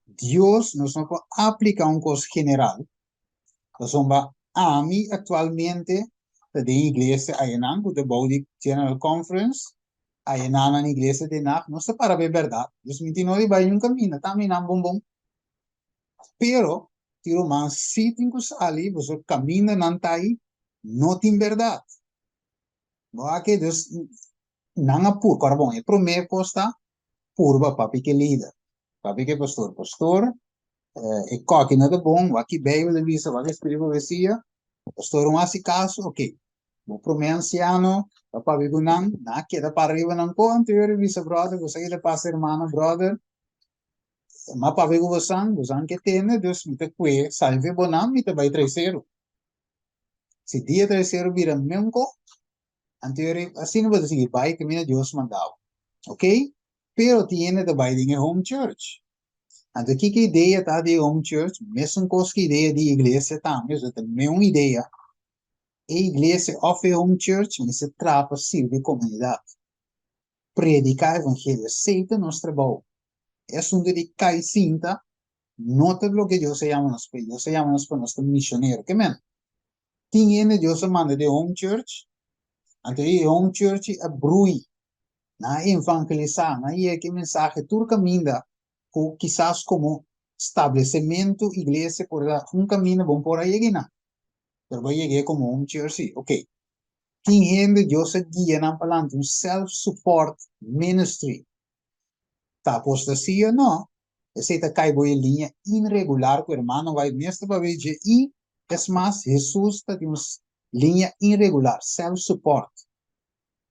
B: Dios nos no puede aplicar un cosa general. Entonces, a mí actualmente, de iglesia, hay en de Body General Conference, hay en iglesia de NAC, no se para ver verdad. Los no de un camino, también bom. Pero, tiro más, si tengo sali, vos camina nantai, no tiene verdad. No hay que, dus, nanga pur, carbon, el primer posta, purba papi que líder. Papi que pastor, e coque nada bom, aqui bem de vista, vai escrever vecia, pastor um assim caso, ok. Vou pro meu anciano, para ver não, na queda para arriba não com anterior vista brother, você que passa irmão brother, mas para ver você que tem, Deus me te cuê, salve bonam, me te vai terceiro. Se dia terceiro vira mesmo, anterior assim não vai seguir, vai que me Deus mandava, ok? Pero tiene de vai em home church. Então, que ideia está de home church? Mesmo coisa que ideia de igreja também, é também uma ideia. A igreja oferece home church, mas se trata de comunidade. Predicar o evangelho, aceita nosso trabalho. É onde de cai cinta, nota o que Deus chama nos para. Deus chama nos para nosso missionário. Que men? Tinha Deus manda de home church. Então, a home church é brui. Na evangelizar, na que mensagem tudo caminha. Quizás como establecimiento, iglesia, por un camino bom por ahí, ¿no? Pero voy a llegar como un church, ok. Quien gente, Dios se guía en palante, un self-support ministry. ¿Está apostasía? No. Ese te cae voy en línea irregular, que hermano va a ir para ver, y es más, Jesús está en línea irregular, self-support.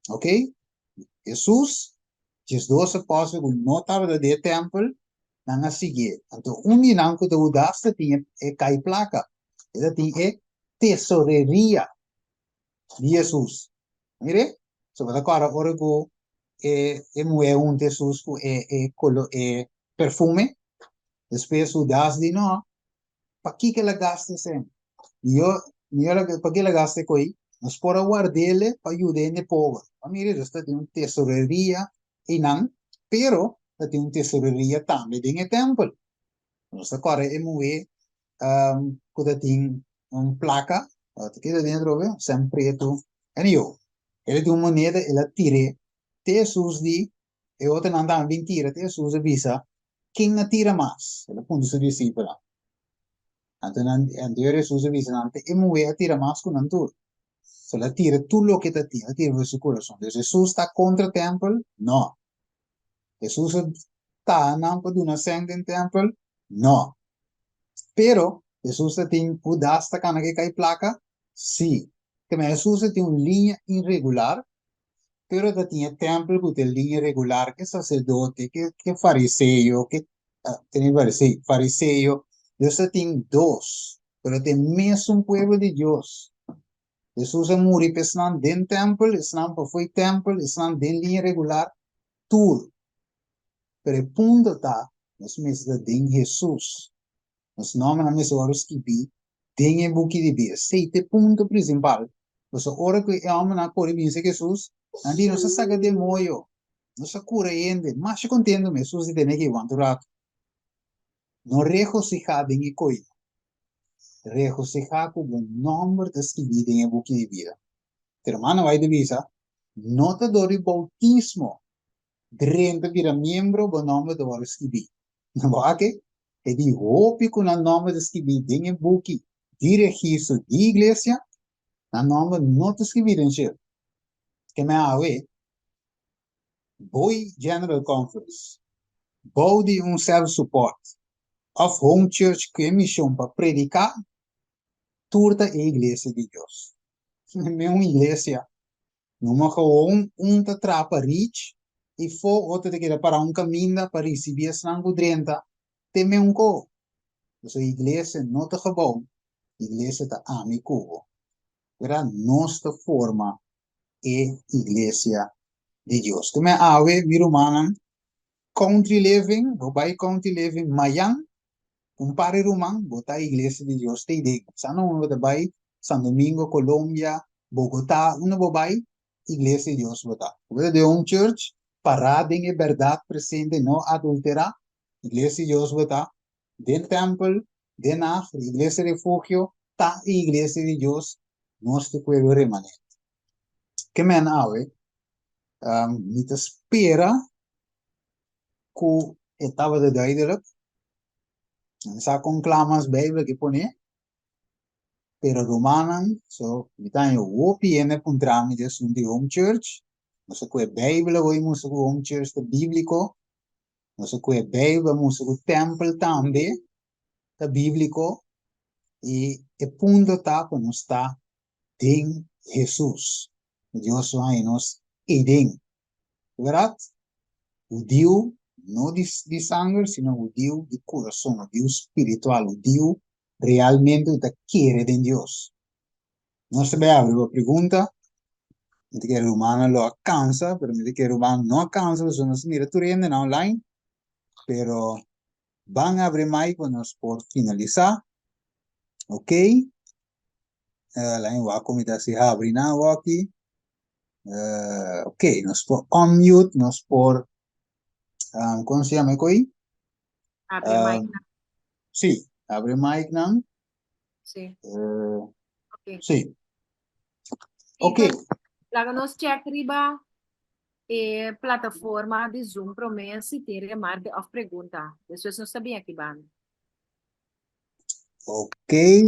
B: Ok? Jesús, los 12 apóstoles, no estaban de templo, nanga sige. Então, dinang ko daw das tinha kay placa. Ela tinha tesoreria de Jesus. Mire? So, agora ko moe un Jesus ko perfume. Depois o das di no. Pa que ela gasta sempre? Pa que ela gasta ko aí? Mas por guardele pa ayudar ne pobre. Mire, esta tem tesoreria inang, pero tem uma tesouraria também dentro do templo. Nós agora quando tem uma placa, aqui dentro, sempre preto, e eu, ele tem uma moneda, ele tira, Jesus de, e outra não dá mentira, Jesus avisa, quem atira mais? Ele punto su discípula. Então Jesus avisa, e moe atira mais com nantur. So, ela tira tudo o que está tira do seu coração. Jesus está contra o templo? Não. Jesus está não para uma sangue no templo? Não. Pero, Jesus tem audácia para que cai placa? Sim. Porque Jesus tem uma linha irregular, pero tinha templo que tem linha regular, que sacerdote, que fariseu, que tem fariseu. Deus tem dois, pero tem mesmo povo de Deus. Jesus morreu para estar dentro do templo, estar para fora do templo, estar dentro da linha regular, tudo. Pero o ponto está, nós mesmos em Jesus. Nós não vamos horas que vi, tem em buque de vida. Seite ponto principal. Nós ora que é uma na cor de Jesus, andi nós saca de moio, nós cura ainda, mas se contendo Jesus de ter que aguentar. Não regocijar em coisa. Regocijar com o nome das que vivem em buque de vida. Hermano, vai de visa, nota do bautismo, drenta vira membro do nome do horas que vi. Não é que? E di hopi com o nome das que vivem em buque de registro de igreja, na nome notas que vivem em que me ave, boi General Conference, boi de self-support, of home church que é missão para predicar, turta a igreja de Deus. Não é uma igreja, não é um trapa rich, e for outra que era para caminho para receber a sangue drenta, tem um co. Então, a igreja não está bom, a igreja está amigo. Era nossa forma é igreja de Deus. Como é a ave, virumanan, country living, vai country living, mayang, compare rumang, bota a igreja de Deus, tem de, sana um vai, San Domingo, Colômbia, Bogotá, uma vai, igreja de Deus, bota. Bota de church, parada em verdade presente, não adulterar, igreja de Deus, bota. Del templo, de na, igreja de refúgio, tá a igreja de Deus, nosso pueblo remanente. Que men ave, niet espera que estava de duidelijk. Sa conclamas Bijbel que pone, pero romanan, so, mitan yo wopi ene puntrami de sundi home church, no se kwe Bijbel hoy musu home church de bíblico, no se kwe Bijbel musu temple tambe, de bíblico, e punto tá quando está em Jesus. Deus vai nos eden. Verdade? O Deus não de sangue, sino o Deus de coração, o Deus espiritual, o Deus realmente que quer de Deus. Não se vai abrir uma pergunta, não te quero humano lo alcança, pero me te quero humano não alcança, você não se mira tu rende na online, pero van a abrir mais para nós por finalizar, ok? Lá em Wakomita se abre na Waki. Ok, nós por unmute, nós por como se chama aí?
F: Abre mic.
B: Sim, abre mic não?
F: Sim. Ok.
B: Sim. Ok.
F: Laga nos check riba e plataforma de Zoom promessa ter marca of pergunta. Pessoas não sabiam aqui ban.
B: Ok.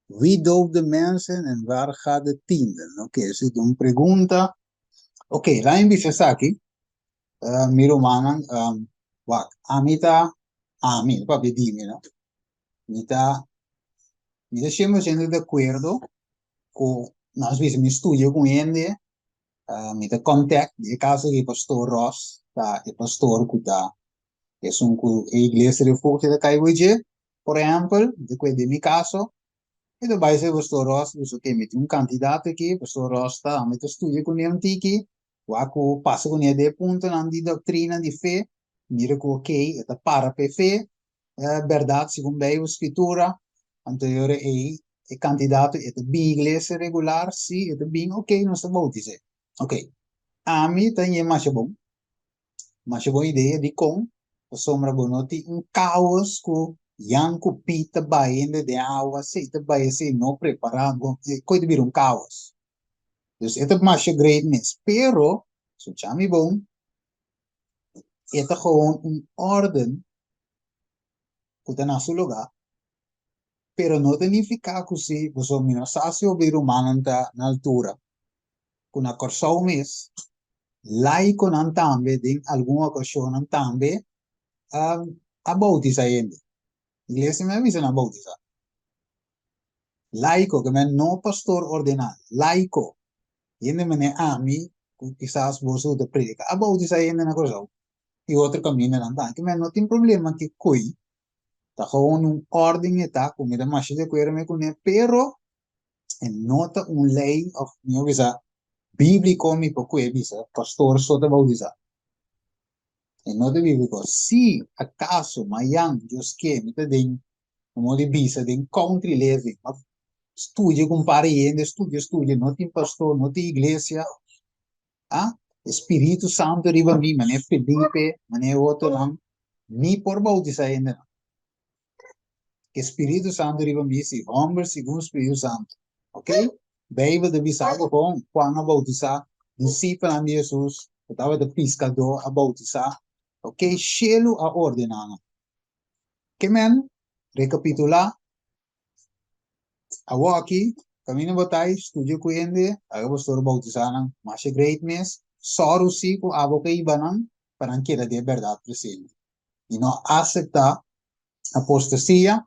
B: Wie doopt de mensen en waar gaat de tiende? Oké, ze doen pergunta. Oké, lá em Bisesaki, miro manan, wat, amita, papi dime, no? Mita 100% de acuerdo con, nós vezes me estudio com ele, mita contact, de caso que pastor Ross, tá, e pastor que tá, é a igreja de refúgio da Caiuije, por exemplo, de mi caso, e do bairro pastor Ross, isso que me tem um candidato aqui, pastor Ross tá, me estudio com ele aqui, Waku passa com ele de ponto na doutrina de fé, mira que ok, é para a fé, verdade segundo a escritura, anterior é candidato é bem igreja regular, sim, é bem ok, não está bom dizer. Ok, a mim tem mais bom ideia de como a sombra bonoti caos com Yanko pita baindo de água, se te vai ser não preparado, coisa vir caos. Dus ito mas greatness. Pero, so chami bom, ito gewoon een orden kung na su lugar, pero no significa que você minasasyo birumananta na altura. Kung nakorsaw mes, laico nan tambe din alguma ocasión nan tambe a bautizar gente. Iglesia me avisa na bautizar. Laico, que men no pastor ordenado, laico. Yende mene ami, quizás vos de predica, a bautizar gente na corsaw. Y otro camino nan tambe. Que men no tem problema que coi, ta gewoon un orden eta, como da macho de acuerdo me con pero en nota un lei of mio visa bíblico mi poco visa pastor sota bautizar. En nota bíblico, si acaso mayang Dios que me te den como de visa den country living, estudia com pariente, estudia, não tem pastor, não tem igreja, Espírito Santo riba mi, mané Felipe, mané outro lang, ni por bautizar ainda. Espírito Santo riba mi, si homem segundo Espírito Santo, ok? Bíblia de bisado com Juan a bautizar, discípulo de Jesus, estava de pescador a bautizar, ok? Shelo a ordenar. Que men, recapitular, awo aqui, caminho batay, estudio ko yende, aga pastor bautizanan, mas great mes, soro si ko abo kay ibanan, parang kira de verdad presente. E não aceitar apostasia,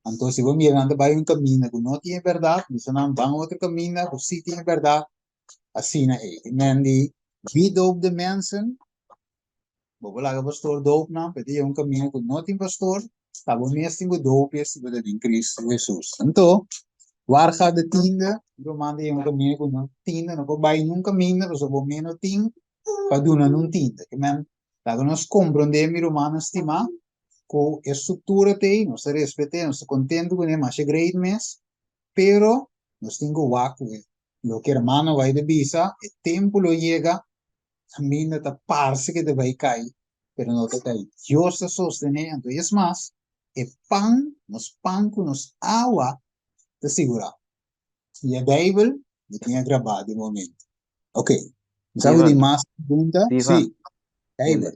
B: então se vos mirando vai caminho que não tem verdade, se não van outro caminho que sim tem verdade, assim é. Men die wie doop de mensen, bobolaga pastor doop na, pedi caminho que não tem pastor, tabo mesmo que doop é se vai de Cristo Jesus. Então, waar gaat de tiende? Romane yung caminho com não tiende, não vai num caminho, mas o menos tiende, para donar num tiende. Que men, lago nós compreendemos romano estima, com a estrutura tem, nós respeitamos, nós contento com ele, mas é great mes, pero nós temos o waco, lo que hermano vai de visa, o tempo lo llega, também está parece que vai cair, pero não está cair. Deus está sosteniendo, então é mais, é pan com nos água, te segurar. E a Bíblia, eu tinha gravado de momento. Ok. Sabe de mais pergunta? Sim. Bíblia.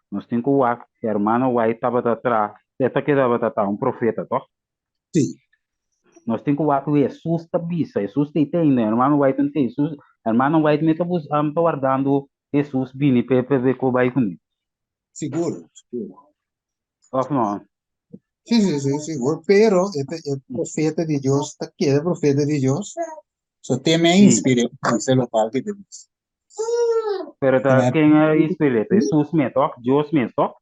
P: Nós temos o hermano White estava atrás. Esta que estava atrás, um profeta, tá?
B: Sim.
P: Nós temos o Jesus está bisa. Jesus tem, né? Hermano White não tem. Jesus, hermano White me está guardando Jesus bini PPV com o bairro.
B: Seguro.
P: Of não?
B: Sí, seguro, pero este es profeta de Dios, aquí es profeta de Dios, so te me inspiré, dice lo cual que te dice.
P: Pero quem é inspirado? Jesus mesmo, toc? Deus mesmo, toc?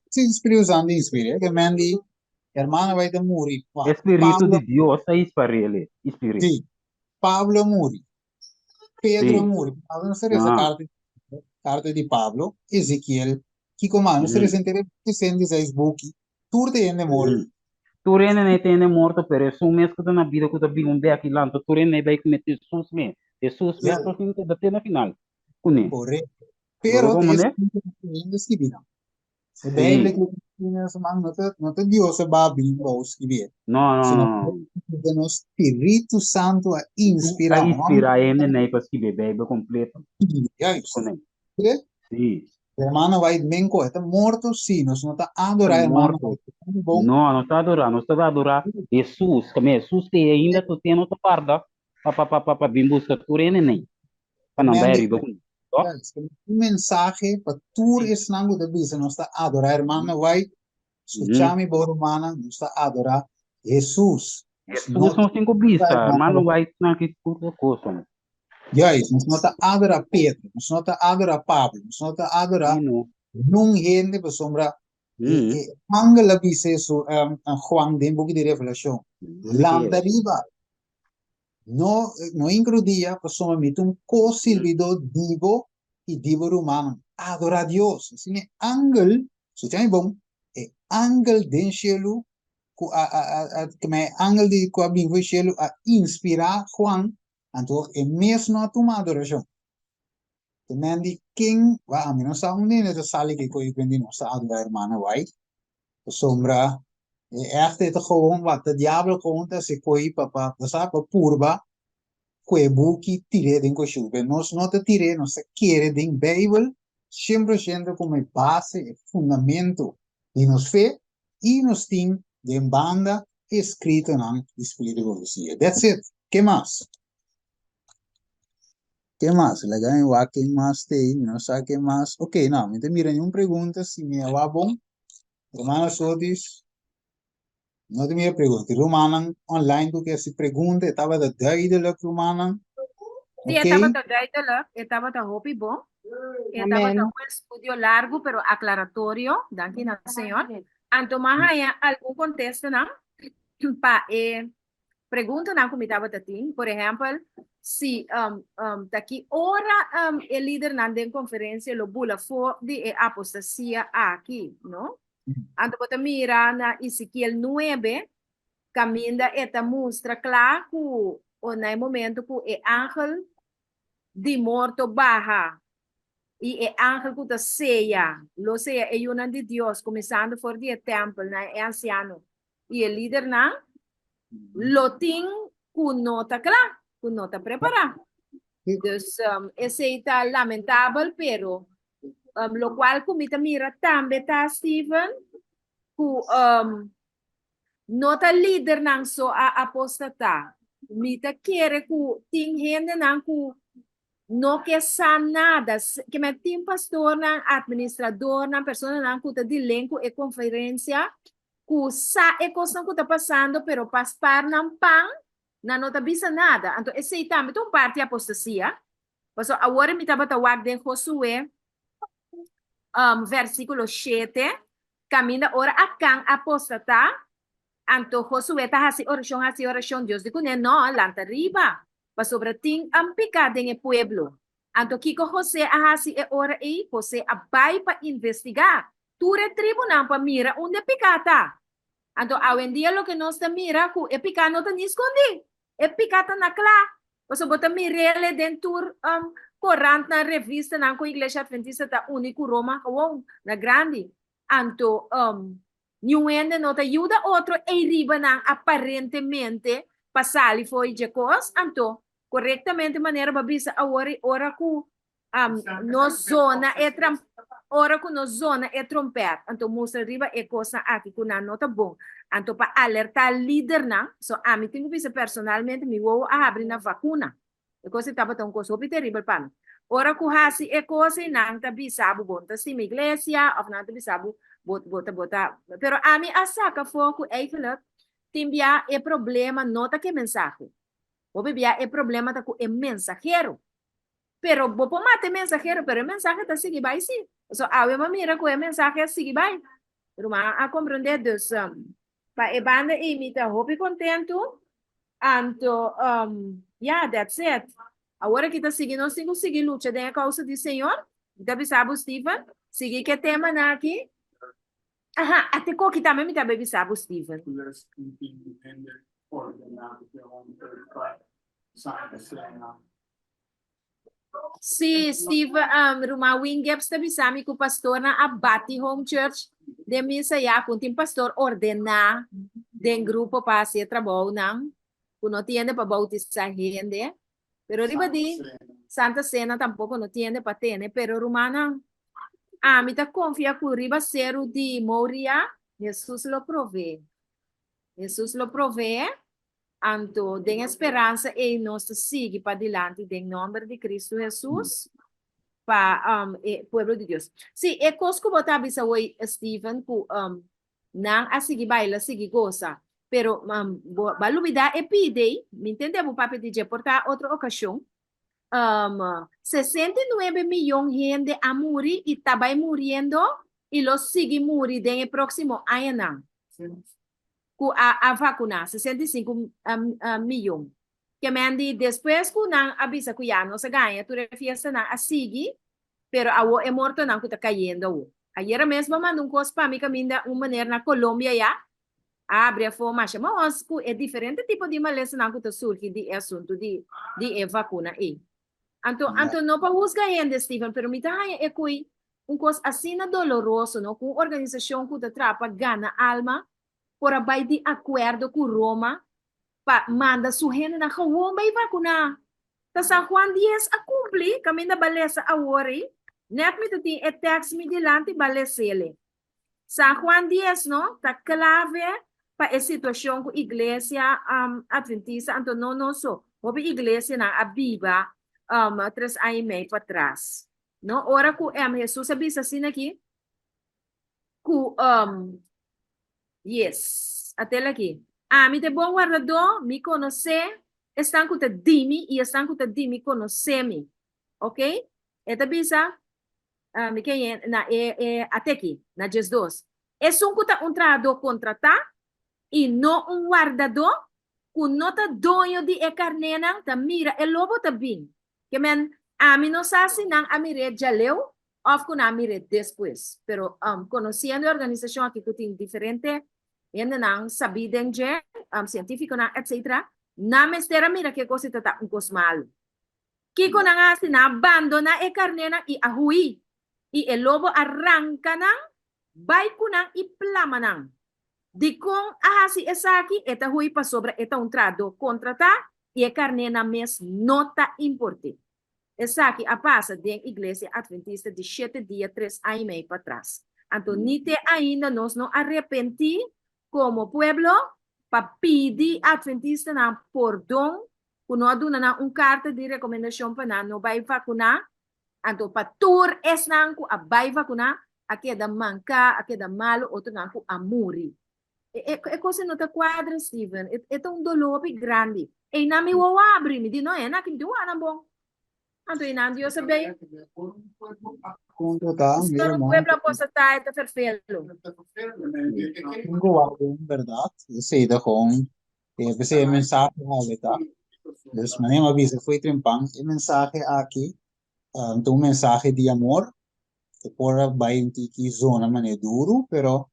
B: Sí, Espíritu Santo inspiré, que me di, hermano vai a morir.
P: Espírito de Deus é inspirado.
B: Sí, Pablo muri, Pedro muri, Pablo no se reza carta de Pablo, Ezequiel, que comando se resentere 66 buki, tur de ende morto.
P: Turene ne tene morto, pero é um mês que na vida que eu vi um bem aqui lá, então Turene vai comer Jesus mesmo. Jesus mesmo, assim que até na final.
B: Correto. Pero é escribir. A Bíblia que não te Deus é Bíblia ou escrever.
P: Não.
B: O Espírito Santo a inspirar.
P: A inspirar ele nem para escrever a Bíblia completa.
B: É isso. Sim. Hermano vai bem com está morto, sim, nós não está adorar hermano.
P: Não está adorando, nós está adorar Jesus, como Jesus que ainda tu tem outra parte, para vir buscar Turene nem. Para não vai arriba.
B: Mensagem para tu esnango da bisa, nós está adorar hermano vai, escuchame por humana, nós está adorar Jesus.
P: Jesus não tem bisa, hermano vai na que tudo coisa.
B: Nós não está adorar Pedro, nós não está adorar Pablo, nós não está adorar num gente para sombra. Angela bisa so Juan de book de revelação. Lambda riba. No incluía para sombra um co-servidor divo e divo romano. Adorar Deus. Assim é angel, so tem bom, é angel de cielo, como é angel de coabinho cielo a inspirar Juan. Então, é mesmo a tua adoração. Também de quem vai a mim não sabe onde é sali que coi vendi não sabe da irmã vai. Sombra é este gewoon wat de diabo conta se coi papa sabe purba coi buki tire den co chuve. Nós não te tire, nós quer den Bible 100% como base e fundamento de nos fe e nos ting de banda escrito na Espírito Profecia. That's it. ¿Qué más? ¿Qué más? La gana va que más te no sabe qué más. Ok, no, me te miran una pregunta si me va bon. Romana Sotis. No te mira pregunta. Romana online tu que si pregunta estaba de duidelijk Romana.
F: Sí,
B: Ok.
F: estaba de hopi bom. Estaba de un estudio largo, pero aclaratorio. Danke, señor. Anto más allá, algún contexto, ¿no? Pa, pregunta na comitava tatin, por ejemplo, si daqui ora el líder na den conferência lo bula for de apostasia aqui, no? Anto bota mira na Ezequiel 9, caminda eta mostra claro que o na momento que o ángel de morto baja e o ángel que ta ceia, lo ceia é una de Deus, começando por de templo, na é anciano. E o líder na lo ting con nota clara, con nota preparada. Dus esse está lamentável, pero lo qual comita mira também tá Steven, que nota líder nang so a apostata. Mita quer que ting gente nang que não quer nada, que me tem pastor nang administrador nang pessoa nang que tá de elenco e conferência que sa é coisa que está passando, pero paspar não pan, não está bisa nada. Então, esse aí também tem parte apostasia. Porque agora me estava tawag de Josué, versículo 7, caminha ora a can apostata. Então, Josué está assim, oração, Deus diz, não, lanta riba. Para sobre ting picado em pueblo. Então, Kiko José assim, ora aí, José vai para investigar. Tu tribunal para mira onde picata. Então, hoje em dia, o que nós mira, que é picar não está escondido. É picar na clara. Você bota mirele dentro corrente na revista, na igreja adventista da único Roma, na grande. Então, nenhum não te ajuda outro e riba na aparentemente passar e foi de coisa. Então, corretamente maneira babisa agora que no zona é ora que no zona é trompete, então mostra riba é coisa aqui que não nota bom. Então para alertar líder na, so a mim tenho visto personalmente me vou a abrir na vacuna. É coisa estava tão coisa terrível para mim. Ora que hasi é coisa não tá bisabu bom, tá sim igreja, ou não tá bisabu bota. Pero a mim a saca foco é que timbia é problema nota que mensagem. O bebia é problema tá com é mensageiro. Pero vos mate mensajero, pero el mensaje está sigue by sí. So, ahora mira que el mensaje sigue by. Pero a comprender dus pa e banda imita hopi contento. Anto yeah, that's it. Agora que tá seguindo, sigue luta da causa do Senhor. Tá bisabo Steven, sigue que tema na aqui. Aha, até co que também me tá bisabo Steven. Si Steve Ruma Wingaps tabi sami ko pastor na Abati Home Church de misa ya kunting pastor ordena den grupo pa siya trabaho nang kuno tiende pa bautizar gente pero riba di Santa Cena tampoco no tiende pa tiene pero Rumana mita confia ku riba seru di Moria Jesus lo provee Anto, den esperança e nós sigue para diante, em nome de Cristo Jesus, para o povo de Deus. Sim, é coisa que eu estava dizendo, Steven, que não a seguir baila, seguir goza, pero balubida é pide, me entendeu, o papo de portar outra ocasião, 69 milhões de gente a morrer e também morrendo, e los sigue morrer no próximo ano. A vacuna 65 milhões. Que mandi depois que não avisa que já não se ganha, tu refiesta na a seguir, pero a é morto não que está caindo. Ayer mesmo mandou coisa para mim caminha uma maneira na Colômbia já abre a formação, mas é diferente tipo de maleza não que está surge de assunto de vacuna aí. Então não para buscar ainda Steven, pero me dá é que coisa assim doloroso, não com organização que está trapa gana alma por abai de acordo com Roma, pa manda sua gente na Hawaii vai vacunar. Ta San Juan 10 a cumprir, caminho da beleza a ori, Net met het in het tekst mi dilante balesele. San Juan 10, no? Ta clave pa a situação com igreja adventista, então não só. Houve igreja na Abiba, 3 anos e meio para trás. No, ora ku Jesus sabi sa sin aqui ku yes, até aqui. Mi te bom guardador, me conhece, estão com te dimi e estão com te dimi conhece-me. OK? Eta bisa me quem na até aqui, na Jesus. É um kuta trado contratar e não guardador ku nota dono de carnena ta mira e lobo ta bin. Que men no sabe nang amire jaleu of kun amire después. Pero conociendo a organización aquí que tiene diferente, yendo nang sabiden je, científico na etc. Na mestera mira que cosa tata un cosmal. Kiko na nga sina abandona e carnena y ahui. Y el lobo arranca nang, bay kunang y plama nang. Di kung ahasi esaki, eta hui pa sobra eta un trado contrata y e carnena mes nota importe. Esaki a passa de igreja adventista de 7 dias, 3 anos e meio para trás. Então, nite ainda nós não arrepenti como pueblo para pedir adventista na perdão, quando aduna na carta de recomendação para não vai vacunar. Então, para tur es nanku a vai vacunar, aqui da manca, aqui da malo, outro nanku a muri. É coisa não tá quadra, Steven. É um dolor grande. E na mi wo abri mi di no é na que do ana bom. Anto inando eu sabei.
B: Punto tá, mira,
F: O pueblo apostar está perfeito.
B: Tengo verdade. Eu sei da com pensei mensagem tá. Dus meneer avisa foi trempang e mensagem aqui, um mensagem de amor. Que por vai em tiki zona mané duro, pero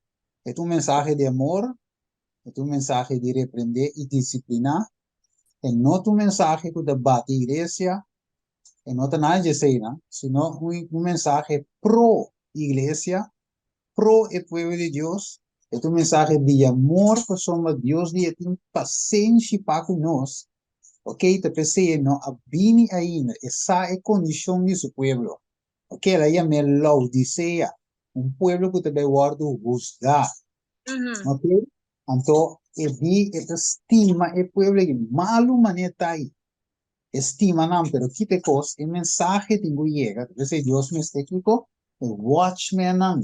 B: é um mensagem de amor, é um mensagem de repreender e disciplinar. É não um mensagem que debate a igreja, é não nada de ser, sino um mensagem pro igreja, pro o povo de Deus. É um mensagem de amor para somos Deus e tem paciência para nós. Ok, te pensei não abini ainda, essa é a condição de seu povo. Ok, ela ia me Laodicea, um povo que também guarda o juzgar. Ok, então ele estima o povo que malo maneta aí. Estima não, pero que te cos, o mensagem tem que chegar. Você Deus me está aqui com o watchman não,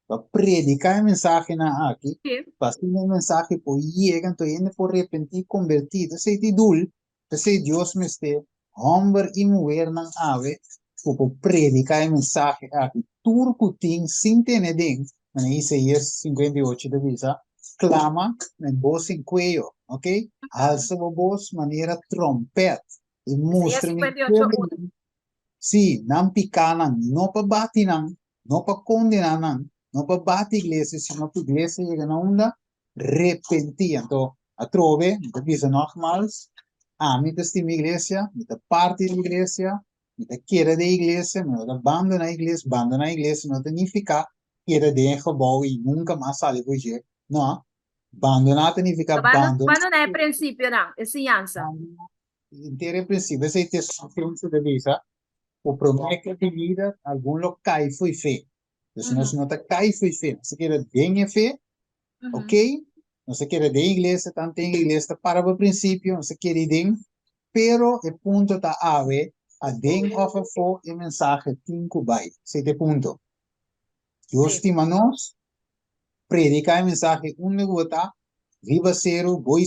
B: para predicar a mensagem na aqui, para que o mensagem por chegar, então ele por repentir convertido. Você te dul, você Deus me está homem e mulher não ave, para predicar a mensagem aqui. Turco tem sem ter nem, na Isaías 58 da visa, clama na voz em cuello, ok? Alça a voz maneira trompete. E mostra-me sim, não picar não para bater não para condenar não para bater a igreja, sino para a igreja chega na onda repentir. Então, a trove, avisa nogmaals, me estima a igreja, me parte da igreja, me queda da igreja, me abandona a igreja, não significa queda dentro do gebouw e nunca mais sai do jeito. Não, abandonar significa abandonar.
F: Abandonar é princípio, não, é ciência.
B: Inteiro princípio, essa é a fonte da visa, o promete de vida, algum local foi feito. Então, nós não está cai foi feito. Se quer bem é feito, ok? Não se quer de igreja, tanto tem igreja para o princípio, não se quer de pero o ponto da ave, a den of for e mensagem cinco vai. Sete ponto. Deus estima nós, predicar a mensagem negócio. Viva Zero, Boy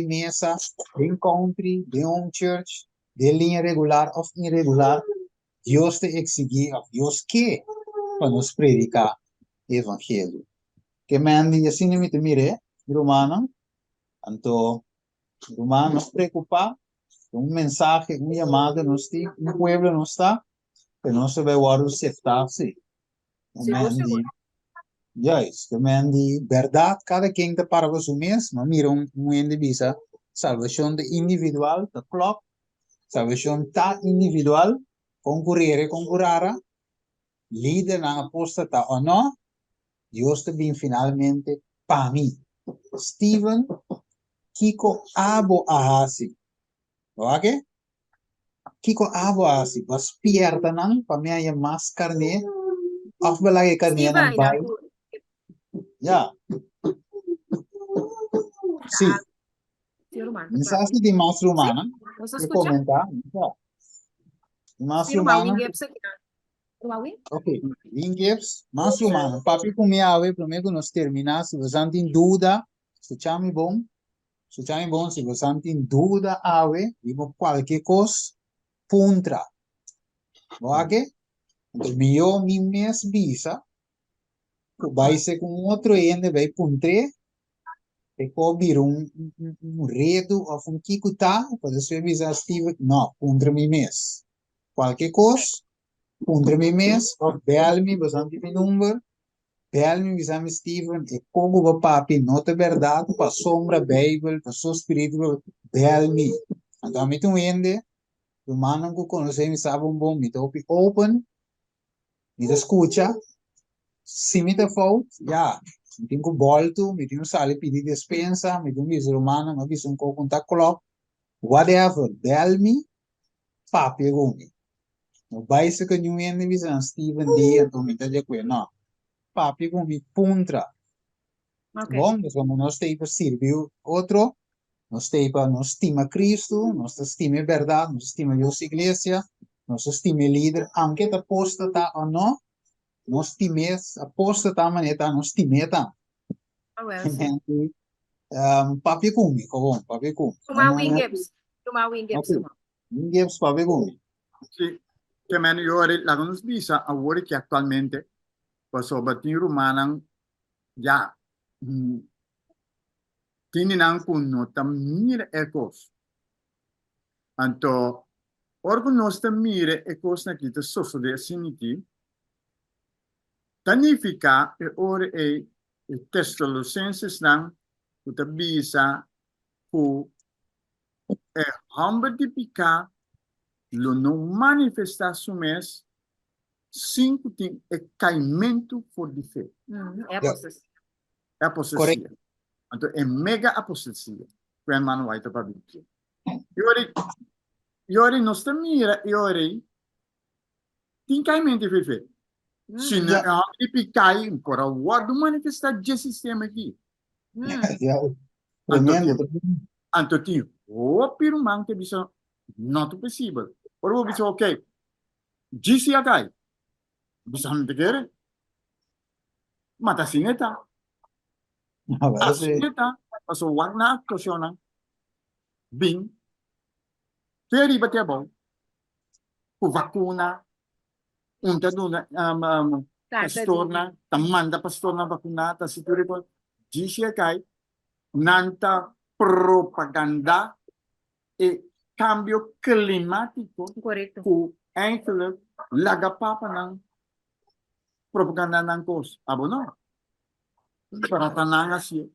B: Mesa, bem country, bem home church, de linha regular ou irregular, Deus te exigir, Deus quer para nos predicar o evangelho. Que mande assim me te mire, romano, então, romano nos preocupa, mensagem, chamada, nos tem, pueblo não está, que nós vai guardar o aceptar-se. Juist, de verdade, cada quem está para você mesmo, mira indivíduo, salvação de individual, da club, salvação ta individual, concorrer, líder na apostata ou não, Deus te bem finalmente para mim. Steven, Kiko, Abo, Ahasi. Ok? Kiko avo asi, pas pierta nang, pamaya mas carne, afbalagi carne
F: Steve,
B: nang bay.
F: inaku.
B: Ya, sí.
F: Si Roman.
B: Misasi di mas rumana,
F: ¿Nos
B: que
F: escucha?
B: comenta, ya. Mas
F: Si Roman,
B: rumana,
F: Wing Gapsa. Roman?
B: ok, Wingips, mas rumana, papi comiave, primeiro que nós terminar, se você tem dúvida, se chame bom, se você tem dúvida, ave, digo qualquer coisa, puntra. Ok? Então, mi mes visa, que vai ser com outro ende, vai puntre, e cobrir redo, ou kiko tá, pode ser visa Steve, não, puntra mi mes. Qualquer coisa, puntra mi mes, ou bel-me, você tem meu número, bel-me, você Steven, e como o papi, nota verdade, para sombra, Bible, para sua espírito, bel-me. Então, me tem ende, o mano que conhece, me sabe bom, me topi open, me escuta, se me fault, ja, me tenho volto, me tenho sali pedir dispensa, me tenho visto romano, me visto com contato clock, whatever, bel me, papi gumi. No baisa que não é visão Steven D, então me tá de acordo, não. Papi gumi puntra.
F: Ok.
B: Bom, então nós temos para servir outro, nós temos para nós estima Cristo, nós estima verdade, nós estima Deus igreja, nós estima líder, aunque a posta tá ou não, nós times, a posta tá maneta, nós timeta.
F: Ah, well, sim.
B: Papi kumi, kung papi kumi.
F: Tuma Wing Gaps. Tuma Wing Gaps.
B: Okay. Games papi kumi.
Q: Sì, che meno io la conosco a ora che attualmente posso battere romana già tieni nan kun nota mire e cos. Anto orgo nostra mire e cos na kita soso de siniti tanifica e ore e Thessalonicenses nan uta bisa ku e hamba di pica lo non manifesta su mes cinco tem e caimento for di fe.
F: É apostasia.
Q: É apostasia. Então, é mega apostasia. Quando mano vai para a Bíblia. Iori nostra mira, iori tem caimento for fe. Se não é picai, ancora guarda manifestar de sistema aqui. Anto tinha, o pirumang que bisa not possible. Or o bisa ok. Disse a cai. Bisa não te quer. Mata sineta. Asineta. Paso wag na actuación bing. Very batable. Ku vacuna. Unta duna pastor na tamanda pastor na vacuna ta situri ko disse a cai. Nanta propaganda e cambio climatico ku enkele lagapapa ng propaganda ng kos. Abo no? Para tananga siya.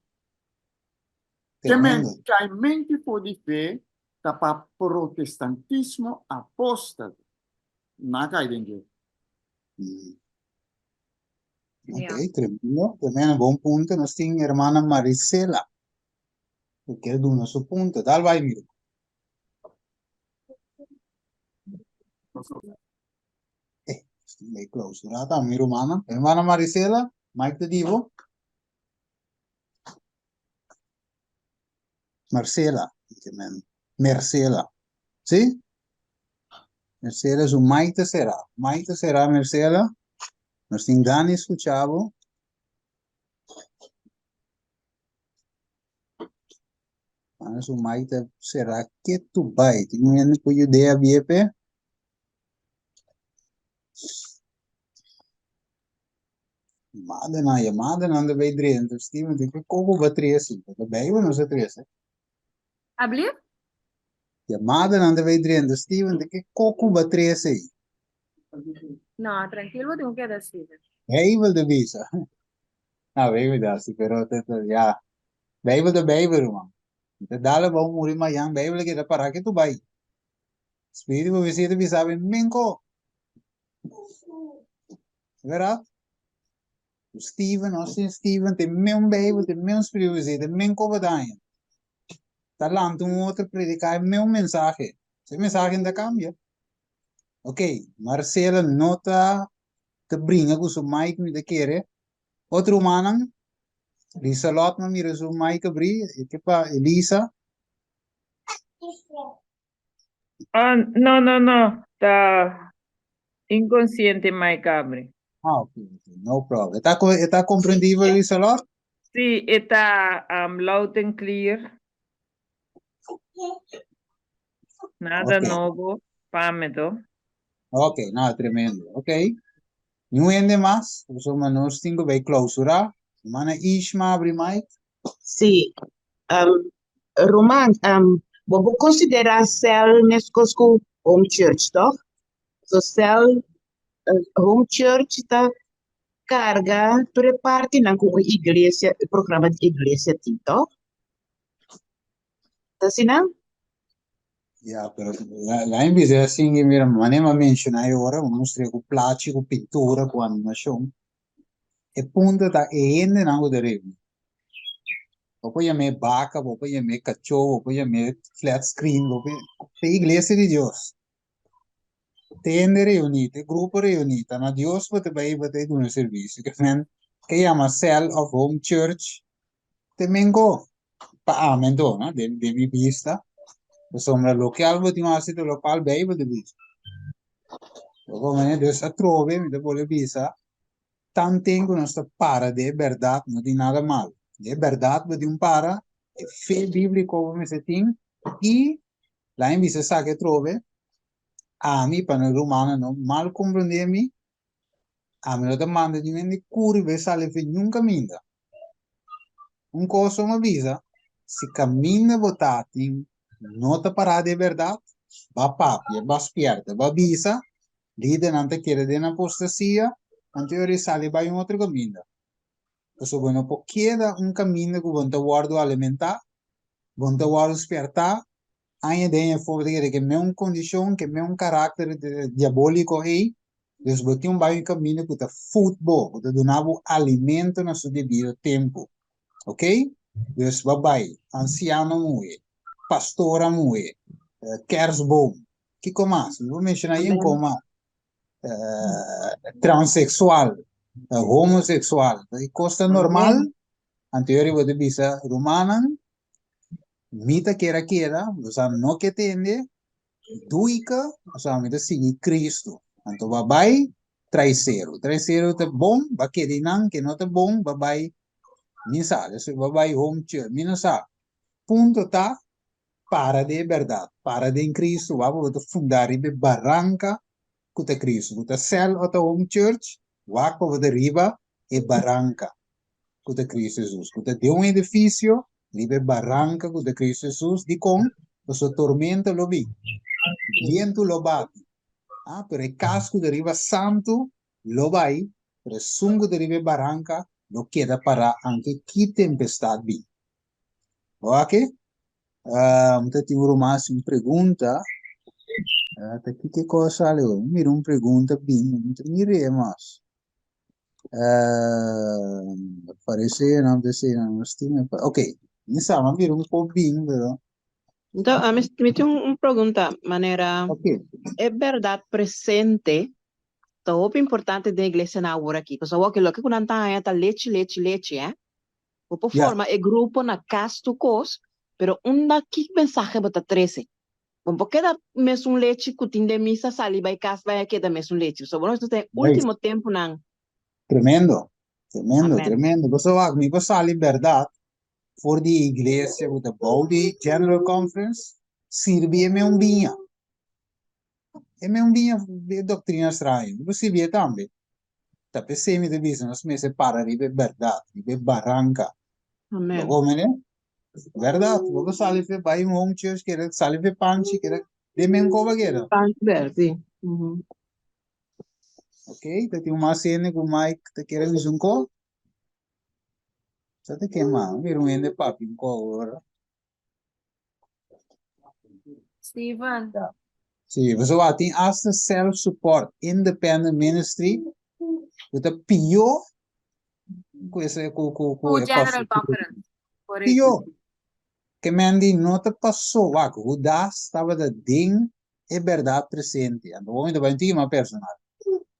Q: Kemen caimenti po di fe tapa protestantismo apostat. Nakaiden
B: Ok, tremendo. Tremendo, buon punto. Nós temos hermana Maricela. Eu quero dar o nosso ponto. Dá vai, Miro. Estou meio close. Tá, Miro, mana. Hermana Maricela, Mike te divo. Marcela. Marcela. Sim? Marcela é o Mike te será. Mike te será, Marcela. Nós temos Dani escuchavo. Mas o Mike será que tu vai? Tem um com ideia BP? Yamada não deve ir dentro. Steven, tem que como bater assim. Bem, não se trece.
F: Abrir?
B: Yamada não deve ir dentro. Steven, tem que como bater assim.
F: No, tranquilo, tengo que decir.
B: Bible de visa. Ah, Bible da si, pero ya. Bible de Bible, irmão. Então, dá-lhe bom morir mais yang Bible que dá para que tu vai. Espírito visita visa bem menco. Verdade? O Steven, Steven, tem mesmo Bible, tem mesmo Espírito visita, tem mesmo cobadanha. Tá lá, um outro predicar, é mesmo mensagem. Esse mensagem ainda cambia. Ok, Marcela nota te bringa com o Mike me de querer. Outro manang, Lisa Lot me mira o Mike abrir, e que pa Elisa.
R: No, no, no. Está inconsciente, Mike Abre.
B: Ah, ok, no problem. Está compreendido, Lisa Lot?
R: Sí, está loud and clear. Nada
B: Ok.
R: novo, pámedo.
B: Ok, nada, tremendo. Ok. Nu ende mais, somos nós cinco bem clausura. Mana Ishma abrir Mike.
S: Sì, Roman, vou considerar cell nesse coisas home church, toch? So cell home church tá carga parte na com igreja, programa de igreja, toch? Tá assim, não?
B: Ja, pero lá em vez assim, que mira, manema mencionar agora, vamos ter com plástico, pintura, com animação. E punta tá e ende não de rego. Depois me vaca, depois me cachorro, depois me flat screen, depois a igreja de Deus. Tende reunite, grupo reunita, na Deus pode vai do um serviço que chama Cell of Home Church. Temengo pa amen do, no? De vista. Insomma, local voti masito local bei voti vista. Come Deus a trove, mi vuole visa. Tanto non sta para de verdade, não tem nada mal. De verdade, de para, é fé bíblico come se tem, e lá em visa sa que trove, a mim, para o romano, não mal compreender-me, a mim, não manda de mim, curi, ve sale fe nunca minda. Cosa uma visa, se caminha votati, não te parar de verdade, va papi, va spierta, va visa, líder não te quer de na apostasia, anterior sale vai outro caminho. Então, bueno, porque um caminho que vão te guardo alimentar, vão te guardo despertar, ainda tem que é condição, que é caráter diabólico aí, dus botin um caminho que te futebol, que te donava alimento no seu devido tempo, ok? Dus babai, anciano moe, pastora moe, kersboom, que mais? Vou mencionar aí como transexual, homossexual, costa normal. Anterior vou dizer romana, mita quera, o sea, no que tende, duica, o sea, mita seguir Cristo. Então, babai, traiceiro. Traiceiro te bom, ba que dinan, que não te bom, babai, misa, babai home church, minasa. Punto tá, para de verdade, para de em Cristo, vamos fundar em barranca, kuta Cristo, kuta cell ou home church, wako vou riba e barranca. Kuta Cristo Jesus. Kuta de um edifício, libe barranca kuta Cristo Jesus, di com, o seu tormento lo vi. Viento lo bate. Ah, pero el casco de riba santo lo vai, pero sungo de riba barranca lo queda para anche que tempestade vi. Ok? Tati mais uma pergunta. Tati que cosa le mira uma pergunta bem, mire mais. Parece não sei não estima. Ok, insomma, mira um pouco bem, pero
S: Então, me tem uma pergunta, maneira,
B: okay.
S: é verdade presente, tá muito importante da igreja na hora aqui, porque o que lo que quando tá tá leite, ou por forma é grupo na casto cos, pero que mensagem bota 13. Bom, porque da mesmo leite que tem de missa sali vai casa vai aqui da mesmo leite. So, nós tem último tempo não.
B: Tremendo, tremendo,
S: Amen.
B: tremendo. Você vai me passar a liberdade for de igreja, with the body general conference, sirve-me binha. É um binha de doutrina estranha. Você vê também. Tá pensando de visão, nós me separa de verdade, de barranca.
S: Amen.
B: Como né? Verdade. Você sale fe vai home church, que sale fe panchi, que de men como que era.
S: Panchi verde.
B: Ok, tem uma cena com o Mike, te quer ver um co? Sabe que mais? Vira um ende papi um co agora.
F: Steven.
B: Sim, você vai ter hasta self-support, independent ministry, with a pior com esse
F: O General Conference. Por
B: pior. Que mendi não te passou, o das estava da ding, é verdade presente. No momento vai ter uma personal.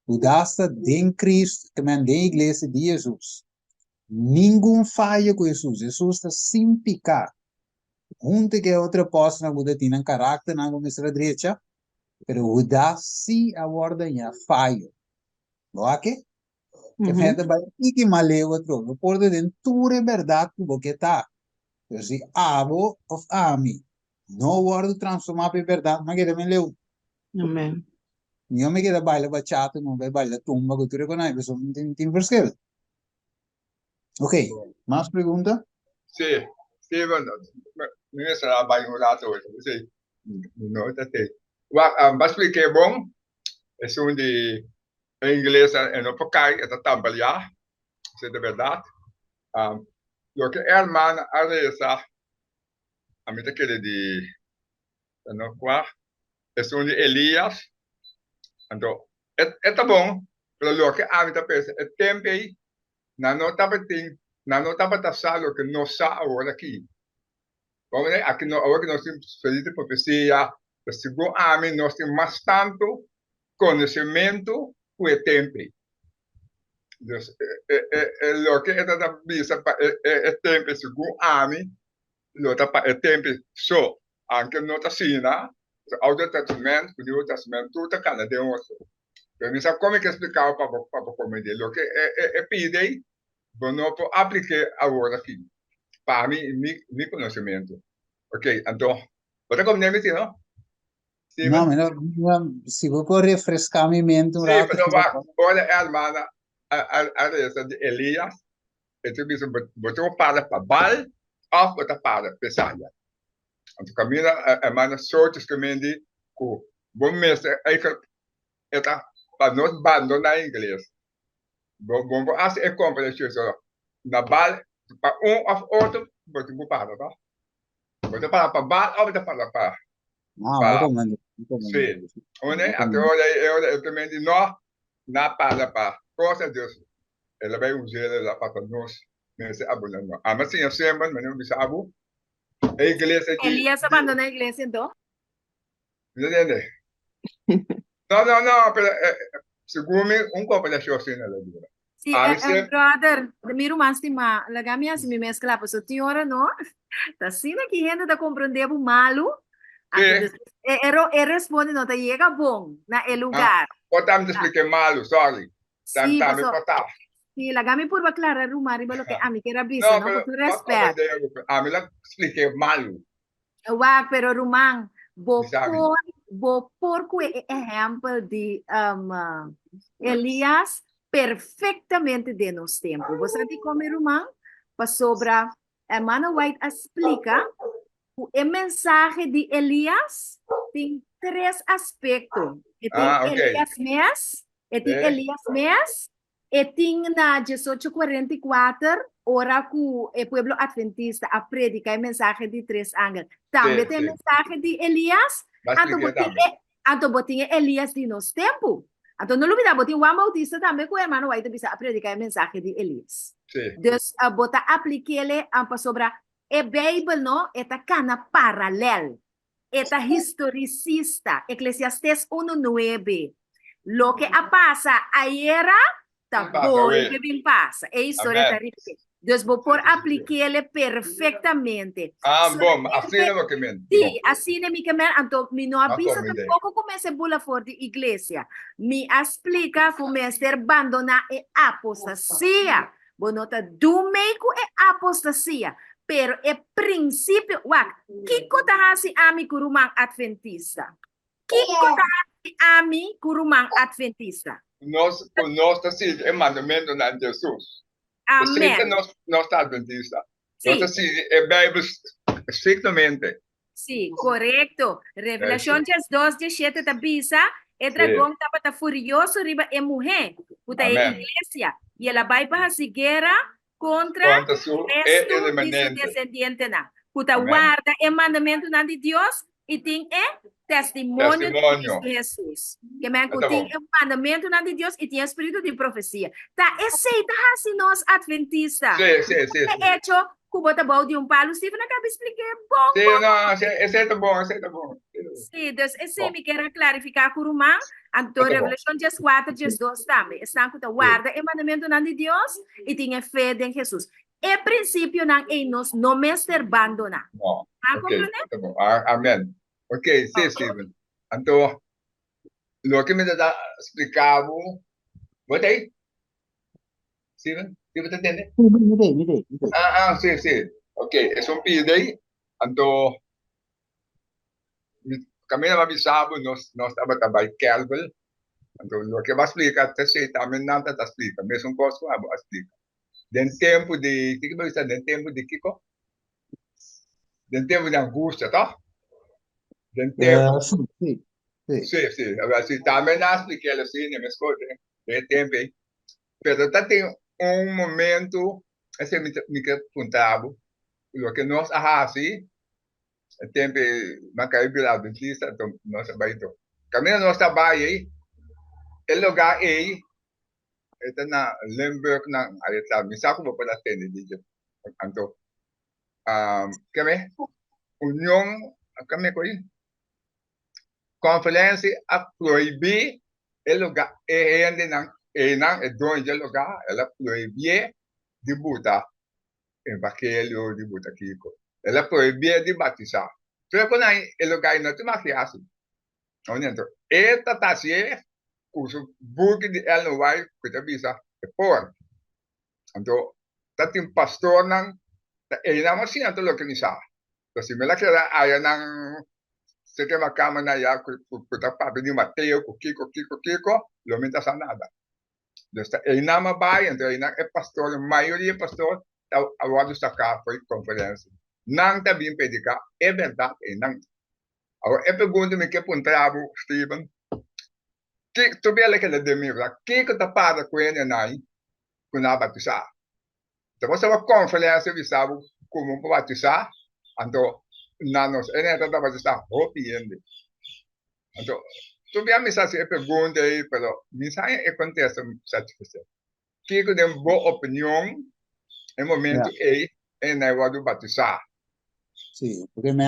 B: O dasta den Cristo, que man den igreja de Jesus. Nenhum falha com Jesus. Jesus está sem picar. Junto que outra posta na Buda tem um caráter na ministra direita, pero o da se aborda em falho. Não é que? Que fede vai e que maleu outro. Não pode dentro é verdade que você está. Eu sei, abo of ami. Não word transformar para verdade, mas que também leu.
S: Amém.
B: Eu me queda baila bachata, não vai baila tumba, que tu reconhece, pessoal, tem verschil. Ok, mais pergunta?
T: Sim, Steven, não será bem um rato hoje, sim. Não, tá tem. Mas expliquei bom, é um de em inglês é no pocai, é da trabalhar, isso é de verdade. O que é irmã a reza, a mim aquele de não qua, é um de Elias. Então, é tá bom, mas o que a mim tá pensa, é tempo aí, na nota tem, na nota batasalo que não sa agora aqui. Vamos ver, aqui agora que nós temos feliz profecia, o segundo homem nós temos mais tanto conhecimento que o tempo. Então, o que é da visa é tempo segundo homem, é tempo só, anche não está assim, né? O Alto Testamento, o Novo Testamento, tudo está cada de um. Então, não sabe como é que explicar para o comediante. O que é pedir, não pode aplicar agora aqui. Para mim, meu conhecimento. Ok, então, você como nem me não?
B: Não, mas se vou refrescar minha mente um rato.
T: Sim, mas olha, a irmã, a reza de Elias, então, você para Baal, ou você para Pesaia. Então, caminha, a irmã, sortes que me diz, que o bom mestre, é para nós abandonar em inglês. Bom, assim, é como a gente na Baal, para ou outro, você para, tá? Você para Baal, ou você para
B: Não,
T: eu
B: recomendo.
T: Sim. Até olha, eu também digo, não, na para coisa Deus. Ela vai usar ela para nós, nesse abundante. Mas sim, eu sempre, mas não sabe, a igreja de...
F: Elias abandona a igreja, então?
T: Entende? Não, pero, segundo companheiro assim, ela diz.
F: Sì, brother, mi rumasti ma la gamia si mi mescla, so ti ora no? Ta sina que gente da compreender o malo. E responde não, tá chega bom na el lugar.
T: Podem te explicar malo, sorry.
F: Sì, sì, la gamia pur va clara rumari bello che a mi che rabisa, no? Tu respeto.
T: A mi la expliquei malo.
F: Wa, pero rumang, bo por que exemplo de Elias perfeitamente de nos tempo. Você sabe como irmão? Para sobra, a irmã White explica o mensagem de Elias tem três aspectos. Tem Elias Mes, tem Elias Mes, e tem na 1844 hora que o povo adventista a predicar a mensagem de três ángeles. Também tem a mensagem de Elias, então botinha Elias de nos tempo. Então, não olvidar, botinha Juan Bautista também, que o irmão vai a predicar a mensagem de Elias. Então, botar aplique-le sobre a Bíblia, não? Esta cana paralela. Esta historicista. Eclesiastes 1:9. Lo que passa ayer, também que passa. É história da riqueza. Deus vou por aplique-le perfeitamente.
T: Bom, assim é o que me.
F: Sim, assim é o que me. Então, me não avisa tampouco como é bula for de igreja. Me explica como é ser abandonar a apostasia. Bonota do meio é apostasia. Pero é princípio, que coisa hasi ami kurumang adventista? Que coisa hasi ami kurumang adventista?
T: Nós assim, é mandamento de Jesus.
F: Amém.
T: Nós está adventista. Nós assim, é Bíblia estrictamente.
F: Sim, correto. Revelação 2:17 da Bisa, o dragão estava furioso riba é mulher, puta é igreja, e ela vai para a guerra contra o resto de seu descendente. Puta guarda o mandamento de Deus e tem testemunho de
T: Testemunho.
F: Cristo Jesus. Que me
T: Tá
F: tem
T: bom.
F: o mandamento de Deus e tem espírito de profecia. Tá, aceita assim nós adventistas.
T: Sim.
F: É hecho, como tá bom de palo, Stephen acaba de explicar. Bom,
T: Sim,
F: bom.
T: não, esse tá bom, esse tá bom.
F: Sim, então, esse me quer clarificar com o irmão. Então,
T: Tá bom.
F: Revelação 4, 2 também. Estão com o guarda o mandamento de Deus e tem fé em Jesus. E princípio não é nós não me abandonar.
T: Não.
F: Ah,
T: Ok,
F: compreende?
T: tá bom. Amém. Ok, sim, Stephen. Então, lo que me está explicando, botei? Stephen, Stephen, tá entendendo?
B: Me dei.
T: Sim. Ok, é um pedido. Então, kami na mabisabo, nós estamos trabalhando Calvel. Então, lo que vai explicar, você também não está explicando. Mesmo coisa, vai explicar. Den tempo de, que vai estar den tempo de Kiko? Den tempo de angústia, tá? Den tempo.
B: Sim.
T: Sim. Agora, se também não expliquei assim, né? Me escuta, den tempo aí. Pero tá tem momento, esse me que apontava, o que nós assim, tempo, macai bila dentista, então nós trabalhamos. Caminho nós trabalhamos aí, o lugar aí, ito na Limburg na, ayata, misa ko ba pala tende dito. Então, kami, união, kami ko yun, conferência a proibir o lugar, ainda não, dono do lugar, ela proibir de botar evangelho, de botar kiko. Ela proibir de batizar. Pero kung o lugar não tem mais assim. Então, esta tá se cujo book de ela não vai, que te avisa, é por. Então, tá tem pastor não, ele não assim então localizar. Então, se me lá que aí não se tem uma cama na ya, que tá para de Mateus, Kiko, não me tá nada. Então, ele não vai, então ele não é pastor, a maioria pastor, agora está cá foi conferência. Não tá bem predicar, é verdade, ele não. Agora, é pergunta-me que apontava, Stephen, que tu vê que ele demira, que tá para com ele aí, com a batizar. Então, você vai conferência, você sabe como batizar, então, nanos, ele tá batizar, hopiende. Então, tu vê a mensagem, é pergunta aí, pero mensagem é contexto satisfeito. Que tem boa opinião, em momento aí, é negócio de batizar.
B: Sim, porque me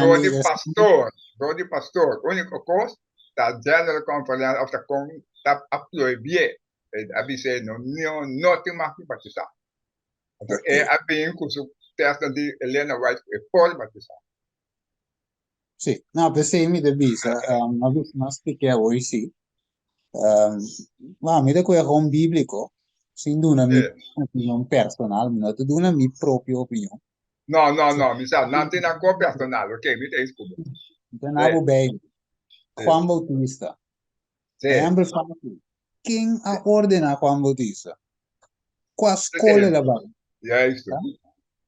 T: Go de pastor, único coisa, tá general conferência, after con, tá proibir, avise, não tem mais que batizar. Então, é a bem com o texto de Helena White, é pode batizar.
B: Sì, no, per sé mi devisa, ma spiegare voi sì. Ma mi da quel rom biblico, sin una mia opinione personale, mi da una mia propria opinione.
T: No, mi sa, non tem na cor personale, ok, mi te scusa.
B: Entenavo bene. Juan Bautista. Sempre fatto. Chi ha ordinato Juan Bautista? Qua scuola la base.
T: É isso.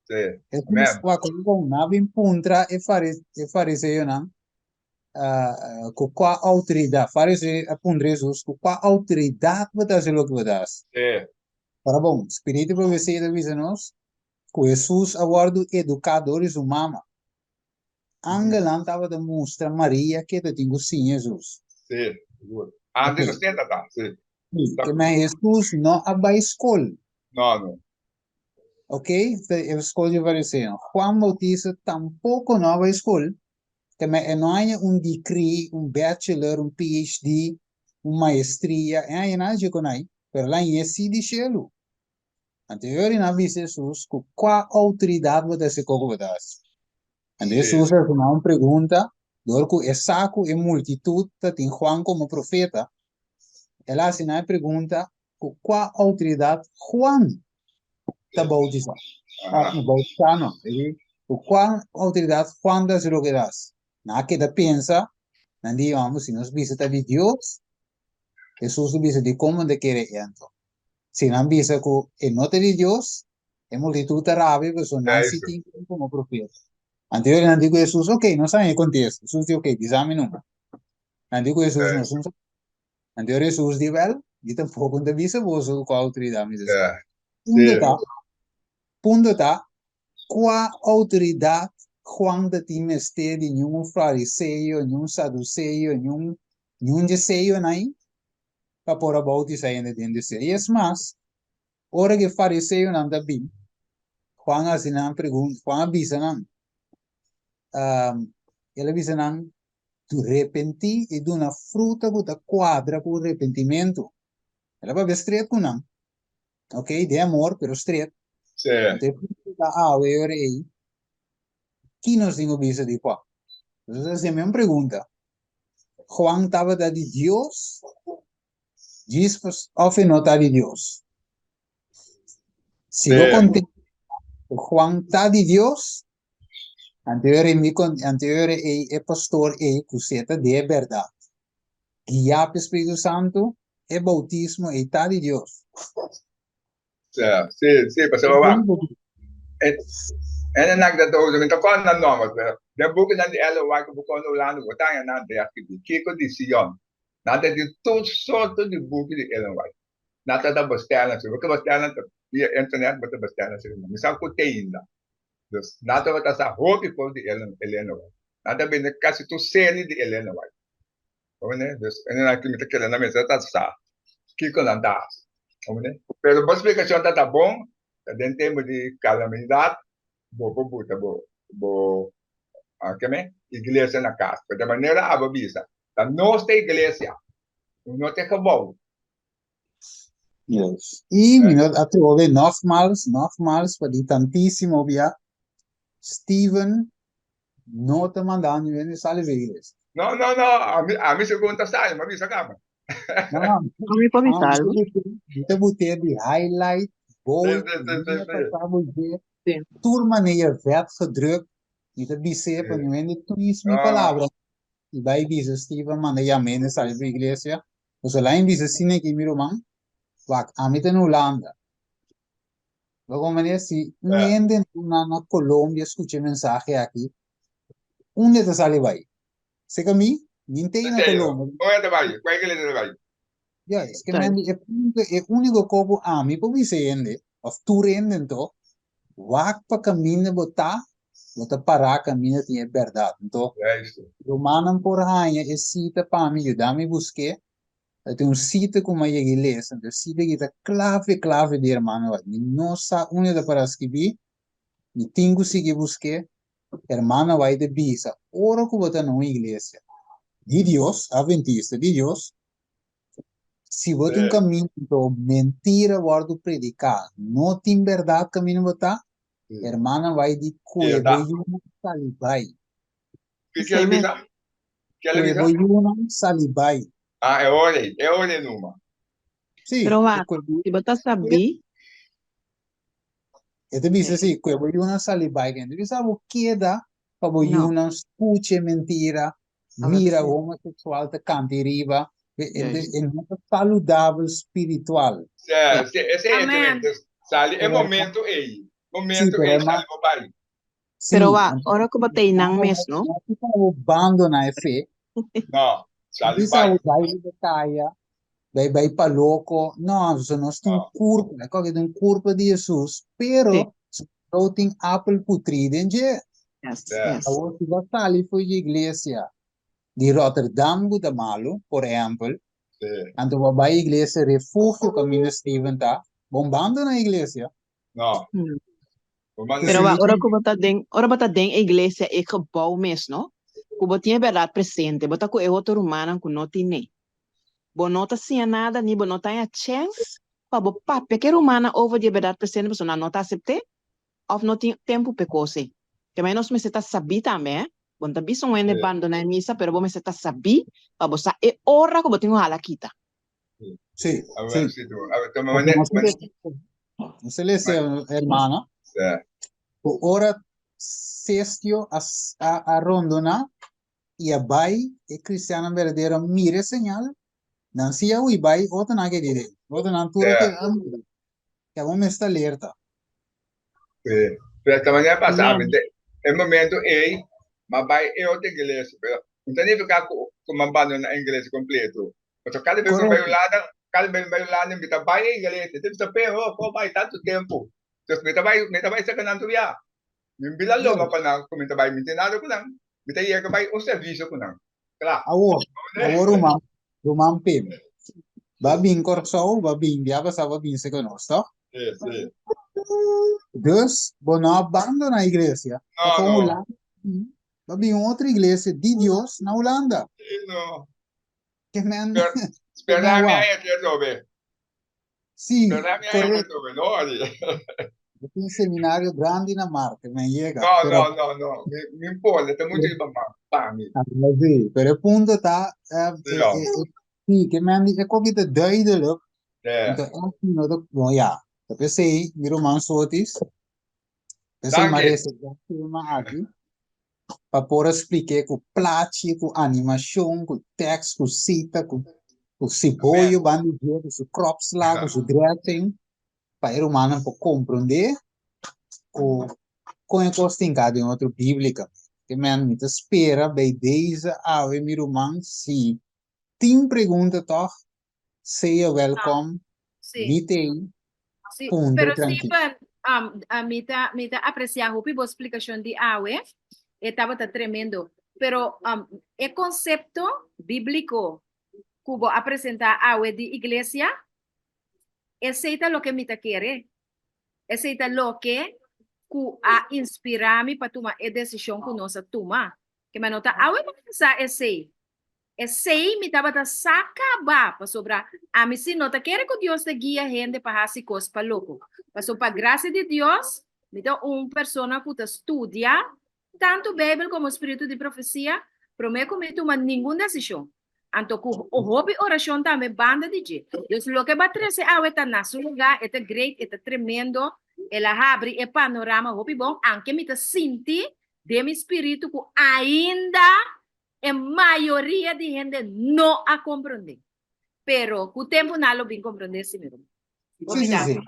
T: Sì.
B: E come qua con nave in punta e fariseo non? Con qua autorità, fariseo appunto Jesus, con qua autorità vada se lo que vadas.
T: Sì.
B: Ora bom, spirito profecia da visanos, com Jesus aguardo educadores umama. Angelan tava da mostra Maria que te tinha sim Jesus.
T: Sì, anche lo stenta tá, sì.
B: Que mas Jesus não abai escola.
T: No.
B: Ok? A escola de fariseu. Juan Bautista tampouco não abai escola. Que mas não há decree, bachelor, PhD, maestria, é nada de conai. Pero lá em esse de chelo. Anterior na vista Jesus, com qual autoridade você se cogodas? Então Jesus fez uma pergunta, dorco é saco e multitud tem Juan como profeta. Ela assina a pergunta, com qual autoridade Juan está bautizando? Bautizando. Com qual autoridade Juan das roguedas? Na que pensa, não digamos, se nós visita de Deus, Jesus visita de como de querer entrar. Se não visa com a nota de Deus, a multitud rápida, pessoa não se tem como profeta. Anterior, não digo Jesus, ok, não sabe o contexto. Jesus diz, ok, exame número. Não digo Jesus, não sabe. Anterior, Jesus diz, well, e tampouco não visa você com a autoridade. Punto tá, qual autoridade Juan de time stede nenhum fariseu, nenhum saduceu, nenhum geseu aí, para pôr a bautizar ainda dentro de ser. E é mais, hora que fariseu não está bem, Juan assim não pergunta, Juan avisa não, ele avisa não, tu repenti e do na fruta que quadra com o arrependimento. Ela vai ver estreito com não, ok? De amor, pero estreito.
T: Certo.
B: Então, eu aí, que nós temos visto de Juan? Então, essa é a mesma pergunta. Juan estava de Deus, Jesus ou não está de Deus? Se eu contei, Juan está de Deus, anterior é pastor e cuseta de verdade. Guiar o Espírito Santo é bautismo e está de Deus.
T: Certo. Sim, pastor. En nagdatozo minta ko na normal pero de buku na di elo wa ko buku no lando ko tanga na de akiti kiko di Sion na de tout sorte di buku di elo wa na ta da bastela so ko bastela to via internet basta bastela so misal ko teinda dus na ta ta sa hopi ko di elo wa na ta bene kasi tu seni di elo wa omne dus en na kimita kela na mesa ta sa kiko na da omne pero bas explicação tá bom dentro tempo de calamidade que igreja na casa. De maneira abobisa. Da nossa igreja, não tem acabou.
B: Yes. E minut atrove nogmaals, para die tantissimo via Steven, não te mandando em salve igreja.
T: Não, a mim segunda sai, mas isso acaba.
B: Não,
S: Kami pa misal.
B: Kita botei de highlight, bold, turma neer vet gedrukt, niet het bisepen, nu in de twist mi palabra. E vai dizer Steven, manda ya mene salve igreja. Os online dizer sine que miro man, wak amite no Holanda. Luego maneira si niende na Colômbia escute mensagem aqui. Onde te sale vai? Se que ninte na Colômbia.
T: Onde vai? Qual igreja vai?
B: Ja, es que é único como a mim por vicende, of tu rende to, wak pa caminho botar, botar parar caminho tinha verdade. Então, romanam por rainha é cita para mim, ajudar me buscar. Tem um sítio como a igreja, então sítio que está clave de irmão, não sa única para escrever, me tenho que buscar, irmão vai de bisa, ora que botar na igreja, de Deus, adventista de Deus. Se você tem caminho, mentira, guardo predicar, não tem verdade caminho botar, irmã vai de cuevoyuna salibai.
T: Que ele visa?
B: Cuevoyuna salibai.
T: Ah, é olhe numa.
B: Sim.
S: Pero va, se você sabe,
B: Ele diz assim, cuevoyuna salibai. Ele diz, o que dá? Cuevoyuna, escute mentira, mira homossexual, te canta riba. É muito saudável espiritual.
T: Esse é momento aí. Momento aí, sabe, papai.
S: Pero va, ora ko batay nang mes, no?
B: Não abandona a fé.
T: Não, sabe,
B: pai. Vai para louco. Não, nós temos corpo, né? Qual que tem corpo de Jesus, pero não tem apple putrido em dia. Agora, se você ali foi de igreja de Rotterdam, Guatemala, por exemplo, então vai a igreja refúgio caminho Steven tá bombando na igreja.
T: Não.
S: Pero va, ora bata den igreja é gebouw mes, no? Kubo tinha verdade presente, bota ku e outro humano ku não tinha. Bo nota sim nada, ni bo nota a chance, pa bo pa pequer humana over de verdade presente, bo na nota aceitar, of não tem tempo pecose. Que menos me se tá sabi também, bon tabi son ene abandona misa, pero bo me se tá sabi, pa bo sa e ora ko bo tingo hala kita.
B: Sim. Você lê, hermana? Ora, sestio a rondona e a bai e cristiana verdadeira mire señal. Não se eu e bai, outra não quer dizer. Outra não tura que a homem está alerta.
T: Sim. Pero também é passado. É momento aí, mas vai é outra igreja. Não tem nem ficar com uma banda na igreja completo. Porque cada vez vai lá, me tá vai a igreja. Tem que saber, vai tanto tempo. Então, me tá vai sa canando ya. Yung bilalo ka pa na, kumita ba yung mintinado ko lang, mitaya ka ba yung serviso ko lang. Kala.
B: Awo rumampim. Babing korso, babing dia basta babing se conosco.
T: Sì, sì.
B: Dus, bono abandona a igreja.
T: No.
B: Babing outra igreja de Deus na Holanda.
T: Sì, no.
B: Che man.
T: Sperami a dove?
B: Sì,
T: Sperami a dove, no?
B: Un seminario grande in Marte, ma llega.
T: No. Mi impone, te mucho di mamma.
B: Sì, per il punto sta, sì, che mi hanno detto, è come da duidelijk. Ja, dat is hij, die roman soortis. Dat is maar deze thema aqui. Para poder explicar com plaatje, com animação, com texto, com cita, com ceboio, bandido, com kropslag, com dressing. Para o humano para compreender com a costa em outra bíblica. Que man me espera, bij deze ave, meu irmão, sim. 10 perguntas toch? Seja welcome.
F: Sí. Sí,
B: Punto,
F: pero
B: tranquilo.
F: mita apreciar a explicação de Awe, estava tremendo. Pero el concepto bíblico que voy a apresentar Awe de iglesia, aceita lo que mita quiere, aceita lo que a inspirarme para tomar a decisão que nós tomar. Que me nota, Awe para pensar esse me estava a sacar para sobrar. A mim se nota quer que Deus te guia gente para fazer coisas para louco. Mas para graça de Deus, me dá pessoa que estudia tanto a Bíblia como o Espírito de profecia, prometo que toma nenhuma decisão. Então, o hobby oração também banda de dia. Deus lo que vai trazer a esta nação lugar, é great, é tremendo, ela abre o panorama hobby bom, anche me senti de meu espírito que ainda a maioria de gente não a compreende. Pero com o tempo não lo bem compreender sim mesmo.
B: Sì.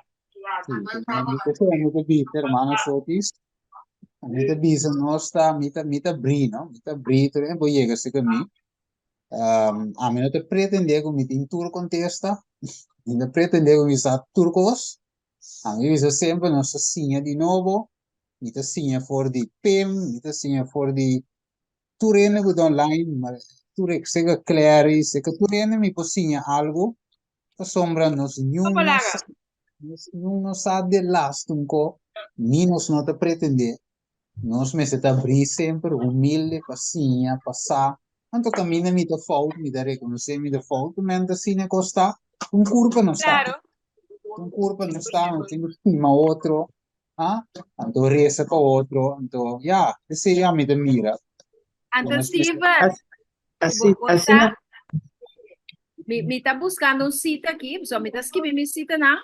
B: Questo è hermano sotis. Mita bisa nostra mita bri, no? Mita bri, e poi llega se mi. A me non te pretende che mi in tur contesta. Mi pretende che mi sa turcos. A me bisa sempre nostra signa di nuovo. Mita signa for di PIM, mita signa for di Turene with online, ma Turek sega clari, se che Turene mi posigna algo, la sombra nos non sa dell'astunco, ni nos non te pretende, nos me se te abri sempre, umilde, passinia, passar, tanto cammina mi te fault, mi te reconosce mi te fault, mentre sine costa, un curva non sta, un curva non sta, non tengo stima otro, tanto resa con otro, tanto, ja, se ja mi te mira.
F: Então, Steve, me está buscando cita aqui, só me está escrevendo minha cita na,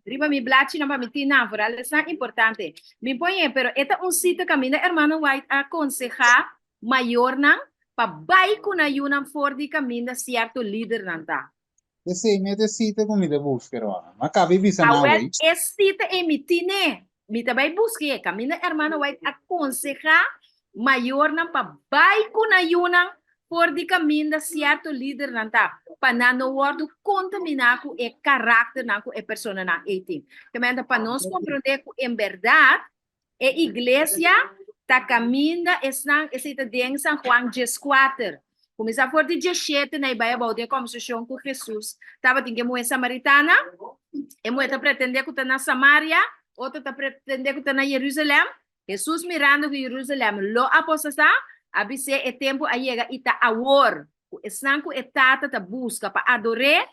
F: riba mi blati na para me tirar, por isso é importante. Me põe, pero esta cita que a minha irmã vai aconselhar maior na, para vai com a yuna for de caminho certo líder na tá.
B: Esse me cita como me de buscar, mas cabe bisa na
F: wei. Essa cita é me tine, me também busque, que a minha irmã vai aconselhar maior na pa vai com a yuna por de caminho certo líder na tá para não wordo contaminar com o caráter na com a pessoa na 18 também para nós compreender que em verdade a igreja tá caminhando essa de São João 14 começa a for de 17 na Bíblia de conversação com Jesus tava tem que mulher samaritana e mulher pretender que tá na Samaria outra tá pretender que tá na Jerusalém Jesus mirando que Jerusalém lo aposta abise é tempo a chega e tá awor o esnanco é tata tá busca para adorar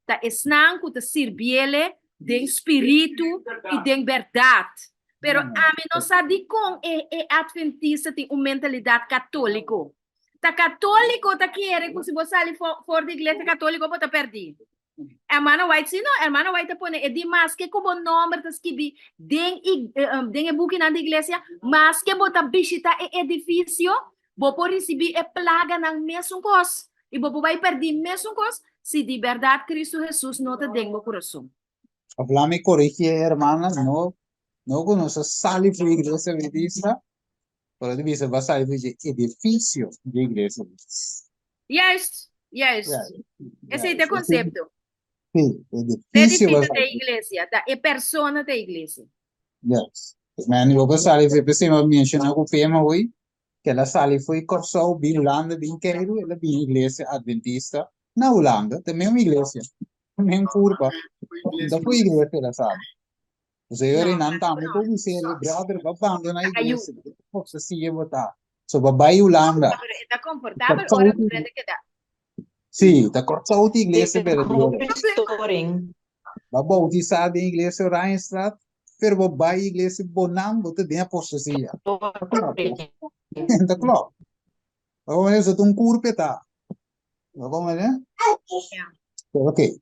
F: tá esnanco tá servir de espírito e de verdade pero a mim não sabe com é adventista tem uma mentalidade católico tá católico tá querendo que se você ali for da igreja católica você tá perdido. Hermano White, sim, não, hermano White põe é demais que como nome tá escrito den book na igreja, mas que bota visita é edifício, vou receber é plaga na mesmo coisa e vou vai perder mesmo coisa se de verdade Cristo Jesus não te den no coração.
B: Hablame corrige, hermana, no conosco sali para a igreja adventista, para a igreja vai sair do edifício da igreja.
F: Yes. Esse é o conceito.
B: Sim,
F: edifício da igreja, da persona da igreja.
B: Yes. Men eu passei foi para cima mencionar com o tema hoje, que ela sali foi Corsou, bem Holanda, bem Cairo, ela bem igreja adventista na Holanda, também uma igreja, também curva, da foi igreja ela sabe. Você ora não tá, mas como se ele brother babando na igreja, posso se eu botar. So babai Holanda.
F: Está confortável, ora prende que dá.
B: Sim, tá Corsou a igreja pela
S: Restoring.
B: Babau di sa de iglesia Reinstraat, per babai iglesia Bonang, bote de apostasia. Tá claro. Vamos ver se tu curpeta. Vamos ver? Ok.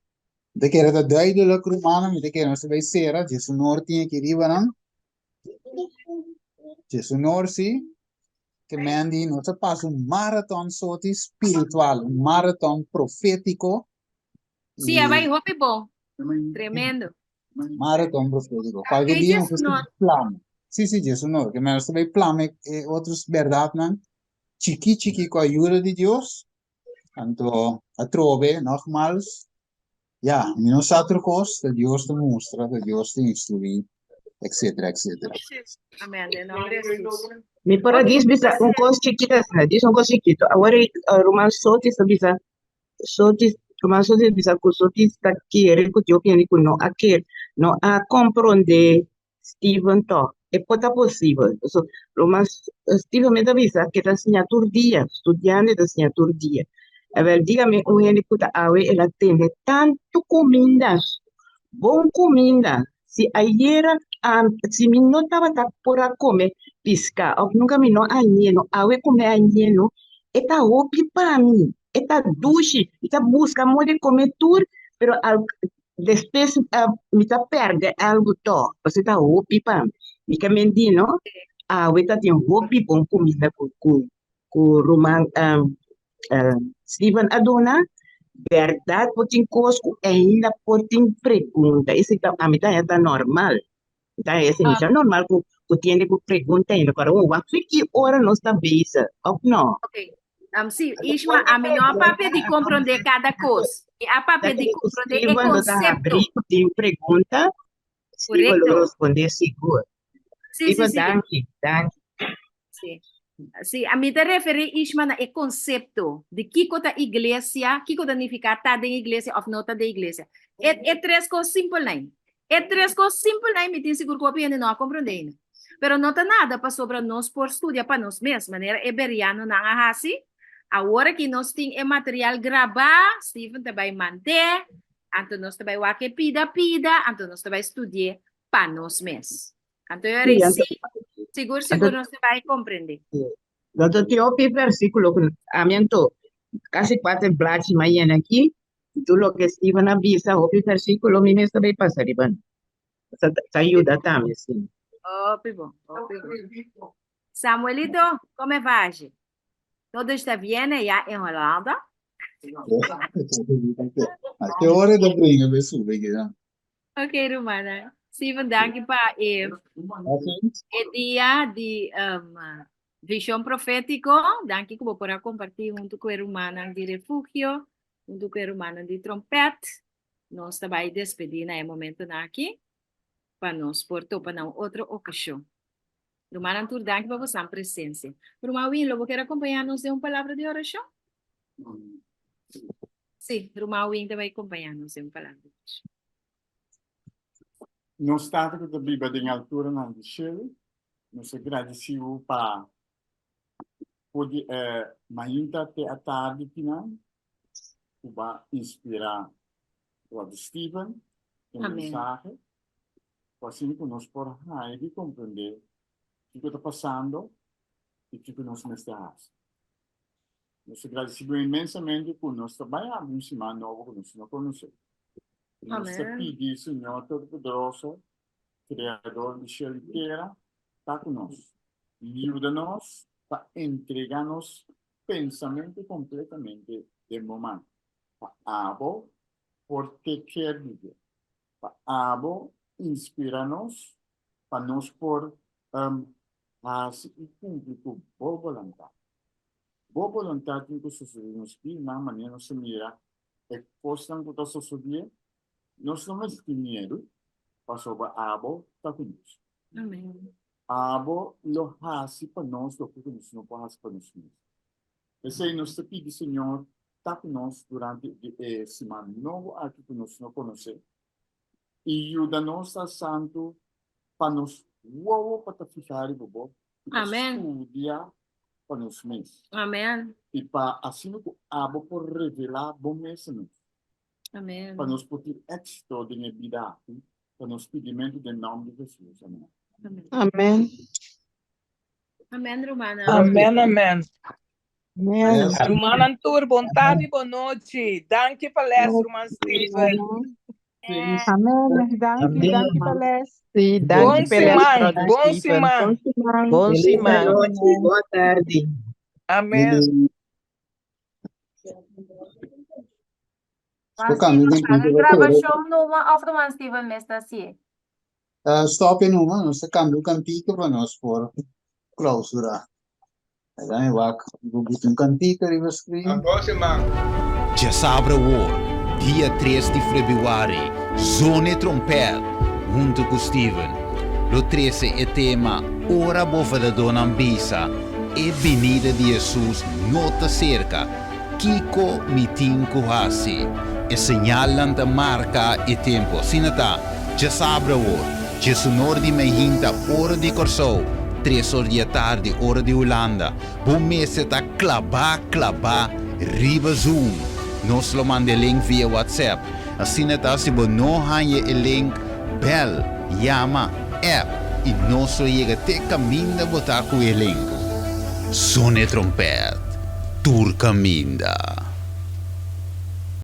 B: De que era da duidelijk Romana, met de que nós vai ser, Jesus Noor tinha que riba não? Jesus Noor sim, que mendi nós passa marathon soti espiritual, marathon profético.
F: Sim, vai hopi bom. Tremendo.
B: Marathon profético. Qualquer dia nós temos plano. Sim, Jesus Noor, que nós vai plano e outros verdade não? Chiqui com a ajuda de Deus. Então, a trove, nogmaals, ja, minus outro coisa, Deus te mostra, Deus te instrui, etc, etc.
F: Amém. Em nome de Jesus.
S: Me para diz bisa um coisa chiquita, diz um coisa chiquito. Agora Roman Sotis bisa Sotis Roman Sotis bisa ku Sotis ta querer ku eu que no a querer no a compreender Steven to. É pota possível. So Roman Steven me avisa que ta assinatura dia, studiando da assinatura dia. Aver dígame un ele puta awe el atende tanto comidas, bom comida. Si ayer si mi no estaba por a comer pisca, o nunca mi no añeno, awe come añeno, eta opi para mí, eta dushi, eta busca de comer tour, pero después mi ta perde algo to, pues eta opi para mí. Mi camendino, awe ta tiene opi bom comida ku roman Steven Adona, verdade, potin cosco ainda potin pergunta. Isso a mim tá normal. Então, esse é normal que tiene que pergunta ainda. Agora, que hora nós está visa? Ou não?
F: Ok. Sim, Isma, a mim não há papel de compreender cada coisa. Há papel de compreender o conceito.
S: Tem pergunta, Steven vai responder seguro.
F: Sim,
S: Steven,
F: sim.
S: danke.
F: Sim. Sim, a mim te referi Isma na o conceito de que a igreja, que significa tá da igreja ou não tá da igreja. É três coisas simples, né? É três coisas simples, né? Me tem seguro que eu ainda não compreendo. Pero não tá nada para sobre nós por estudar para nós mesmos. Maneira heberiano não é assim. Agora que nós temos material gravar, Steven também manter, então nós também vai que pida, então nós também estudar para nós mesmos. Então eu disse, seguro nós vai compreender.
S: Então, tem outro versículo que amiento casi 4 blats mañana aqui. Tu lo que Steven avisa, outro versículo, me mesmo vai passar, Ivan. Essa ajuda também, sim.
F: Ótimo. Samuelito, como vai? Tudo está bem já em Holanda?
B: A que hora da brinca, pessoal?
F: Ok, Romana. Steven, danke para o dia de visão profético. Danke que vou poder compartilhar junto com a Romana de refúgio, junto com a Romana de trompete. Nós também despedir no momento aqui para nós portar para outra ocasião. Romana, tu danke para vossa presença. Romana, Win, quer acompanhar-nos de uma palavra de oração? Sim, Romana, Win também acompanhar-nos de uma palavra de oração.
Q: Nós estamos da Bíblia em altura na Chile. Nós agradecemos para poder mainta te a tarde final para inspirar o Steven em mensagem. Assim que nós podemos compreender o que está passando e o que nós necessitamos. Nós agradecemos imensamente por nós trabalhar uma semana nova que nós não conhecemos. Nós pedimos, Senhor Todo-Poderoso, Criador de céu e terra, está conosco. Ajuda-nos para entregar-nos pensamento completamente do momento. Para abo, porque quer viver. Para abo, inspira-nos para nós por fazer e cumprir com boa vontade. Boa vontade que nos pede na maneira de mira e postam que nós suceder. Nós não temos dinheiro para sobre a abo está conosco.
F: Amém.
Q: abo lo hasi pa nós, lo que nos não hasi pa nós mesmos. Esse aí nós pedimos, Senhor, tá com nós durante a semana novo aqui que nós não conhecemos. E ajuda-nos a santo para nos uau para ficar bobo.
F: Amém.
Q: Estudia para nós mesmos.
F: Amém.
Q: E para assim o abo por revelar bom mesmo.
F: Amém.
Q: Para nos poder êxito de minha vida, para nos pedimento do nome de Jesus. Amém.
S: Amém.
F: Amém, Romana.
R: Amen, amen.
S: Amém.
R: Romana Antur, boa tarde, boa noite. Danke palestra, Roman Steven.
S: Amém. Danke palestra. Sim,
R: Bom
S: danke palestra.
R: semana, bom semana.
S: Bom semana.
L: Boa tarde.
R: Amen.
F: Gravação numa of Roman Steven Mesta si.
B: Stop in uma, nós câmbio cantiga para nós por clausura. Aí vai, vou botar cantiga e vou escrever.
T: Boa semana.
A: Já sabe o dia 3 de fevereiro, Zone Trompet, junto com Steven. Lo 13 é tema Ora Bova da Dona Ambisa e Venida de Jesus nota cerca. Kiko mitinko hasi. E segnalanta marca e tempo. Sinata, já sabe o já sonor de mehinta ora de Corsou. 3 horas da tarde, hora de Holanda. Bom mês tá clabar, riba Zoom. Nós lo manda link via WhatsApp. Assim se você não ganha o link, bel, llama, app. E nós chega até caminho botar com o link. Zone Trompet, tur caminda.